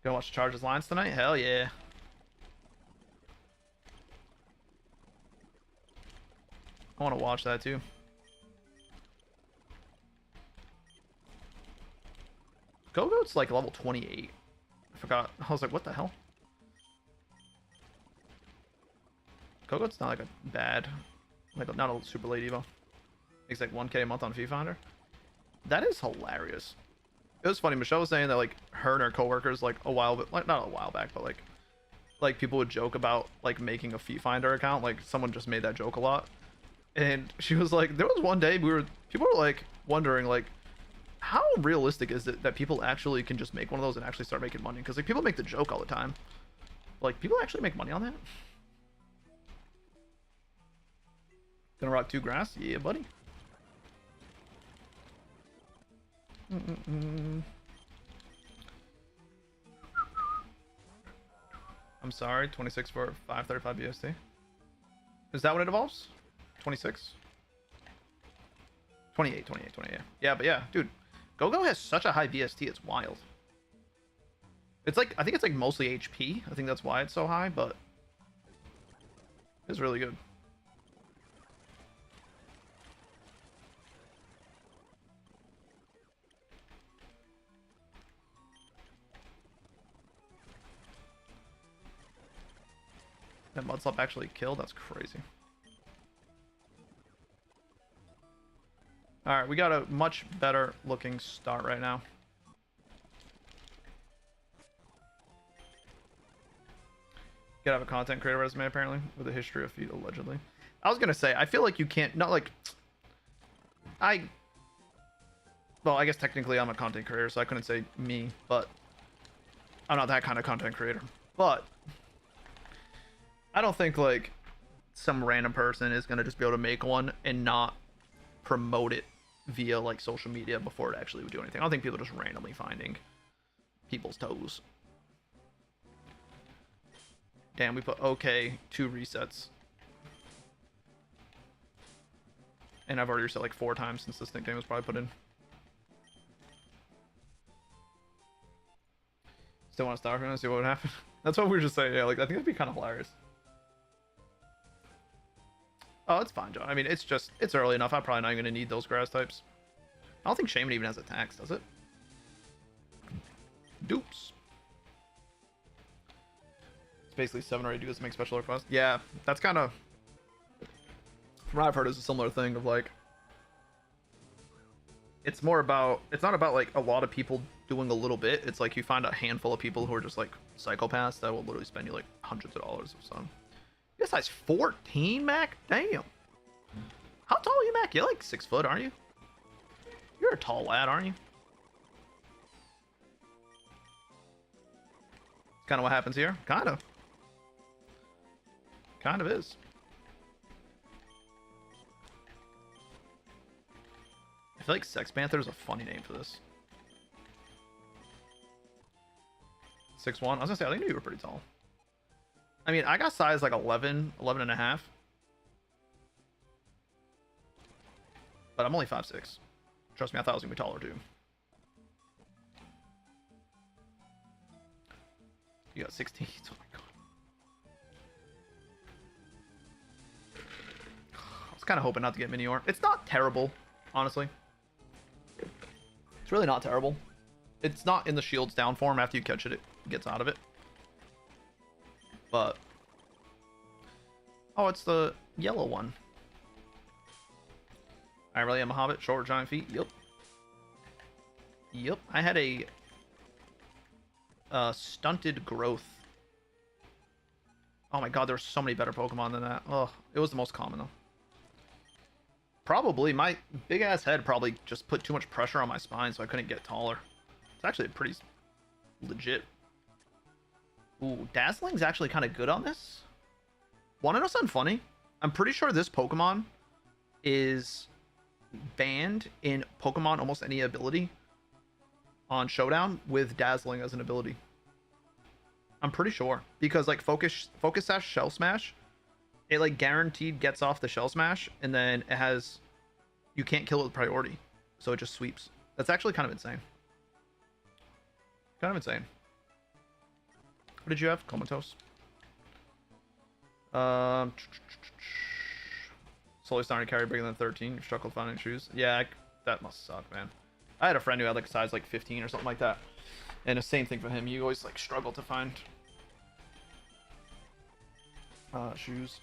Gonna watch the Chargers Lions tonight? Hell yeah. I want to watch that too. Koga's like level 28. I forgot. I was like, what the hell? Koga's not like a bad, like not a super late Evo. Makes like 1K a month on Fee Finder. That is hilarious. It was funny. Michelle was saying that like her and her coworkers like a while, but like not a while back, but like people would joke about like making a Fee Finder account. Like someone just made that joke a lot, and she was like, there was one day people were like wondering like, how realistic is it that people actually can just make one of those and actually start making money? Because like people make the joke all the time. Like people actually make money on that. Gonna rock 2 grass? Yeah, buddy. I'm sorry, 26 for 535 BST. Is that when it evolves? 26? 28, yeah. Yeah, but yeah, dude. Go-Go has such a high BST, it's wild. It's like, I think it's like mostly HP. I think that's why it's so high, but it's really good. That Mudslap actually killed? That's crazy. Alright, we got a much better looking start right now. Gotta have a content creator resume apparently, with a history of feet allegedly. I was gonna say, I feel like you can't, not like, well, I guess technically I'm a content creator, so I couldn't say me, but I'm not that kind of content creator. But I don't think like some random person is gonna just be able to make one and not promote it via like social media before it actually would do anything. I don't think people are just randomly finding people's toes. Damn, we put okay 2 resets. And I've already reset like 4 times since this nickname was probably put in. Still want to start and see what would happen. That's what we were just saying. Yeah, like I think that'd be kind of hilarious. Oh, it's fine, Joe. I mean, it's early enough. I'm probably not even going to need those grass types. I don't think Shaman even has attacks, does it? Dupes. It's basically 7 or 8 dudes to make special requests. Yeah, that's kind of, from what I've heard, is a similar thing of like, it's not about like a lot of people doing a little bit. It's like you find a handful of people who are just like psychopaths that will literally spend you like hundreds of dollars or something. You're size 14, Mac? Damn. How tall are you, Mac? You're like 6 foot, aren't you? You're a tall lad, aren't you? Kind of what happens here. Kind of is. I feel like Sex Panther is a funny name for this. 6'1". I was gonna say, I think you were pretty tall. I mean, I got size like 11 and a half. But I'm only 5'6". Trust me, I thought I was gonna be taller too. You got 16. Oh my god. I was kind of hoping not to get Minior. It's not terrible, honestly. It's really not terrible. It's not in the shields down form. After you catch it, it gets out of it. But oh, it's the yellow one. I really am a hobbit. Short, giant feet. Yep. I had a stunted growth. Oh my god, there's so many better Pokemon than that. Oh, it was the most common though. Probably my big ass head probably just put too much pressure on my spine, so I couldn't get taller. It's actually pretty legit. Ooh, Dazzling's actually kind of good on this. Want to know something funny? I'm pretty sure this Pokemon is banned in Pokemon almost any ability on Showdown with Dazzling as an ability. I'm pretty sure, because like Focus Sash, Shell Smash, it like guaranteed gets off the Shell Smash, and then it has, you can't kill it with priority, so it just sweeps. That's actually kind of insane. What did you have? Comatose. Um, slowly starting to carry bigger than 13. You struggle finding shoes. Yeah, that must suck, man. I had a friend who had like a size like 15 or something like that, and the same thing for him. You always like struggle to find shoes.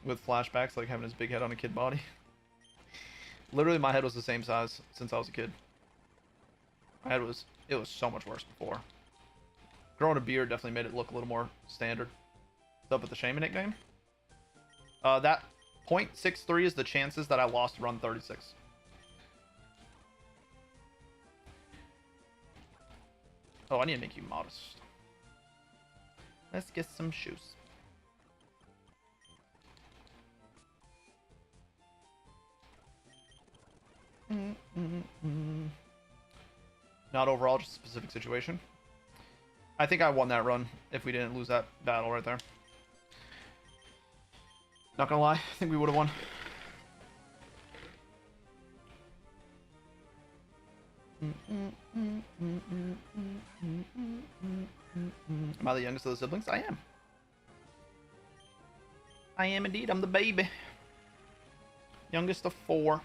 With flashbacks, like having his big head on a kid body. Literally, my head was the same size since I was a kid. My head was, it was so much worse before. Growing a beard definitely made it look a little more standard. What's up with the Shaman nickname? That .63 is the chances that I lost run 36. Oh, I need to make you modest. Let's get some shoes. Not overall, just a specific situation. I think I won that run if we didn't lose that battle right there. Not gonna lie, I think we would have won. Am I the youngest of the siblings? I am. I am indeed. I'm the baby. Youngest of 4.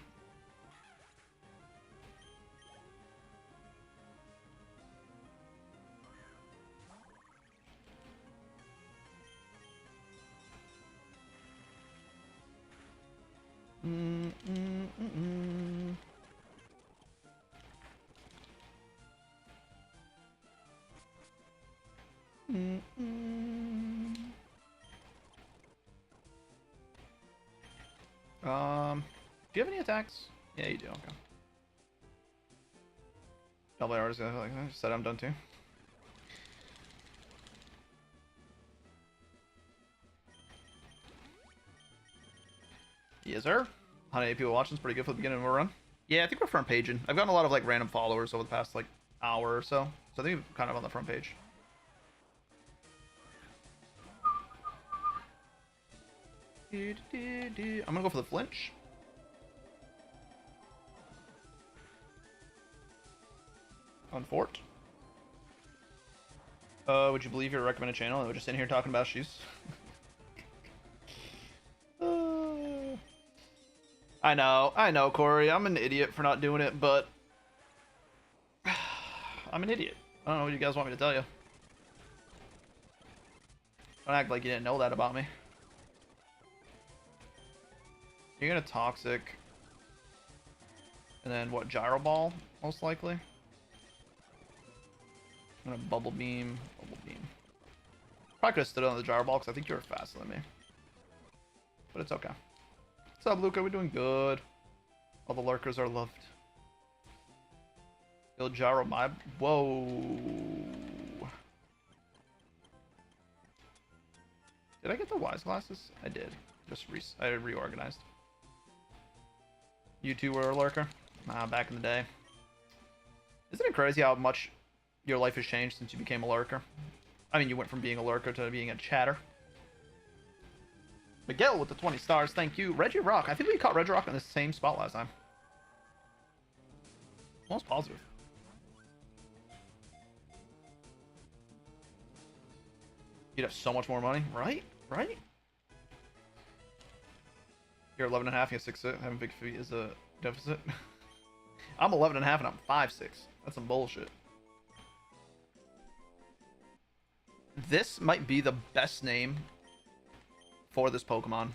Do you have any attacks? Yeah, you do. Okay. Double arrows. Like I just said, I'm done too. Yes, sir. 108 people watching is pretty good for the beginning of a run. Yeah, I think we're front paging. I've gotten a lot of like random followers over the past like hour or so. So I think we're kind of on the front page. I'm gonna go for the flinch. On Fort. Would you believe your recommended channel? We're just in here talking about shoes. I know, Corey. I'm an idiot for not doing it, but I'm an idiot. I don't know what you guys want me to tell you. Don't act like you didn't know that about me. You're gonna toxic. And then what, gyro ball, most likely? I'm gonna bubble beam. Probably could have stood on the gyro ball because I think you were faster than me. But it's okay. What's up, Luca? We're doing good. All the lurkers are loved. Yo, gyro my... Whoa. Did I get the wise glasses? I did. I reorganized. You two were a lurker? Back in the day. Isn't it crazy how much your life has changed since you became a lurker? I mean, you went from being a lurker to being a chatter. Miguel with the 20 stars, thank you. Reggie Rock, I think we caught Reggie Rock in the same spot last time. Almost positive. You'd have so much more money, right? Right? You're 11 and a half, you're 6'6", having big feet is a deficit. I'm 11 and a half and I'm 5'6". That's some bullshit. This might be the best name for this Pokemon.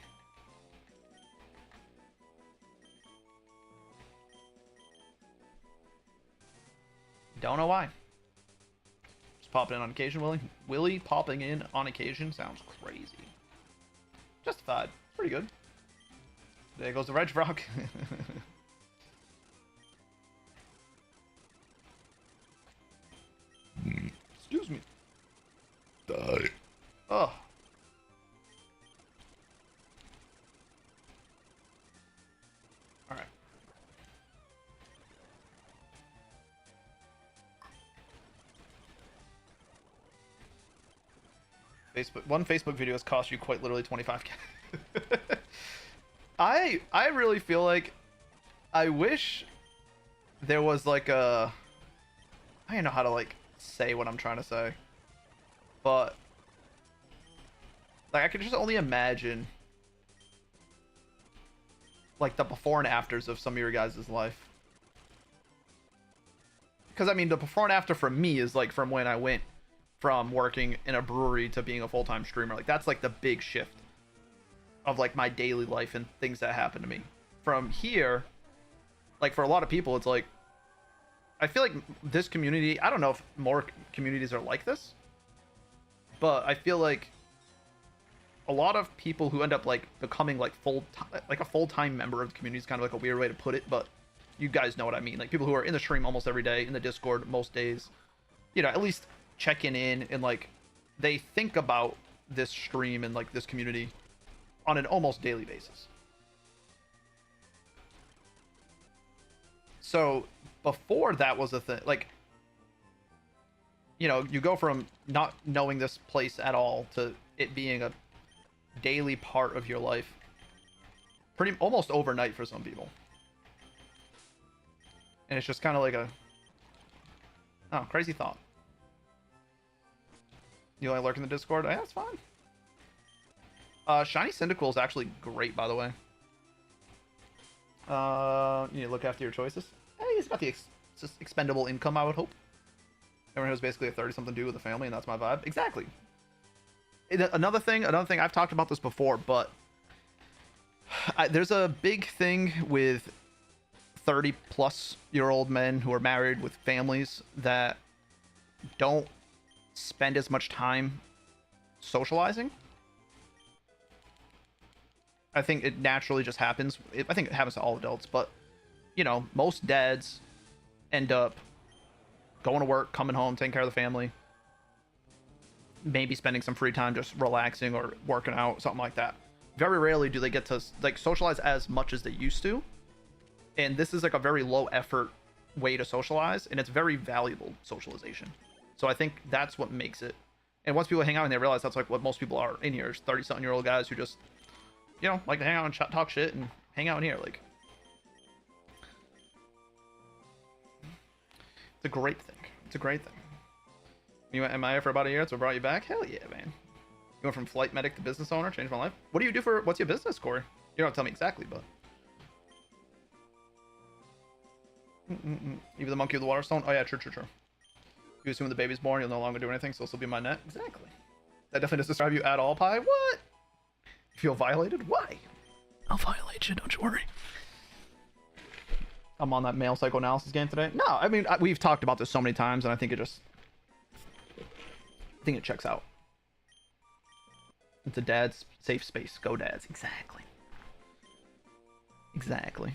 Don't know why. Just popping in on occasion, Willie. Willie popping in on occasion sounds crazy. Justified. Pretty good. There goes the Reg Rock. Excuse me. Die. Oh. Alright. One Facebook video has cost you quite literally 25k. I really feel like I wish there was like a, I don't know how to like say what I'm trying to say, but like I could just only imagine like the before and afters of some of your guys' life. Because I mean, the before and after for me is like from when I went from working in a brewery to being a full-time streamer. Like that's like the big shift of like my daily life and things that happen to me. From here, like for a lot of people, it's like I feel like this community, I don't know if more communities are like this, but I feel like a lot of people who end up like becoming like like a full-time member of the community is kind of like a weird way to put it, but you guys know what I mean. Like people who are in the stream almost every day, in the Discord most days, you know, at least checking in, and like they think about this stream and like this community on an almost daily basis. So before that was a thing, like, you know, you go from not knowing this place at all to it being a daily part of your life pretty almost overnight for some people. And it's just kind of like a, oh, crazy thought. You like lurk in the Discord? Yeah, that's fine. Shiny Cyndaquil is actually great, by the way. You need to look after your choices. Hey, he's got the expendable income, I would hope. Everyone has basically a 30-something dude with a family, and that's my vibe. Exactly. Another thing, I've talked about this before, but there's a big thing with 30-plus-year-old men who are married with families that don't spend as much time socializing. I think it naturally just happens. I think it happens to all adults, but, you know, most dads end up going to work, coming home, taking care of the family, maybe spending some free time just relaxing or working out, something like that. Very rarely do they get to, like, socialize as much as they used to. And this is, like, a very low-effort way to socialize, and it's very valuable socialization. So I think that's what makes it. And once people hang out and they realize that's, like, what most people are in here, is 30-something-year-old guys who just, you know, like to hang out and talk shit and hang out in here. Like, it's a great thing. It's a great thing. You went MIA for about a year, that's what brought you back? Hell yeah, man. You went from flight medic to business owner, changed my life. What do you do for, what's your business, Corey? You don't have to tell me exactly, but. Even the monkey with the water stone? Oh yeah, true. You assume when the baby's born, you'll no longer do anything, so this will be my net? Exactly. That definitely doesn't describe you at all, Pi. What? You feel violated? Why? I'll violate you, don't you worry. I'm on that male psychoanalysis game today. No, I mean, we've talked about this so many times, and I think it just... I think it checks out. It's a dad's safe space. Go dads. Exactly. Exactly.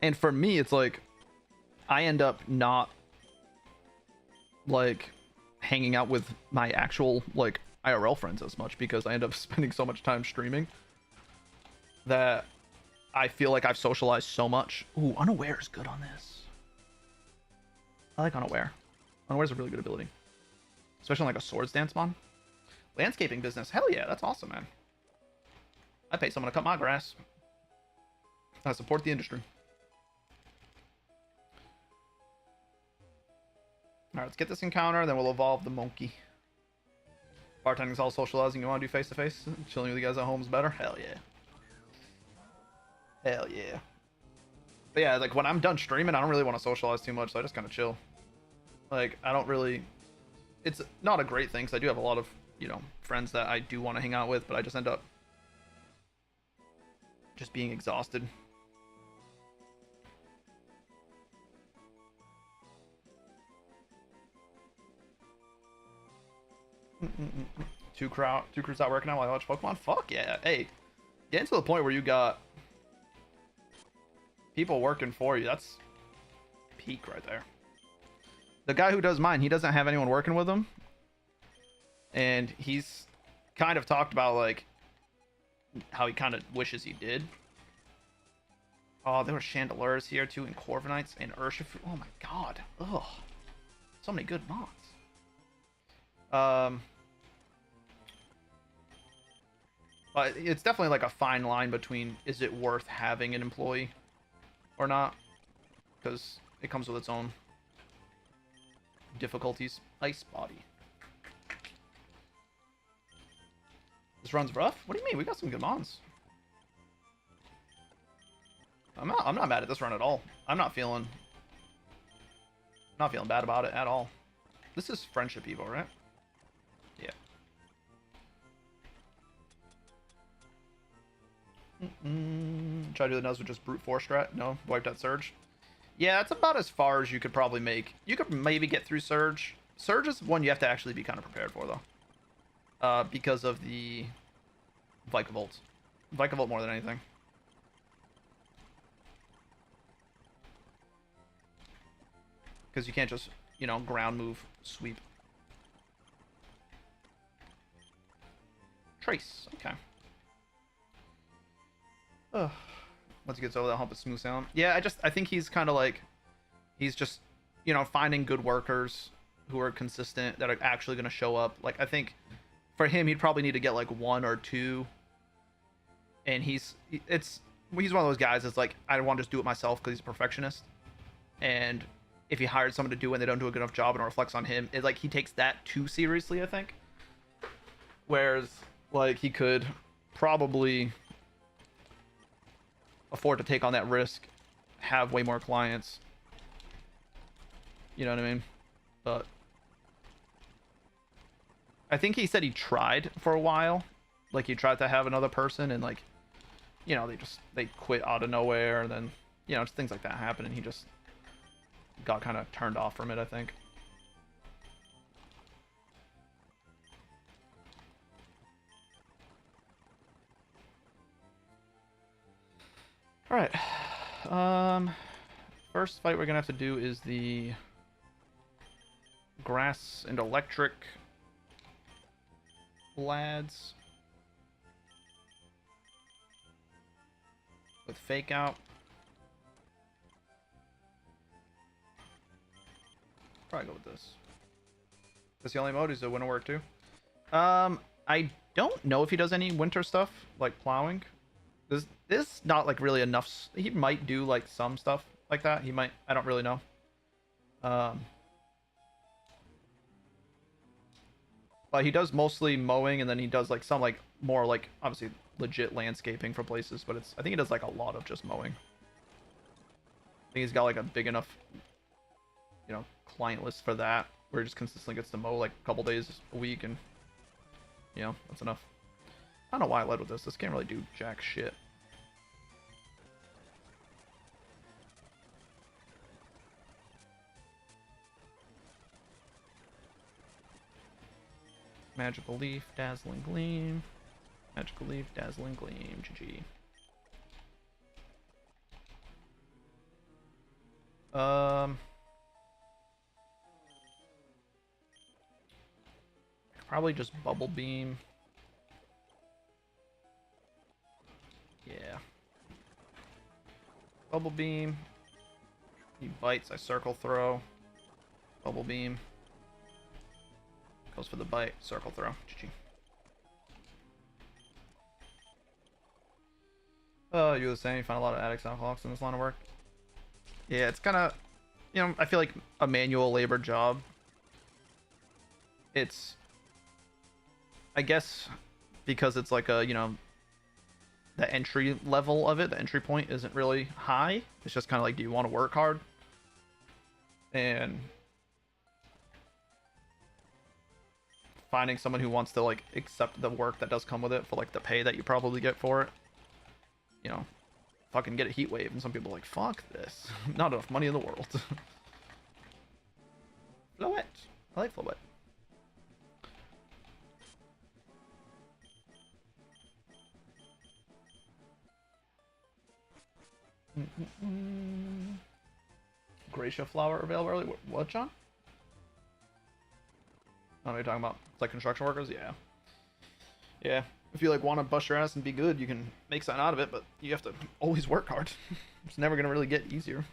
And for me, it's like, I end up not, like, hanging out with my actual, like, IRL friends as much because I end up spending so much time streaming that I feel like I've socialized so much. Ooh, Unaware is good on this. I like Unaware. Unaware is a really good ability. Especially on, like, a Swords Dance mon. Landscaping business. Hell yeah, that's awesome, man. I pay someone to cut my grass. I support the industry. Alright, let's get this encounter, then we'll evolve the monkey. Bartending is all socializing. You want to do face-to-face? Chilling with you guys at home is better? Hell yeah. Hell yeah. But yeah, like, when I'm done streaming, I don't really want to socialize too much, so I just kind of chill. Like, I don't really... It's not a great thing, because I do have a lot of, you know, friends that I do want to hang out with, but I just end up just being exhausted. Two crews out working out while I watch Pokemon? Fuck yeah. Hey, getting to the point where you got people working for you, that's peak right there. The guy who does mine, he doesn't have anyone working with him. And he's kind of talked about, like, how he kind of wishes he did. Oh, there were Chandelures here too, and Corviknights, and Urshifu. Oh my god. Ugh. So many good mods. But it's definitely like a fine line between is it worth having an employee or not, because it comes with its own difficulties. Ice body. This run's rough? What do you mean? We got some good mons. I'm not mad at this run at all. I'm not feeling bad about it at all. This is friendship evo, right? Yeah. Try to do the nose with just brute force strat. No, wiped out surge. Yeah, that's about as far as you could probably make. You could maybe get through surge. Surge is one you have to actually be kind of prepared for, though. Because of the Vikavolt. Vikavolt more than anything. Because you can't just, you know, ground move, sweep. Trace, okay. Ugh. Once he gets over that hump of smooth sound. Yeah, I think he's kind of like, he's just, you know, finding good workers who are consistent, that are actually going to show up. Like, I think for him, he'd probably need to get like 1 or 2. And he's one of those guys that's like, I don't want to just do it myself because he's a perfectionist. And if he hired someone to do it and they don't do a good enough job and it reflects on him, it's like he takes that too seriously, I think. Whereas, like, he could probably afford to take on that risk, have way more clients. You know what I mean? But I think he said he tried for a while. Like, he tried to have another person and, like, you know, they quit out of nowhere, and then, you know, just things like that happen, and he just got kind of turned off from it, I think. Alright. First fight we're gonna have to do is the grass and electric lads. With fake out. Probably go with this. That's the only mode. Is the winter work too? I don't know if he does any winter stuff like plowing. This not like really enough. He might do like some stuff like that. He might. I don't really know. But he does mostly mowing, and then he does like some like more like obviously legit landscaping for places. But I think he does like a lot of just mowing. I think he's got like a big enough, you know, client list for that, where he just consistently gets to mow like a couple days a week, and you know, that's enough. I don't know why I led with this. This can't really do jack shit. Magical Leaf, Dazzling Gleam. Magical Leaf, Dazzling Gleam. GG. Probably just Bubble Beam. Yeah. Bubble Beam. He bites, I Circle Throw. Bubble Beam. Goes for the bite, Circle Throw. GG. Oh, you were saying you find a lot of addicts and alcoholics in this line of work? Yeah, it's kind of, you know, I feel like a manual labor job. It's, I guess, because it's like a, you know, the entry level of it, the entry point isn't really high. It's just kind of like, do you want to work hard? And finding someone who wants to like accept the work that does come with it for like the pay that you probably get for it, you know, fucking get a heat wave. And some people are like, fuck this, not enough money in the world. Floet, I like Floet. Gracia flower available early. What, John? Oh, you're talking about like construction workers? Yeah. Yeah. If you like want to bust your ass and be good, you can make something out of it, but you have to always work hard. It's never gonna really get easier,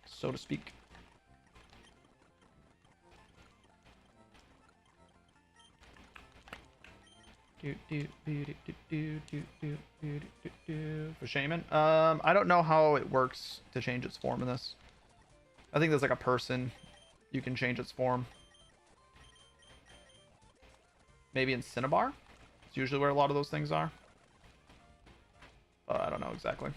so to speak. For Shaman. I don't know how it works to change its form in this. I think there's like a person you can change its form. Maybe in Cinnabar? It's usually where a lot of those things are. I don't know exactly.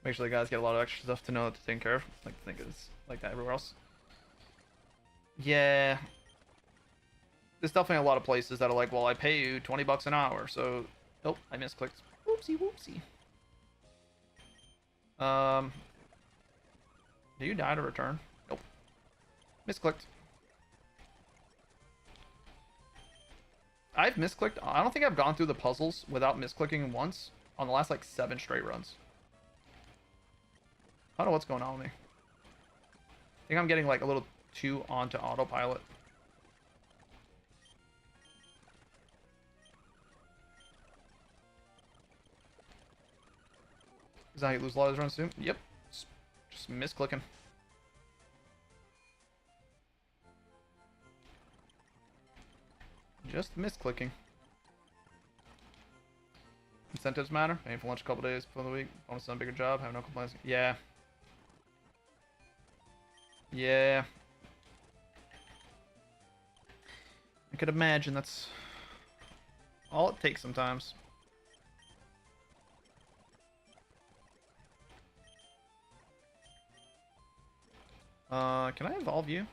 Make sure the guys get a lot of extra stuff to know to take care of. I think it's like that everywhere else. Yeah. There's definitely a lot of places that are like, well, I pay you 20 bucks an hour, so... Oh, I misclicked. Whoopsie, whoopsie. Do you die to return? Nope. Misclicked. I've misclicked. I don't think I've gone through the puzzles without misclicking once on the last, like, 7 straight runs. I don't know what's going on with me. I think I'm getting, like, a little too onto autopilot. Is that how you lose a lot of these runs too? Yep. Just misclicking. Just misclicking. Incentives matter. Paying for lunch a couple days before the week. Bonus on a bigger job. Have no complaints. Yeah. Yeah. I could imagine that's all it takes sometimes. Can I evolve you?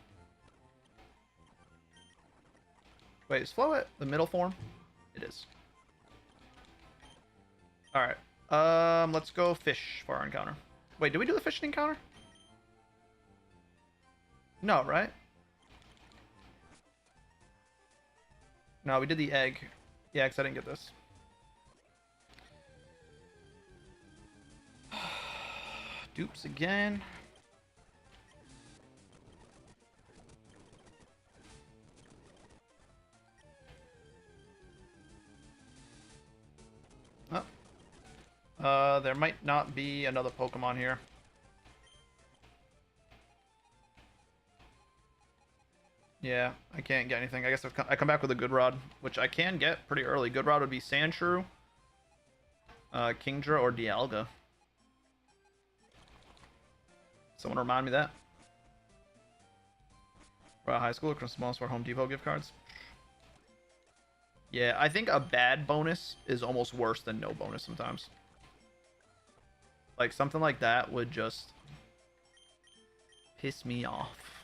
Wait, is Flow at the middle form? It is. Alright. Let's go fish for our encounter. Wait, did we do the fishing encounter? No, right? No, we did the egg. Yeah, because I didn't get this. Dupes again. There might not be another Pokemon here. Yeah, I can't get anything. I guess I come back with a Good Rod, which I can get pretty early. Good Rod would be Sandshrew, Kingdra, or Dialga. Someone remind me that. High school or Christmas bonus for Home Depot gift cards. Yeah, I think a bad bonus is almost worse than no bonus sometimes. Like, something like that would just piss me off.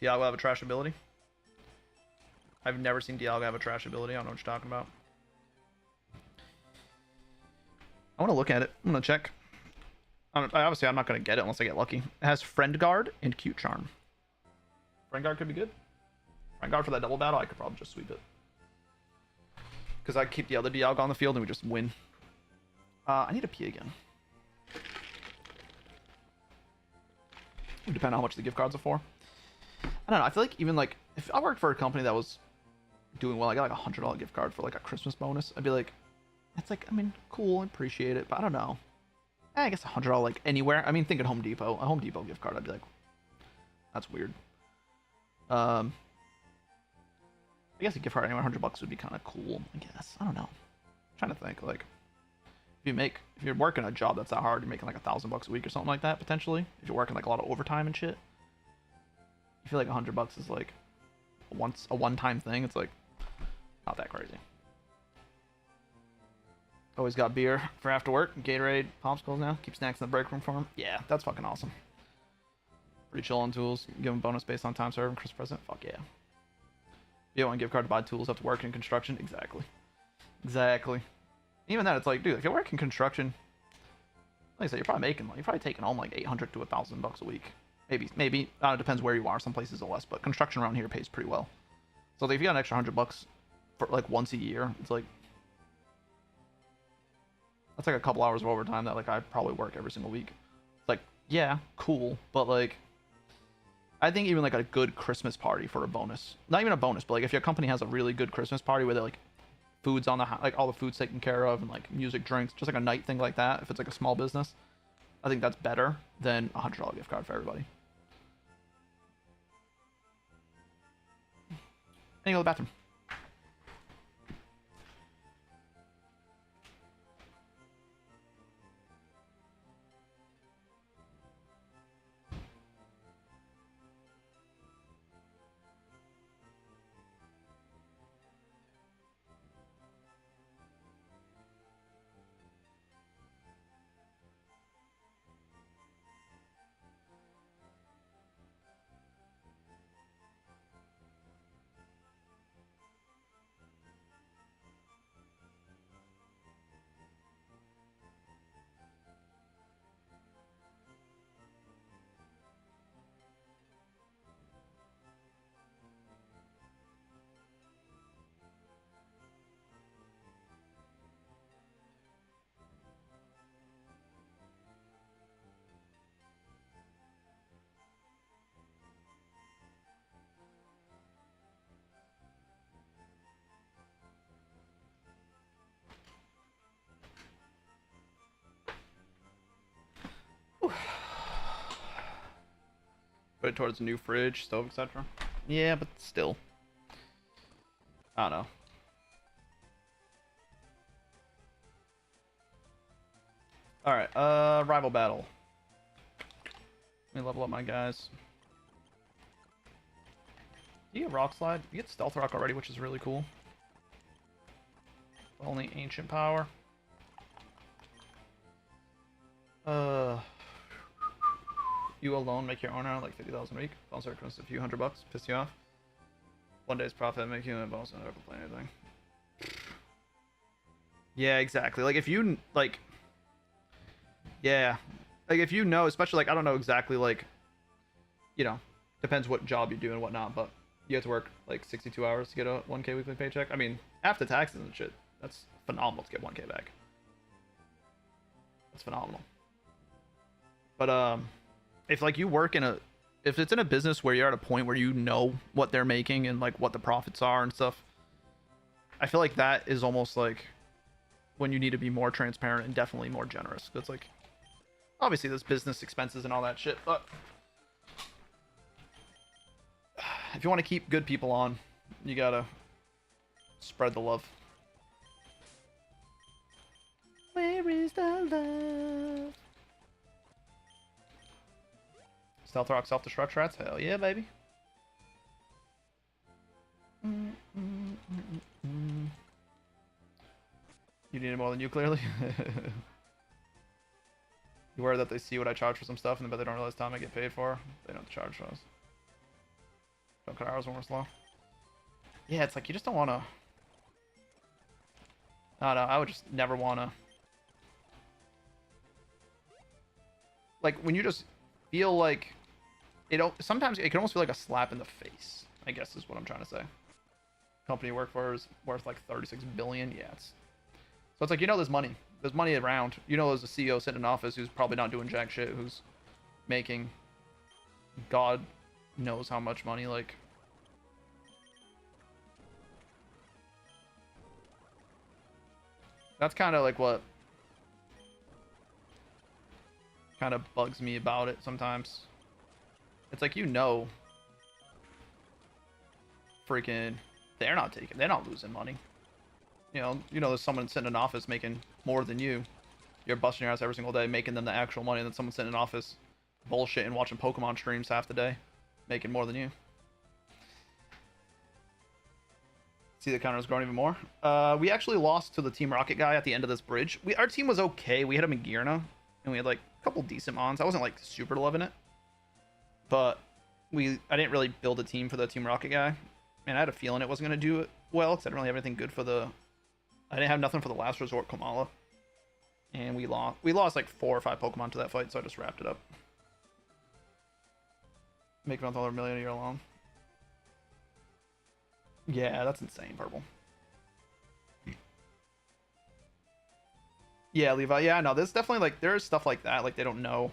Dialga have a trash ability? I've never seen Dialga have a trash ability. I don't know what you're talking about. I want to look at it. I'm going to check. Obviously, I'm not going to get it unless I get lucky. It has Friend Guard and Cute Charm. Friend Guard could be good. Friend Guard for that double battle, I could probably just sweep it. Because I keep the other Dialga on the field and we just win. I need to pee again. It would depend on how much the gift cards are for. I don't know. I feel like even like if I worked for a company that was doing well, I got like $100 gift card for like a Christmas bonus. I'd be like, that's like, I mean, cool, I appreciate it, but I don't know. I guess $100 like anywhere. I mean, think at Home Depot. A Home Depot gift card, I'd be like, that's weird. I guess a gift card anywhere, $100 would be kind of cool. I guess I don't know. I'm trying to think like if you're working a job that's that hard, you're making like $1,000 a week or something like that potentially. If you're working like a lot of overtime and shit, you feel like $100 is like a one-time thing. It's like not that crazy. Always got beer for after work. Gatorade, popsicles now. Keep snacks in the break room for him. Yeah, that's fucking awesome. Pretty chill on tools. Give him bonus based on time served and Christmas present. Fuck yeah. You don't want a gift card to buy tools after work in construction. Exactly. Exactly. Even that, it's like, dude, if you're working construction, like I said, you're probably taking home like $800 to $1,000 a week. Maybe. It depends where you are. Some places are less, but construction around here pays pretty well. So if you got an extra $100 for like once a year, it's like that's like a couple hours of overtime that like I probably work every single week. It's like, yeah, cool, but like I think even like a good Christmas party for a bonus, not even a bonus, but like if your company has a really good Christmas party where they're like food's on the like all the food's taken care of and like music, drinks, just like a night thing like that. If it's like a small business, I think that's better than a $100 gift card for everybody. And you go to the bathroom. Put it towards a new fridge, stove, etc. Yeah, but still. I don't know. Alright, rival battle. Let me level up my guys. You get rock slide. You get stealth rock already, which is really cool. Only ancient power. You alone make your owner like 50,000 a week. Bonus costs a few $100. Piss you off. One day's profit make you a bonus. Never complain anything. Yeah, exactly. Like if you like, yeah, like if you know, especially like I don't know exactly like, you know, depends what job you do and whatnot, but you have to work like 62 hours to get a 1K weekly paycheck. I mean, after taxes and shit, that's phenomenal to get 1K back. That's phenomenal. But if like you work in a, if it's in a business where you're at a point where you know what they're making and like what the profits are and stuff, I feel like that is almost like when you need to be more transparent and definitely more generous. That's like, obviously there's business expenses and all that shit, but if you want to keep good people on, you gotta spread the love. Where is the love? Stealth rock, self-destruct strats? Hell yeah, baby. You need it more than you, clearly. You worry that they see what I charge for some stuff, and but they don't realize time I get paid for. They don't charge for us. Don't cut hours when we're slow. Yeah, it's like you just don't want to. I don't know. I would just never want to. Like when you just feel like it. Sometimes it can almost feel like a slap in the face. I guess is what I'm trying to say. Company you work for is worth like 36 billion. Yeah, it's. So it's like, you know, there's money. There's money around. You know, there's a CEO sitting in office who's probably not doing jack shit, who's making God knows how much money. Like, that's kind of like what kind of bugs me about it sometimes. It's like, you know, freaking, they're not losing money. You know, there's someone sitting in an office making more than you. You're busting your ass every single day, making them the actual money, and then someone sitting in an office bullshitting, watching Pokemon streams half the day, making more than you. See, the counter is growing even more. We actually lost to the Team Rocket guy at the end of this bridge. Our team was okay. We had him in Gearna, and we had like a couple decent mons. I wasn't like super loving it, but I didn't really build a team for the Team Rocket guy, and I had a feeling it wasn't gonna do it well because I didn't really have anything good for the. I didn't have nothing for the last resort Komala, and we lost. We lost like 4 or 5 Pokemon to that fight, so I just wrapped it up. Make another $1 million a year alone. Yeah, that's insane, Purple. Yeah, Levi. Yeah, no, there's definitely like there's stuff like that. Like they don't know.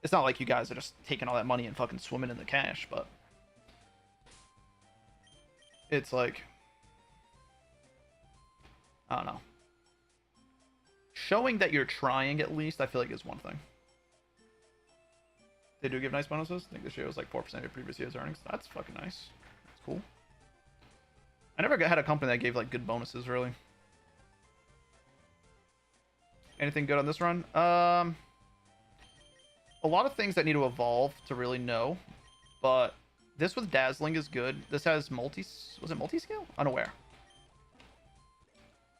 It's not like you guys are just taking all that money and fucking swimming in the cash, but it's like, I don't know. Showing that you're trying at least, I feel like is one thing. They do give nice bonuses. I think this year was like 4% of your previous year's earnings. That's fucking nice. That's cool. I never had a company that gave like good bonuses really. Anything good on this run? A lot of things that need to evolve to really know, but this with Dazzling is good. This has was it multi-scale? Unaware.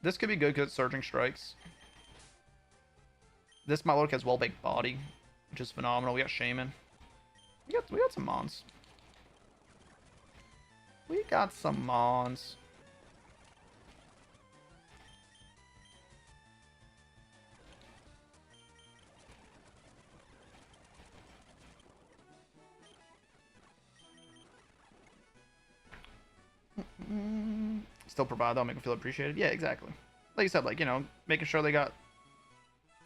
This could be good because it's Surging Strikes. This my Lord has well-baked body, which is phenomenal. We got Shaman. We got some Mons. We got some Mons. Still provide though, make them feel appreciated. Yeah, exactly. Like you said, like, you know, making sure they got,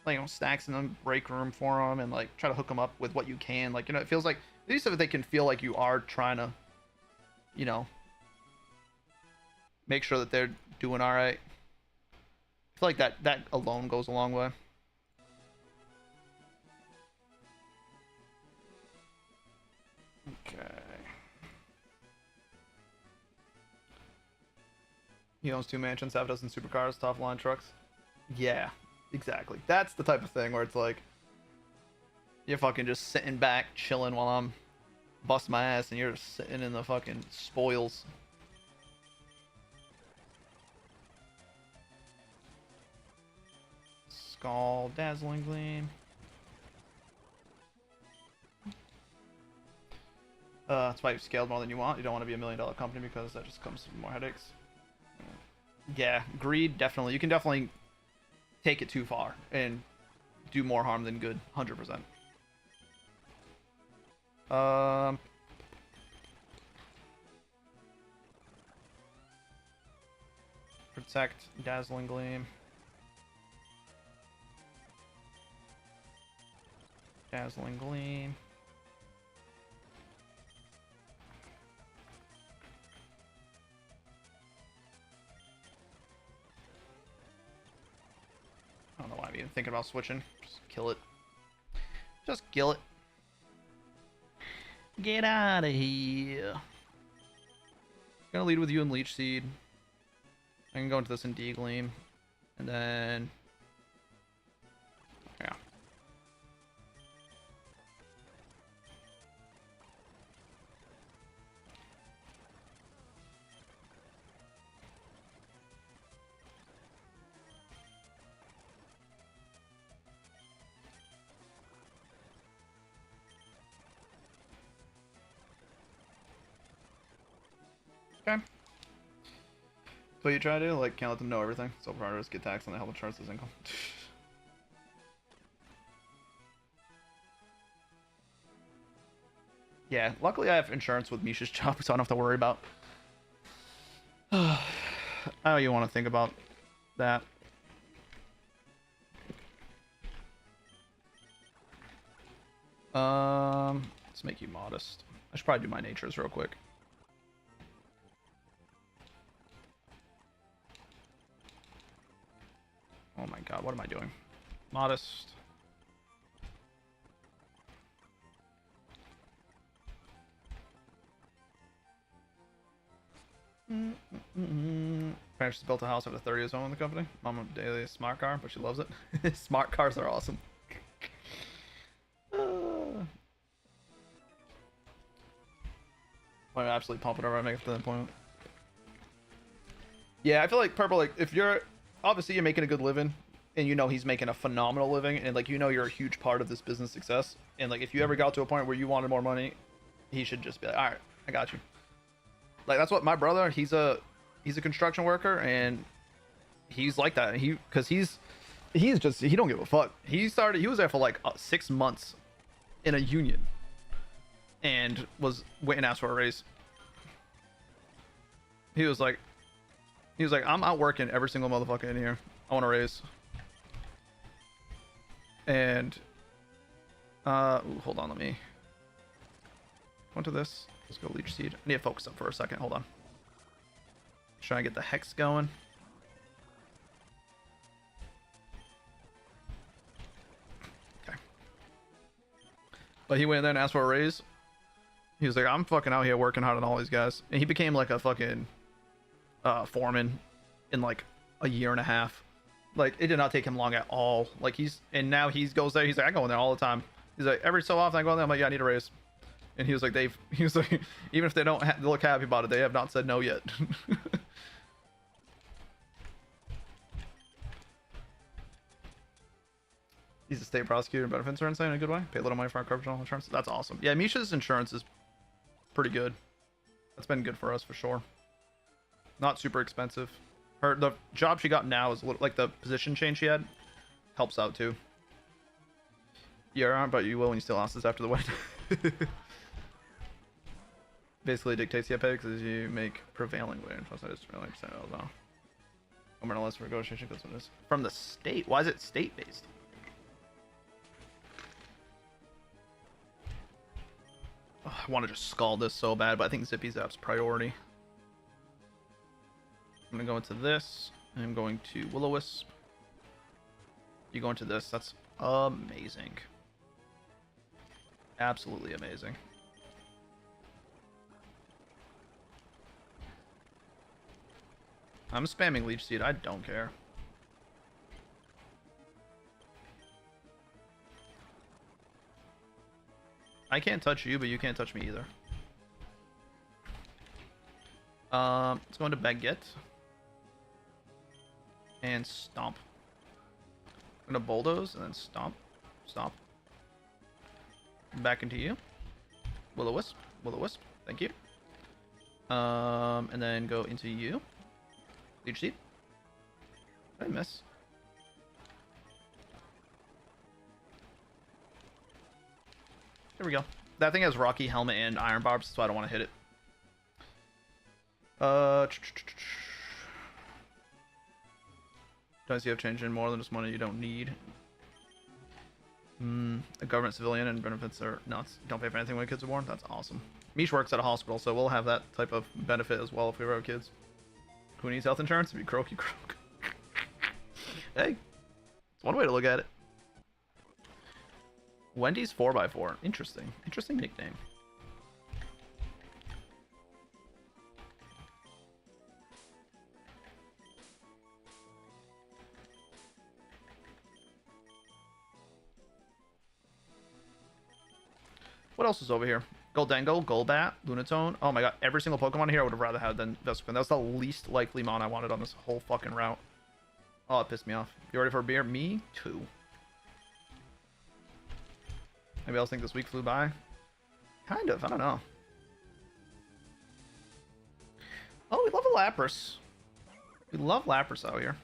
like, you know, stacks in the break room for them, and like try to hook them up with what you can. Like, you know, it feels like at least if they can feel like you are trying to, you know, make sure that they're doing all right. I feel like that alone goes a long way. Okay. He owns 2 mansions, half a dozen supercars, top line trucks. Yeah, exactly. That's the type of thing where it's like you're fucking just sitting back, chilling while I'm busting my ass, and you're just sitting in the fucking spoils. Skull, Dazzling Gleam. That's why you've scaled more than you want. You don't want to be $1 million company because that just comes with more headaches. Yeah, greed, definitely. You can definitely take it too far and do more harm than good, 100%. Protect, Dazzling Gleam. Dazzling Gleam. I don't know why I'm even thinking about switching. Just kill it. Just kill it. Get out of here. Gonna lead with you in Leech Seed. I can go into this in D-Gleam. And then... yeah. Okay. So you try to do, like, can't let them know everything. So priorities get taxed on the health insurance as income. Yeah, luckily I have insurance with Misha's job, so I don't have to worry about how you want to think about that. Let's make you modest. I should probably do my natures real quick. Oh my god, what am I doing? Modest. Parents just built a house after 30 years old in the company. Mama daily a smart car, but she loves it. Smart cars are awesome. I'm absolutely pumping over. I make it to that point. Yeah, I feel like Purple, like, if you're obviously you're making a good living, and you know he's making a phenomenal living, and like you know you're a huge part of this business success, and like if you ever got to a point where you wanted more money, he should just be like, all right, I got you. Like that's what my brother, he's a construction worker, and he's like that. He don't give a fuck. He was there for like 6 months in a union, and was waiting to ask for a raise. He was like, I'm out working every single motherfucker in here. I want a raise. And ooh, hold on, let me go into this. Let's go Leech Seed. I need to focus up for a second. Hold on. Trying to get the hex going. Okay. But he went in there and asked for a raise. He was like, I'm fucking out here working hard on all these guys. And he became like a fucking foreman in like a year and a half. Like it did not take him long at all. Like now he goes there. He's like, I go in there all the time. He's like, every so often I go in there. I'm like, yeah, I need a raise. And he was like, he was like, even if they don't look happy about it, they have not said no yet. He's a state prosecutor, benefit insurance in a good way. Pay a little money for our coverage on insurance. That's awesome. Yeah, Misha's insurance is pretty good. That's been good for us for sure. Not super expensive. The job she got now is a little, like the position change she had helps out too. Yeah, but you will when you steal houses after the wedding. Basically dictates the pay because you make prevailing wage. Plus, I just really percent of those. I'm gonna less for negotiation because it is from the state. Why is it state based? Oh, I want to just scald this so bad, but I think Zippy Zap's priority. I'm gonna go into this. I'm going to Will-O-Wisp. You go into this. That's amazing. Absolutely amazing. I'm spamming Leech Seed. I don't care. I can't touch you, but you can't touch me either. Let's go into Baguette. And Stomp. I'm gonna Bulldoze and then Stomp. Stomp. Back into you. Will-O-Wisp. Will-O-Wisp. Thank you. And then go into you. Leech Seed. Did I miss? There we go. That thing has Rocky Helmet and Iron Barbs, so I don't want to hit it. Does you have changed in more than just money you don't need? A government civilian and benefits are nuts. Don't pay for anything when kids are born. That's awesome. Mish works at a hospital, so we'll have that type of benefit as well if we ever have kids. Who needs health insurance? It'd be Croaky Croak. Hey, it's one way to look at it. Wendy's 4x4. Interesting. Interesting nickname. What else is over here? Goldengo, Golbat, Lunatone. Oh my god, every single Pokemon here I would have rather had than Vespiquen. That was the least likely mon I wanted on this whole fucking route. Oh, it pissed me off. You ready for a beer? Me too. Maybe else think this week flew by? Kind of, I don't know. Oh, we love a Lapras. We love Lapras out here.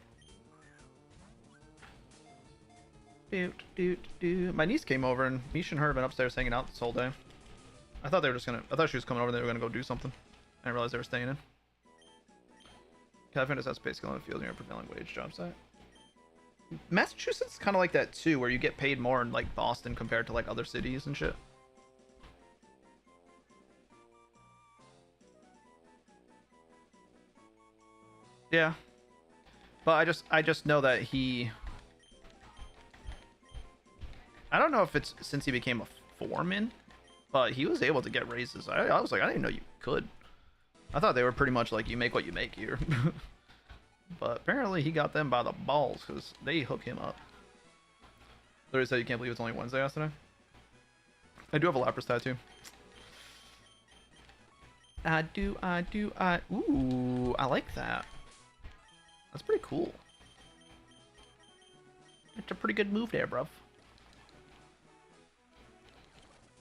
My niece came over and Mish and her have been upstairs hanging out this whole day. I thought they were just gonna. I thought she was coming over and they were gonna go do something. I didn't realize they were staying in. California has basically on the field near a prevailing wage job site. Massachusetts is kind of like that too, where you get paid more in like Boston compared to like other cities and shit. Yeah, but I just know that he. I don't know if it's since he became a foreman, but he was able to get raises. I was like, I didn't know you could. I thought they were pretty much like you make what you make here. But apparently he got them by the balls because they hook him up. Literally said you can't believe it's only Wednesday yesterday. I do have a Lapras tattoo. Ooh, I like that. That's pretty cool. It's a pretty good move there, bruv.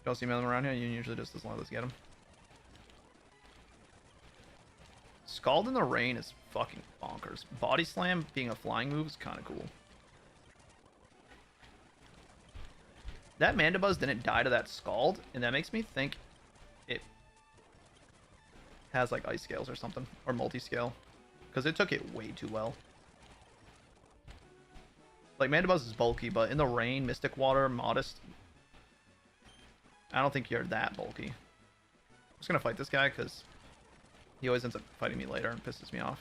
Don't see them around here, you usually just as long as get them. Scald in the Rain is fucking bonkers. Body Slam being a flying move is kind of cool. That Mandibuzz didn't die to that Scald, and that makes me think it has like Ice Scales or something, or Multi-Scale, because it took it way too well. Like Mandibuzz is bulky, but in the Rain, Mystic Water, Modest, I don't think you're that bulky. I'm just gonna fight this guy because he always ends up fighting me later and pisses me off.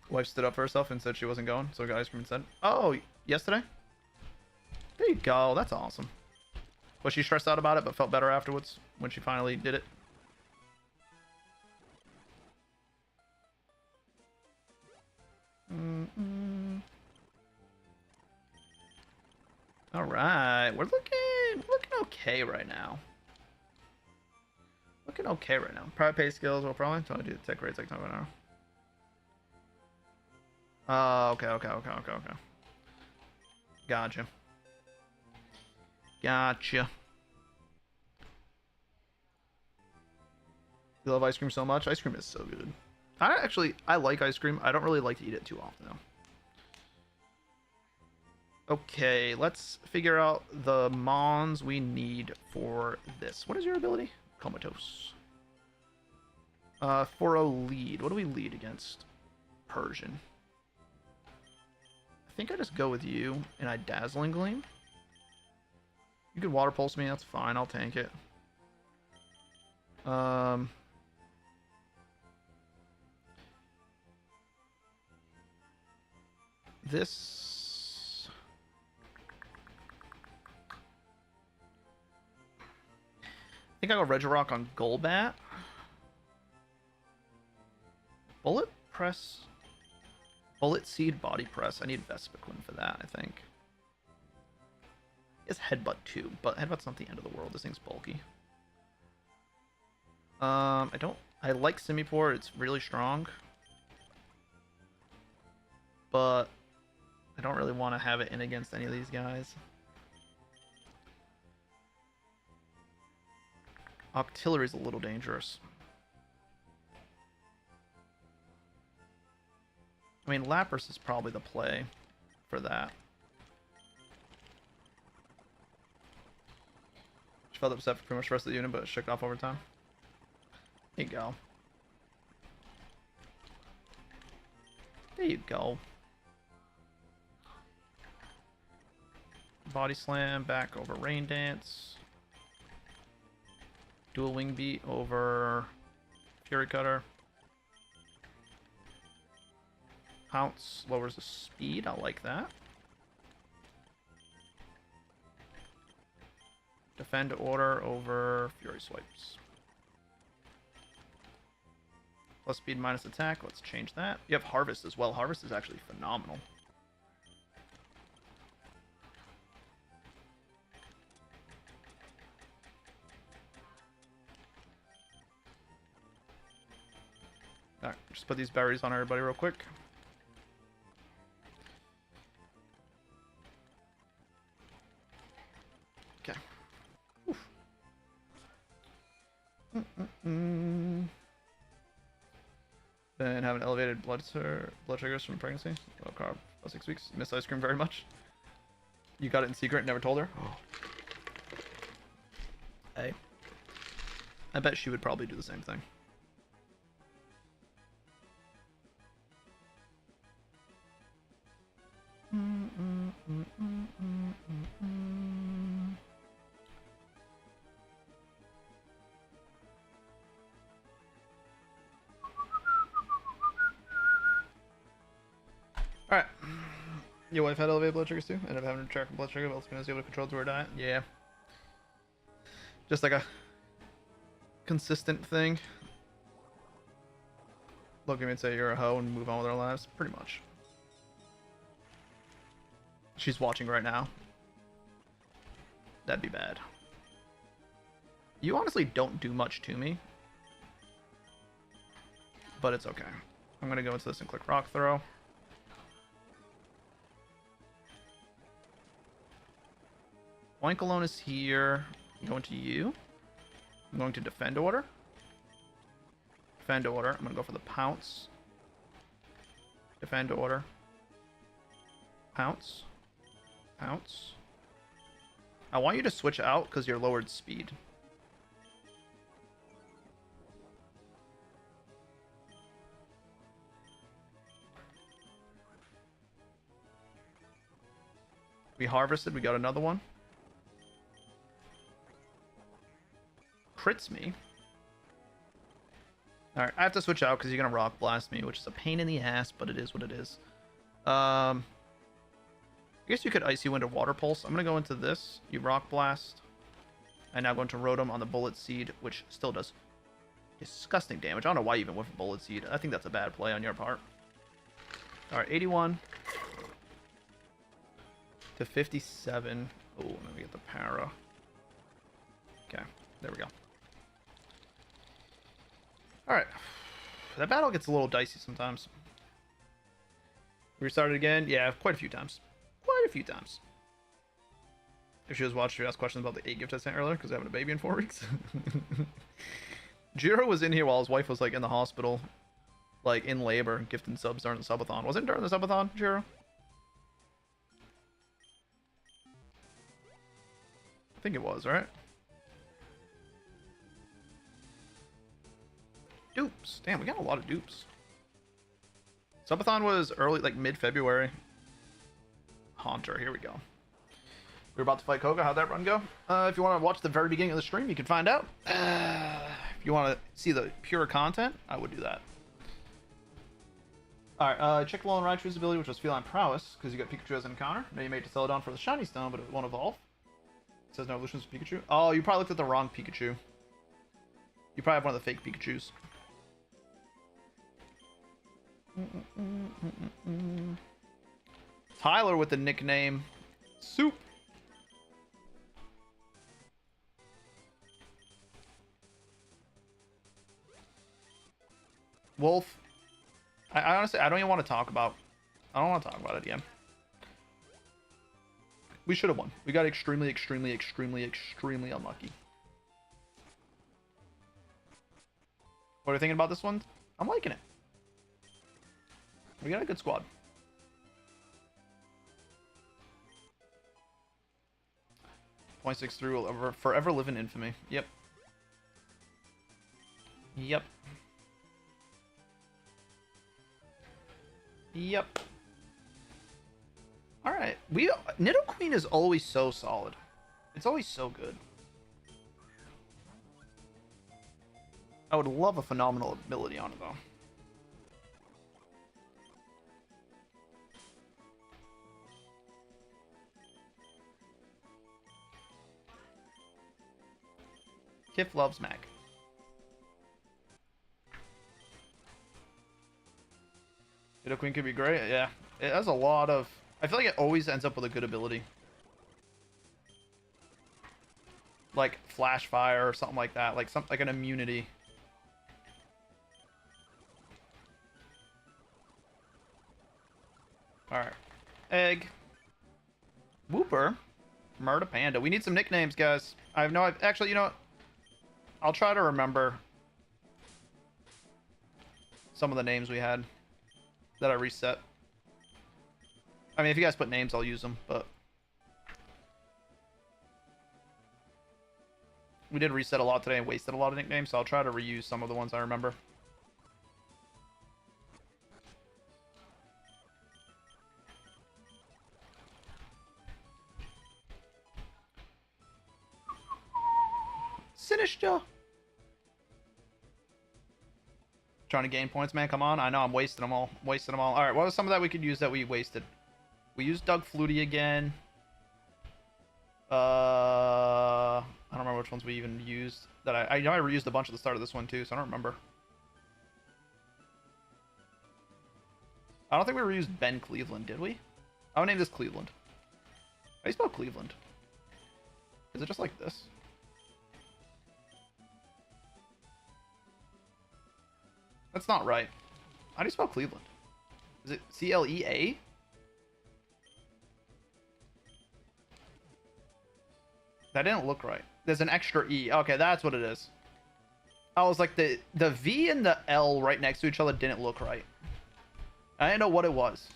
Wife stood up for herself and said she wasn't going, so got ice cream instead. Oh, yesterday? There you go. That's awesome. Was she stressed out about it, but felt better afterwards when she finally did it? All right, we're looking okay right now. Looking okay right now. Private pay skills, we'll probably try to do the tech rates like talking about now. Okay. Gotcha. You love ice cream so much? Ice cream is so good. I like ice cream. I don't really like to eat it too often though. Okay, let's figure out the mons we need for this. What is your ability? Comatose. For a lead. What do we lead against? Persian. I think I just go with you, and I Dazzling Gleam. You could Water Pulse me, that's fine, I'll tank it. This... I think I'll go Regirock on Golbat. Bullet Press... Bullet Seed, Body Press. I need Vespiquen for that, I think. It's Headbutt too, but Headbutt's not the end of the world. This thing's bulky. I like Simipour. It's really strong. But I don't really want to have it in against any of these guys. Octillery's a little dangerous. I mean, Lapras is probably the play for that. She felt upset for pretty much the rest of the unit, but shook off over time. There you go. There you go. Body Slam back over Rain Dance. Dual Wing Beat over Fury Cutter. Pounce lowers the speed. I like that. Defend Order over Fury Swipes. Plus speed minus attack. Let's change that. You have Harvest as well. Harvest is actually phenomenal. Alright, just put these berries on everybody real quick. Okay. Oof. Then have an elevated blood sugars from pregnancy. Low carb, about 6 weeks. Miss ice cream very much. You got it in secret, never told her. Hey. I bet she would probably do the same thing. Alright. Your wife had elevated blood sugars too? Ended up having to track blood sugar, but ultimately was able to control through her diet? Yeah. Just like a consistent thing. Look at me and say you're a hoe and move on with our lives. Pretty much. She's watching right now. That'd be bad. You honestly don't do much to me. But it's okay. I'm gonna go into this and click Rock Throw. Oinkalone is here. I'm going to you. I'm going to Defend Order. Defend Order. I'm going to go for the Pounce. Defend Order. Pounce. Pounce. I want you to switch out because you're lowered speed. We harvested. We got another one. Crits me. Alright, I have to switch out because you're going to Rock Blast me, which is a pain in the ass, but it is what it is. I guess you could Icy Wind or Water Pulse. I'm going to go into this. You Rock Blast. And now going to Rotom on the Bullet Seed, which still does disgusting damage. I don't know why you even went for Bullet Seed. I think that's a bad play on your part. Alright, 81 to 57. Oh, let me get the para. Okay, there we go. Alright. That battle gets a little dicey sometimes. We restarted again? Yeah, quite a few times. Quite a few times. If she was watching, she asked questions about the 8 gift I sent earlier, because I'm having a baby in 4 weeks. Jiro was in here while his wife was, like, in the hospital. Like, in labor, gifting subs during the subathon. Was it during the subathon, Jiro? I think it was, right? Dupes. Damn, we got a lot of dupes. Subathon was early, like mid-February. Haunter, here we go. We're about to fight Koga. How'd that run go? If you want to watch the very beginning of the stream, you can find out. If you want to see the pure content, I would do that. Alright, check Low and Raichu's ability, which was Feline Prowess, because you got Pikachu as an encounter. Now you made to sell it on for the Shiny Stone, but it won't evolve. It says no evolutions for Pikachu. Oh, you probably looked at the wrong Pikachu. You probably have one of the fake Pikachus. Tyler with the nickname Soup. Wolf. I honestly, I don't even want to talk about. I don't want to talk about it again. We should have won. We got extremely, extremely, extremely, extremely unlucky. What are you thinking about this one? I'm liking it. We got a good squad. .63 will forever live in infamy. Yep. Yep. Yep. Alright. Nidoqueen is always so solid. It's always so good. I would love a phenomenal ability on it, though. Kif loves Mac. Nidoqueen could be great. Yeah. It has a lot of... I feel like it always ends up with a good ability. Like Flash Fire or something like that. Like an immunity. Alright. Egg. Wooper. Murda Panda. We need some nicknames, guys. I have no... Actually, you know what? I'll try to remember some of the names we had that I reset. I mean, if you guys put names, I'll use them, but... We did reset a lot today and wasted a lot of nicknames, so I'll try to reuse some of the ones I remember. Sinister. Trying to gain points, man. Come on. I know I'm wasting them all. Wasting them all. All right. What was some of that we could use that we wasted? We used Doug Flutie again. I don't remember which ones we even used. That I know I reused a bunch at the start of this one too, so I don't remember. I don't think we reused Ben Cleveland, did we? I would name this Cleveland. How do you spell Cleveland? Is it just like this? That's not right. How do you spell Cleveland? Is it C-L-E-A? That didn't look right. There's an extra E. Okay, that's what it is. I was like, the V and the L right next to each other didn't look right. I didn't know what it was.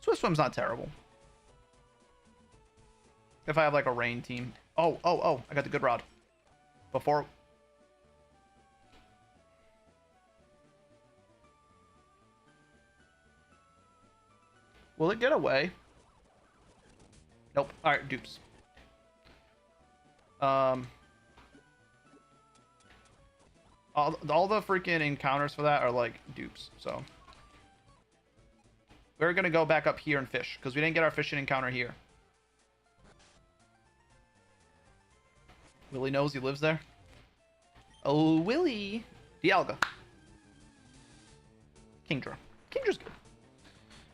Swift Swim's not terrible. If I have like a rain team. Oh, I got the good rod. Before... Will it get away? Nope. Alright, dupes. All the freaking encounters for that are like dupes, so... We're going to go back up here and fish, because we didn't get our fishing encounter here. Willie knows he lives there. Oh, Willie. Dialga. Kingdra. Kingdra's good.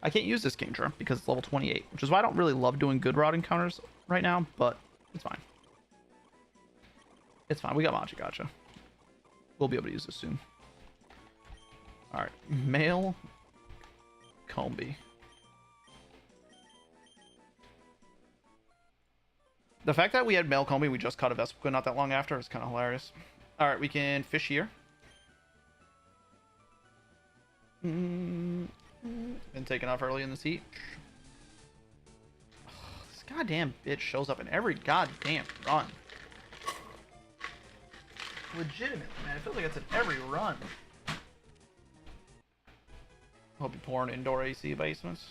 I can't use this Kingdra because it's level 28, which is why I don't really love doing good route encounters right now, but it's fine. It's fine. We got Magigacha. We'll be able to use this soon. Alright. Male Combi. The fact that we had male Combi, we just caught a Vespiquen not that long after, is kind of hilarious. Alright, we can fish here. Been taken off early in this heat. This goddamn bitch shows up in every goddamn run. Legitimately, man. It feels like it's in every run. Hope you pour an indoor AC basements.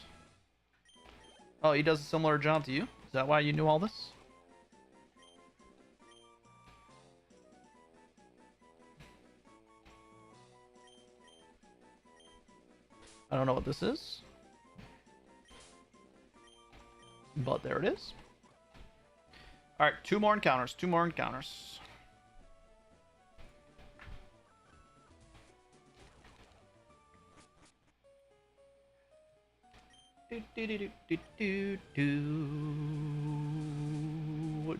Oh, he does a similar job to you? Is that why you knew all this? I don't know what this is. But there it is. Alright, 2 more encounters. 2 more encounters.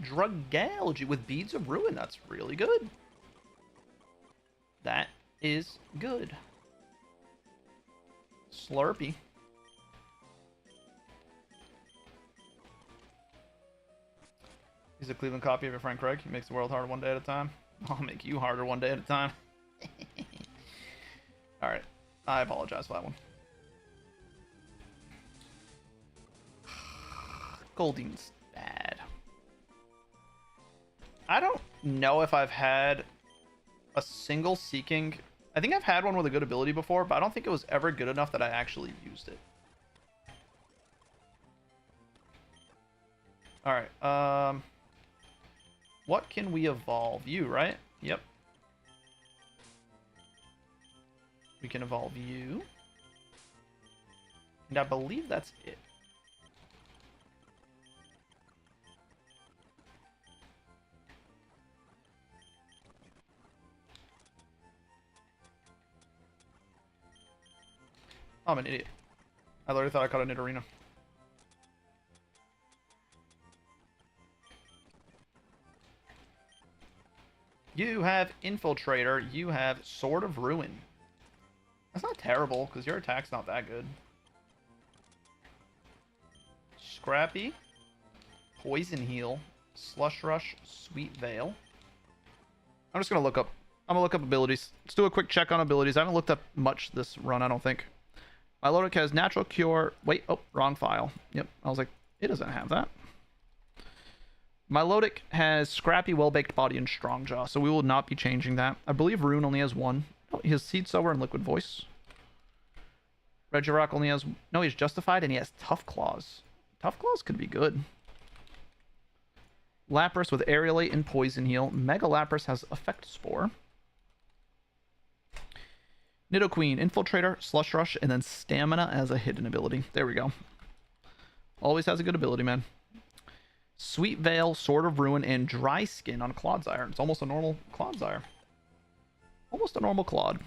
Drugalgy with Beads of Ruin. That's really good. That is good. Slurpee. He's a Cleveland copy of your friend Craig. He makes the world harder one day at a time. I'll make you harder one day at a time. Alright. I apologize for that one. Goldeen's bad. I don't know if I've had a single Seeking. I think I've had one with a good ability before, but I don't think it was ever good enough that I actually used it. Alright, what can we evolve? You, right? Yep. We can evolve you. And I believe that's it. Oh, I'm an idiot. I literally thought I caught a Nidorino. You have Infiltrator. You have Sword of Ruin. That's not terrible, because your attack's not that good. Scrappy. Poison Heal. Slush Rush. Sweet Veil. I'm just going to look up. I'm going to look up abilities. Let's do a quick check on abilities. I haven't looked up much this run, I don't think. Milotic has Natural Cure. Wait, oh, wrong file. Yep, I was like, it doesn't have that. Milotic has Scrappy, Well-Baked Body, and Strong Jaw, so we will not be changing that. I believe Rune only has 1. Oh, he has Seed Sower and Liquid Voice. Regirock only has... No, he's Justified, and he has Tough Claws. Tough Claws could be good. Lapras with Aerialate and Poison Heal. Mega Lapras has Effect Spore. Nidoqueen, Infiltrator, Slush Rush, and then Stamina as a hidden ability. There we go. Always has a good ability, man. Sweet Veil, Sword of Ruin, and Dry Skin on Clodsire. It's almost a normal Clodsire. Almost a normal Clod.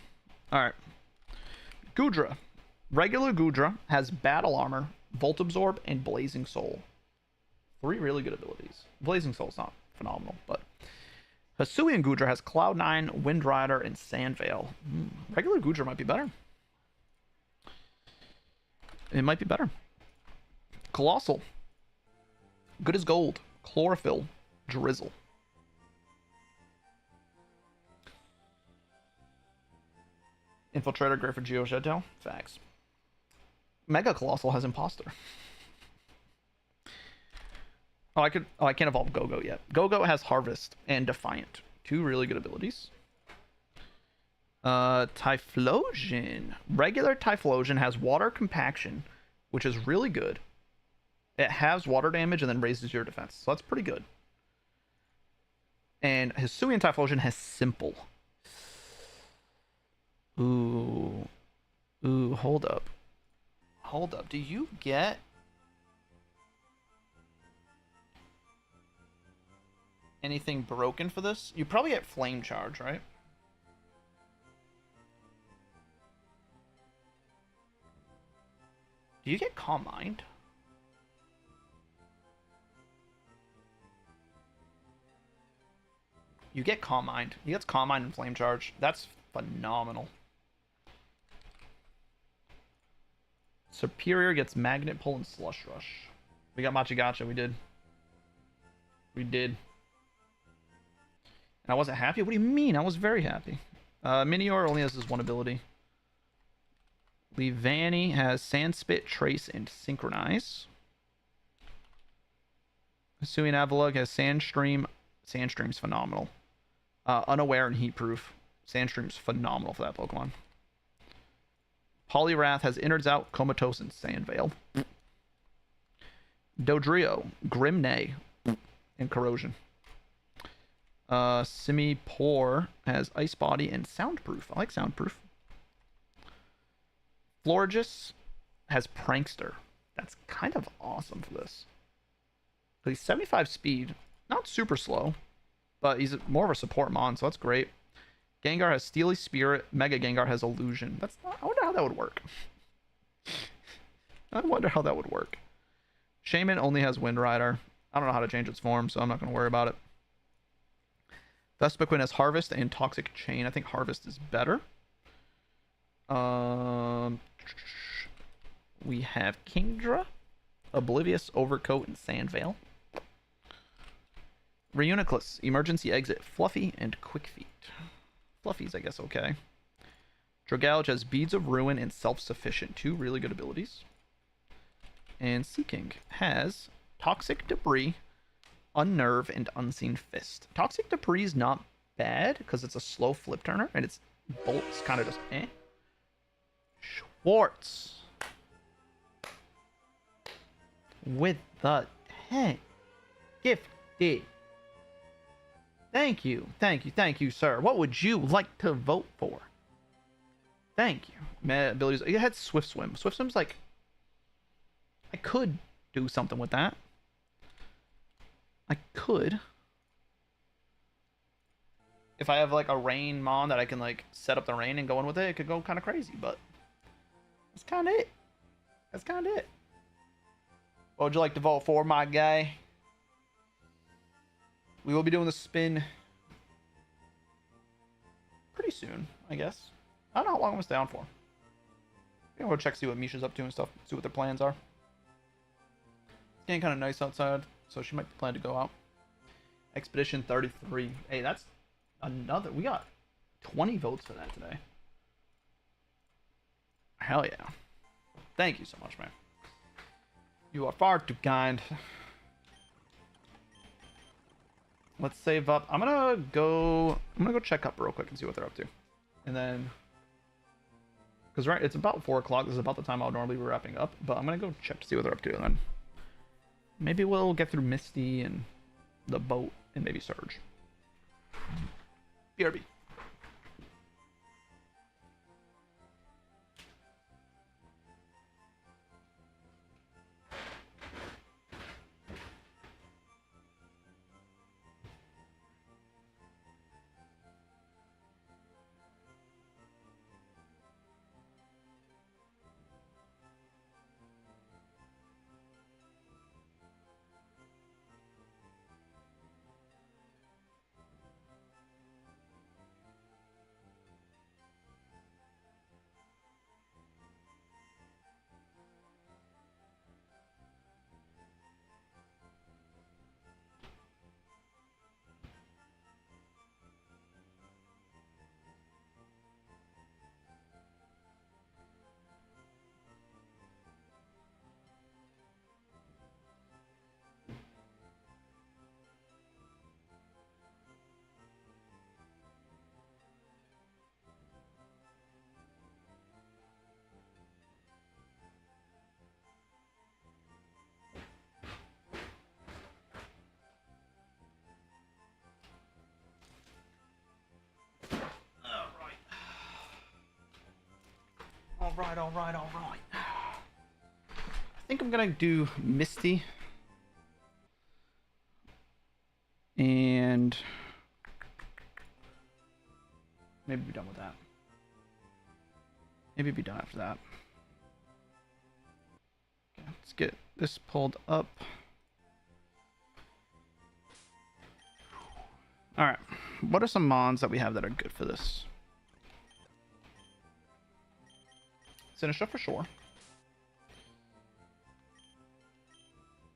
Alright. Goodra. Regular Goodra has Battle Armor, Volt Absorb, and Blazing Soul. 3 really good abilities. Blazing Soul's not phenomenal, but... Hisuian Goodra has Cloud9, Wind Rider, and Sand Veil. Regular Goodra might be better. It might be better. Colossal. Good as Gold. Chlorophyll. Drizzle. Infiltrator, great for Geo Shedtail. Facts. Mega Colossal has Imposter. Oh, I can't evolve Go-Go yet. Go-Go has Harvest and Defiant. 2 really good abilities. Typhlosion. Regular Typhlosion has Water Compaction, which is really good. It has water damage and then raises your defense. So that's pretty good. And Hisuian Typhlosion has Simple. Ooh. Ooh, hold up. Hold up. Do you get anything broken for this? You probably get flame charge, right? Do you get Calm Mind? You get Calm Mind. He gets Calm Mind and Flame Charge. That's phenomenal. Superior gets Magnet Pull and Slush Rush. We got Machigacha. We did. We did. And I wasn't happy? What do you mean? I was very happy. Minior only has this one ability. Leavanny has Sandspit, Trace, and Synchronize. Hisuian Avalugg has Sandstream. Sandstream's phenomenal. Unaware and Heatproof. Sandstream's phenomenal for that Pokemon. Poliwrath has Innards Out, Comatose, and Sandveil. Dodrio, Grimnay, and Corrosion. Simipour has Ice Body and Soundproof. I like Soundproof. Florges has Prankster. That's kind of awesome for this. He's 75 speed. Not super slow, but he's more of a support mon, so that's great. Gengar has Steely Spirit. Mega Gengar has Illusion. That's not, I wonder how that would work. I wonder how that would work. Shaman only has Wind Rider. I don't know how to change its form, so I'm not going to worry about it. Vespiquen has Harvest and Toxic Chain. I think Harvest is better. We have Kingdra, Oblivious, Overcoat, and Sandveil. Reuniclus, Emergency Exit, Fluffy, and Quick Feet. Fluffy's, I guess, okay. Dragalge has Beads of Ruin and Self-Sufficient. Two really good abilities. And Seaking has Toxic Debris, Unnerve, and Unseen Fist. Toxic Debris is not bad because it's a slow flip turner and its bolts kind of just eh. Schwartz with the 10 gifted. Thank you, sir. What would you like to vote for? Thank you. Man, abilities. It had Swift Swim. Swift Swim's like, I could do something with that. I could. If I have like a rain mon that I can like set up the rain and go in with it, it could go kind of crazy, but that's kind of it. That's kind of it. What would you like to vote for, my guy? We will be doing the spin pretty soon, I guess. I don't know how long I'm down for. I'm gonna check, see what Misha's up to and stuff, see what their plans are. It's getting kind of nice outside, so she might plan to go out. Expedition 33. Hey, that's another. We got 20 votes for that today. Hell yeah. Thank you so much, man. You are far too kind. Let's save up. I'm gonna go check up real quick and see what they're up to. And then, because right, it's about 4 o'clock. This is about the time I'll normally be wrapping up. But I'm gonna go check to see what they're up to, and then maybe we'll get through Misty and the boat and maybe Surge. BRB. All right. think I'm gonna do Misty. And maybe be done with that. Maybe be done after that. Okay, let's get this pulled up. Alright. What are some mons that we have that are good for this? Sinister for sure.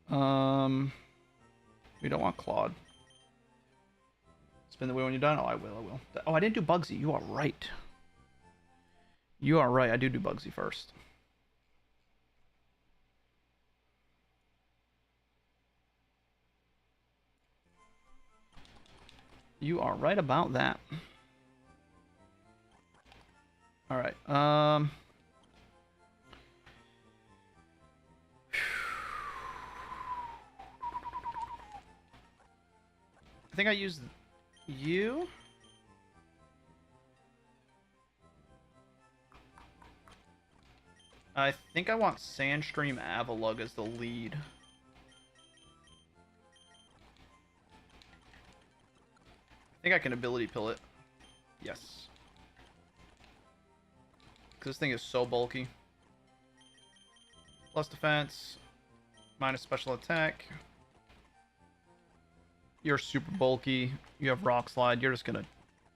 We don't want Claude. Spin the wheel when you're done? Oh, I will. Oh, I didn't do Bugsy. You are right. You are right. I do Bugsy first. You are right about that. Alright, I think I used you. I think I want Sandstream Avalug as the lead. I think I can ability pill it. Yes. Because this thing is so bulky. Plus defense. Minus special attack. You're super bulky. You have Rock Slide. You're just going to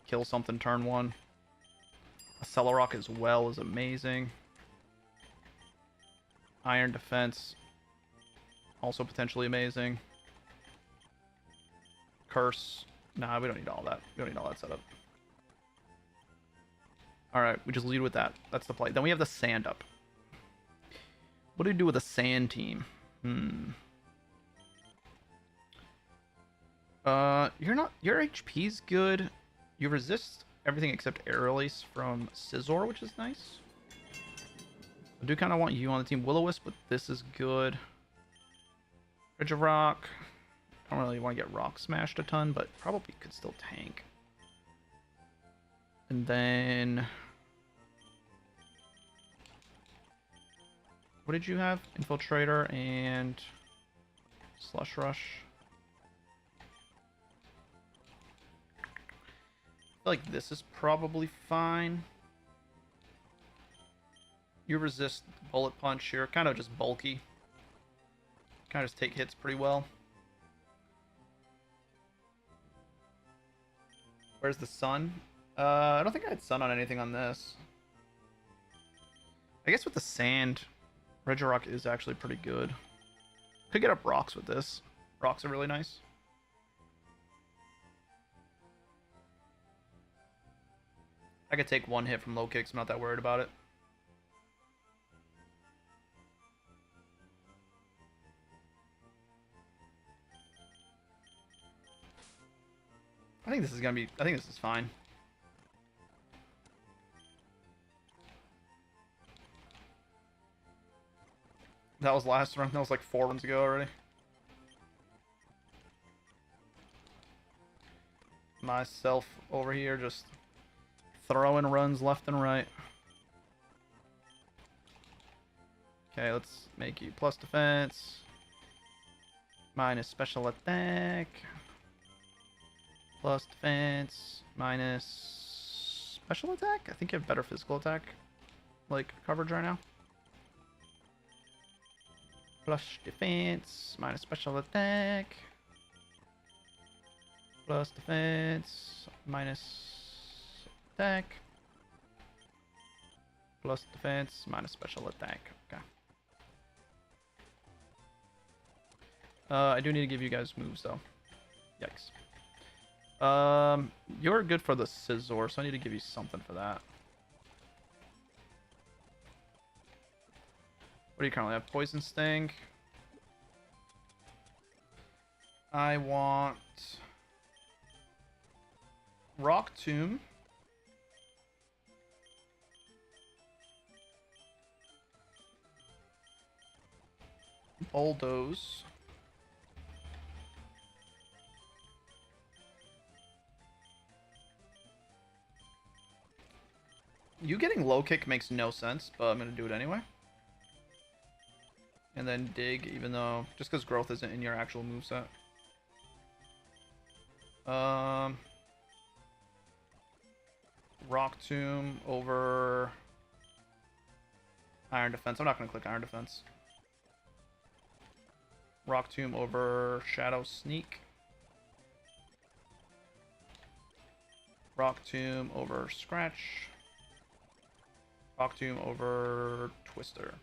kill something turn one. Accelerock as well is amazing. Iron defense. Also potentially amazing. Curse. Nah, we don't need all that. We don't need all that setup. Alright, we just lead with that. That's the play. Then we have the sand up. What do we do with a sand team? Your HP's good. You resist everything except air release from Scizor, which is nice. I do kind of want you on the team. Will-O-Wisp, but this is good. Ridge of Rock. I don't really want to get Rock Smashed a ton, but probably could still tank. And then... what did you have? Infiltrator and... Slush Rush. I feel like this is probably fine. You resist Bullet Punch. You're kind of just bulky. Kind of just take hits pretty well. Where's the sun? I don't think I had sun on anything on this. I guess with the sand, Regirock is actually pretty good. Could get up rocks with this. Rocks are really nice. I could take one hit from low kicks. I'm not that worried about it. I think this is fine. That was last run. That was like 4 runs ago already. Myself over here just throwing runs left and right. Okay, let's make you plus defense. Minus special attack. Plus defense, minus special attack? I think you have better physical attack, like, coverage right now. Plus defense, minus special attack. Plus defense, minus attack. Plus defense, minus special attack. Okay. I do need to give you guys moves, though. Yikes. You're good for the Scizor, so I need to give you something for that. What do you currently have? Poison Sting. I want Rock Tomb. Bulldoze. You getting low kick makes no sense, but I'm gonna do it anyway. And then dig, even though... Just because growth isn't in your actual moveset. Rock Tomb over... Iron Defense. I'm not going to click Iron Defense. Rock Tomb over Shadow Sneak. Rock Tomb over Scratch. Rock Tomb over Twister.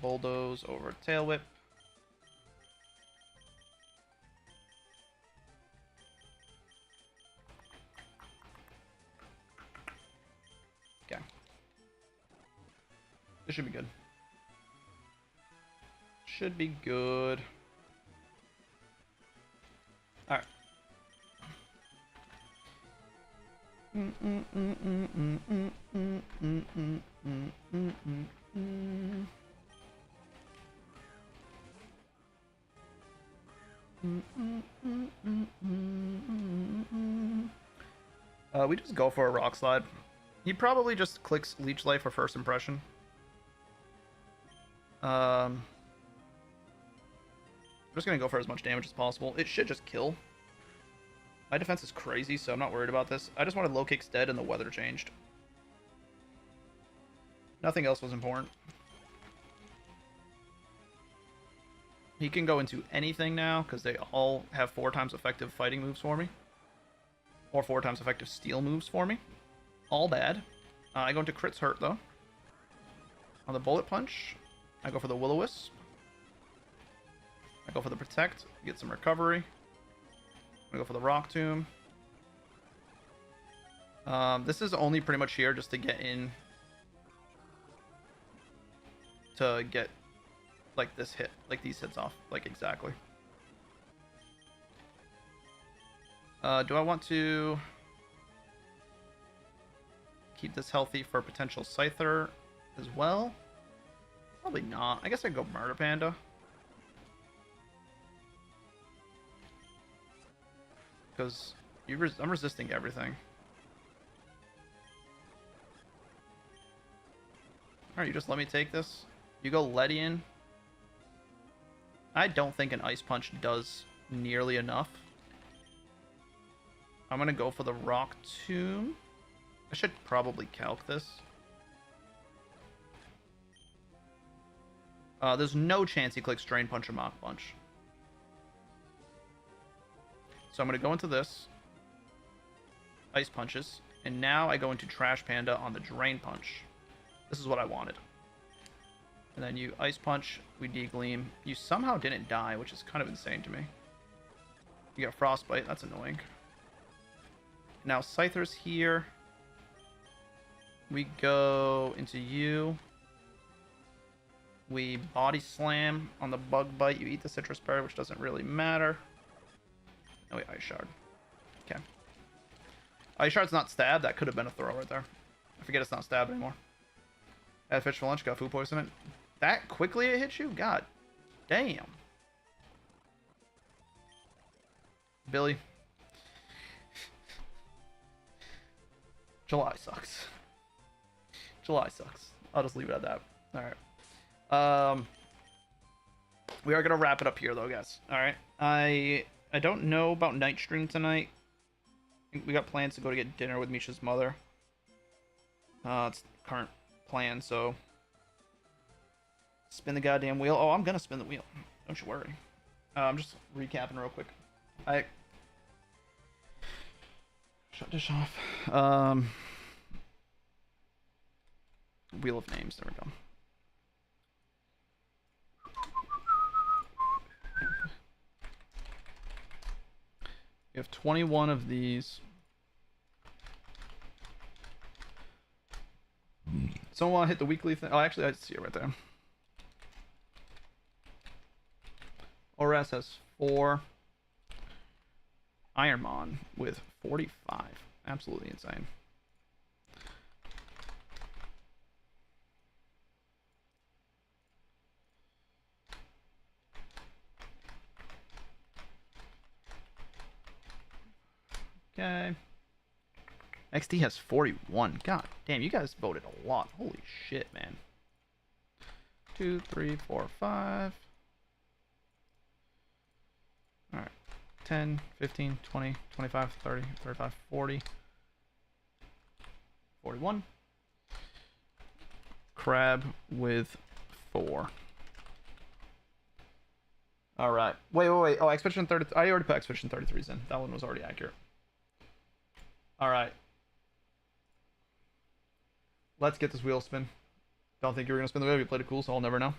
Bulldoze over Tail Whip. Okay. This should be good. Should be good. Alright. We just go for a Rock Slide. He probably just clicks Leech Life for first impression. I'm just gonna go for as much damage as possible. It should just kill. My defense is crazy, so I'm not worried about this. I just wanted low kicks dead and the weather changed. Nothing else was important. He can go into anything now, because they all have 4 times effective fighting moves for me. Or 4 times effective steel moves for me. All bad. I go into crits hurt, though. On the Bullet Punch, I go for the Will-O-Wisp. I go for the Protect, get some recovery. I go for the Rock Tomb. This is only pretty much here just to get in. To get, like, this hit. Like, these hits off. Like, exactly. Do I want to keep this healthy for potential Scyther as well? Probably not. I guess I'd go Murder Panda. Because I'm resisting everything. Alright, you just let me take this. You go Ledian. I don't think an Ice Punch does nearly enough. I'm going to go for the Rock Tomb. I should probably calc this. There's no chance he clicks Drain Punch or Mach Punch. So I'm going to go into this. Ice Punches. And now I go into Trash Panda on the Drain Punch. This is what I wanted. And then you Ice Punch, we Degleam. You somehow didn't die, which is kind of insane to me. You got Frostbite, that's annoying. Now Scyther's here. We go into you. We Body Slam on the Bug Bite. You eat the Citrus Berry, which doesn't really matter. Oh wait, Ice Shard. Okay. Ice Shard's not stabbed. That could have been a throw right there. I forget it's not stabbed anymore. Had fish for lunch, got food poisoning. That quickly it hits you? God damn. Billy. July sucks. July sucks. I'll just leave it at that. Alright. We are going to wrap it up here, though, guys. Alright. I don't know about night stream tonight. I think we got plans to go to get dinner with Misha's mother. It's the current plan, so... Spin the goddamn wheel. Oh, I'm going to spin the wheel. Don't you worry. I'm just recapping real quick. Shut this off. Wheel of Names. There we go. We have 21 of these. Someone want to hit the weekly thing? Oh, actually, I see it right there. ORAS has 4. Ironmon with 45. Absolutely insane. Okay. XD has 41. God damn, you guys voted a lot. Holy shit, man. 2, 3, 4, 5. Alright. 10, 15, 20, 25, 30, 35, 40. 41. Crab with 4. Alright. Wait. Oh, Expedition 30. I already put Expedition 33s in. That one was already accurate. Alright. Let's get this wheel spin. Don't think you were going to spin the wheel. You played it cool, so I'll never know.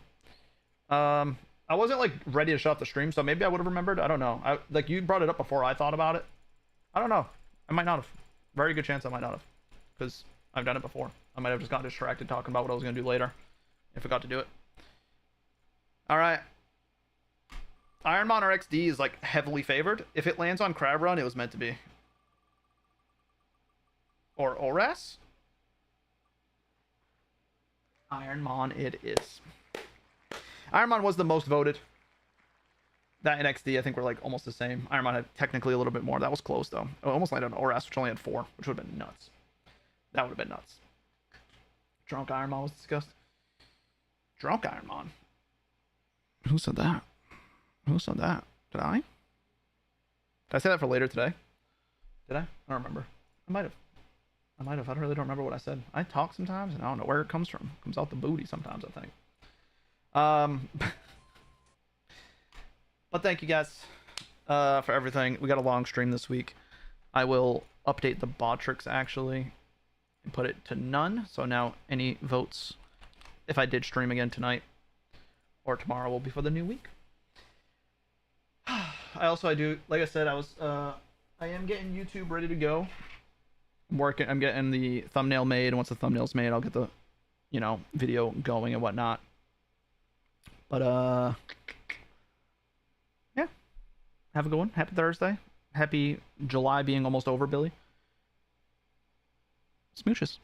I wasn't, like, ready to shut off the stream, so maybe I would have remembered. I don't know. Like, you brought it up before I thought about it. I don't know. I might not have. Very good chance I might not have. Because I've done it before. I might have just got distracted talking about what I was going to do later. I forgot to do it. Alright. Ironmon or XD is, like, heavily favored. If it lands on Crab Run, it was meant to be. Or Oras? Ironmon it is. Ironmon was the most voted. That and XD, I think, were, like, almost the same. Ironmon had technically a little bit more. That was close, though. It almost landed on Oras, which only had 4, which would have been nuts. That would have been nuts. Drunk Ironmon was discussed. Drunk Ironmon? Who said that? Who said that? Did I? Did I say that for later today? Did I? I don't remember. I might have. I really don't remember what I said. I talk sometimes, and I don't know where it comes from. It comes out the booty sometimes, I think. But thank you guys for everything. We got a long stream this week. I will update the Botrix, actually, and put it to none. So now any votes, if I did stream again tonight or tomorrow, will be for the new week. I do, like I said, I am getting YouTube ready to go. I'm getting the thumbnail made, and once the thumbnail's made, I'll get the, video going and whatnot. But, yeah. Have a good one. Happy Thursday. Happy July being almost over, Billy. Smooches.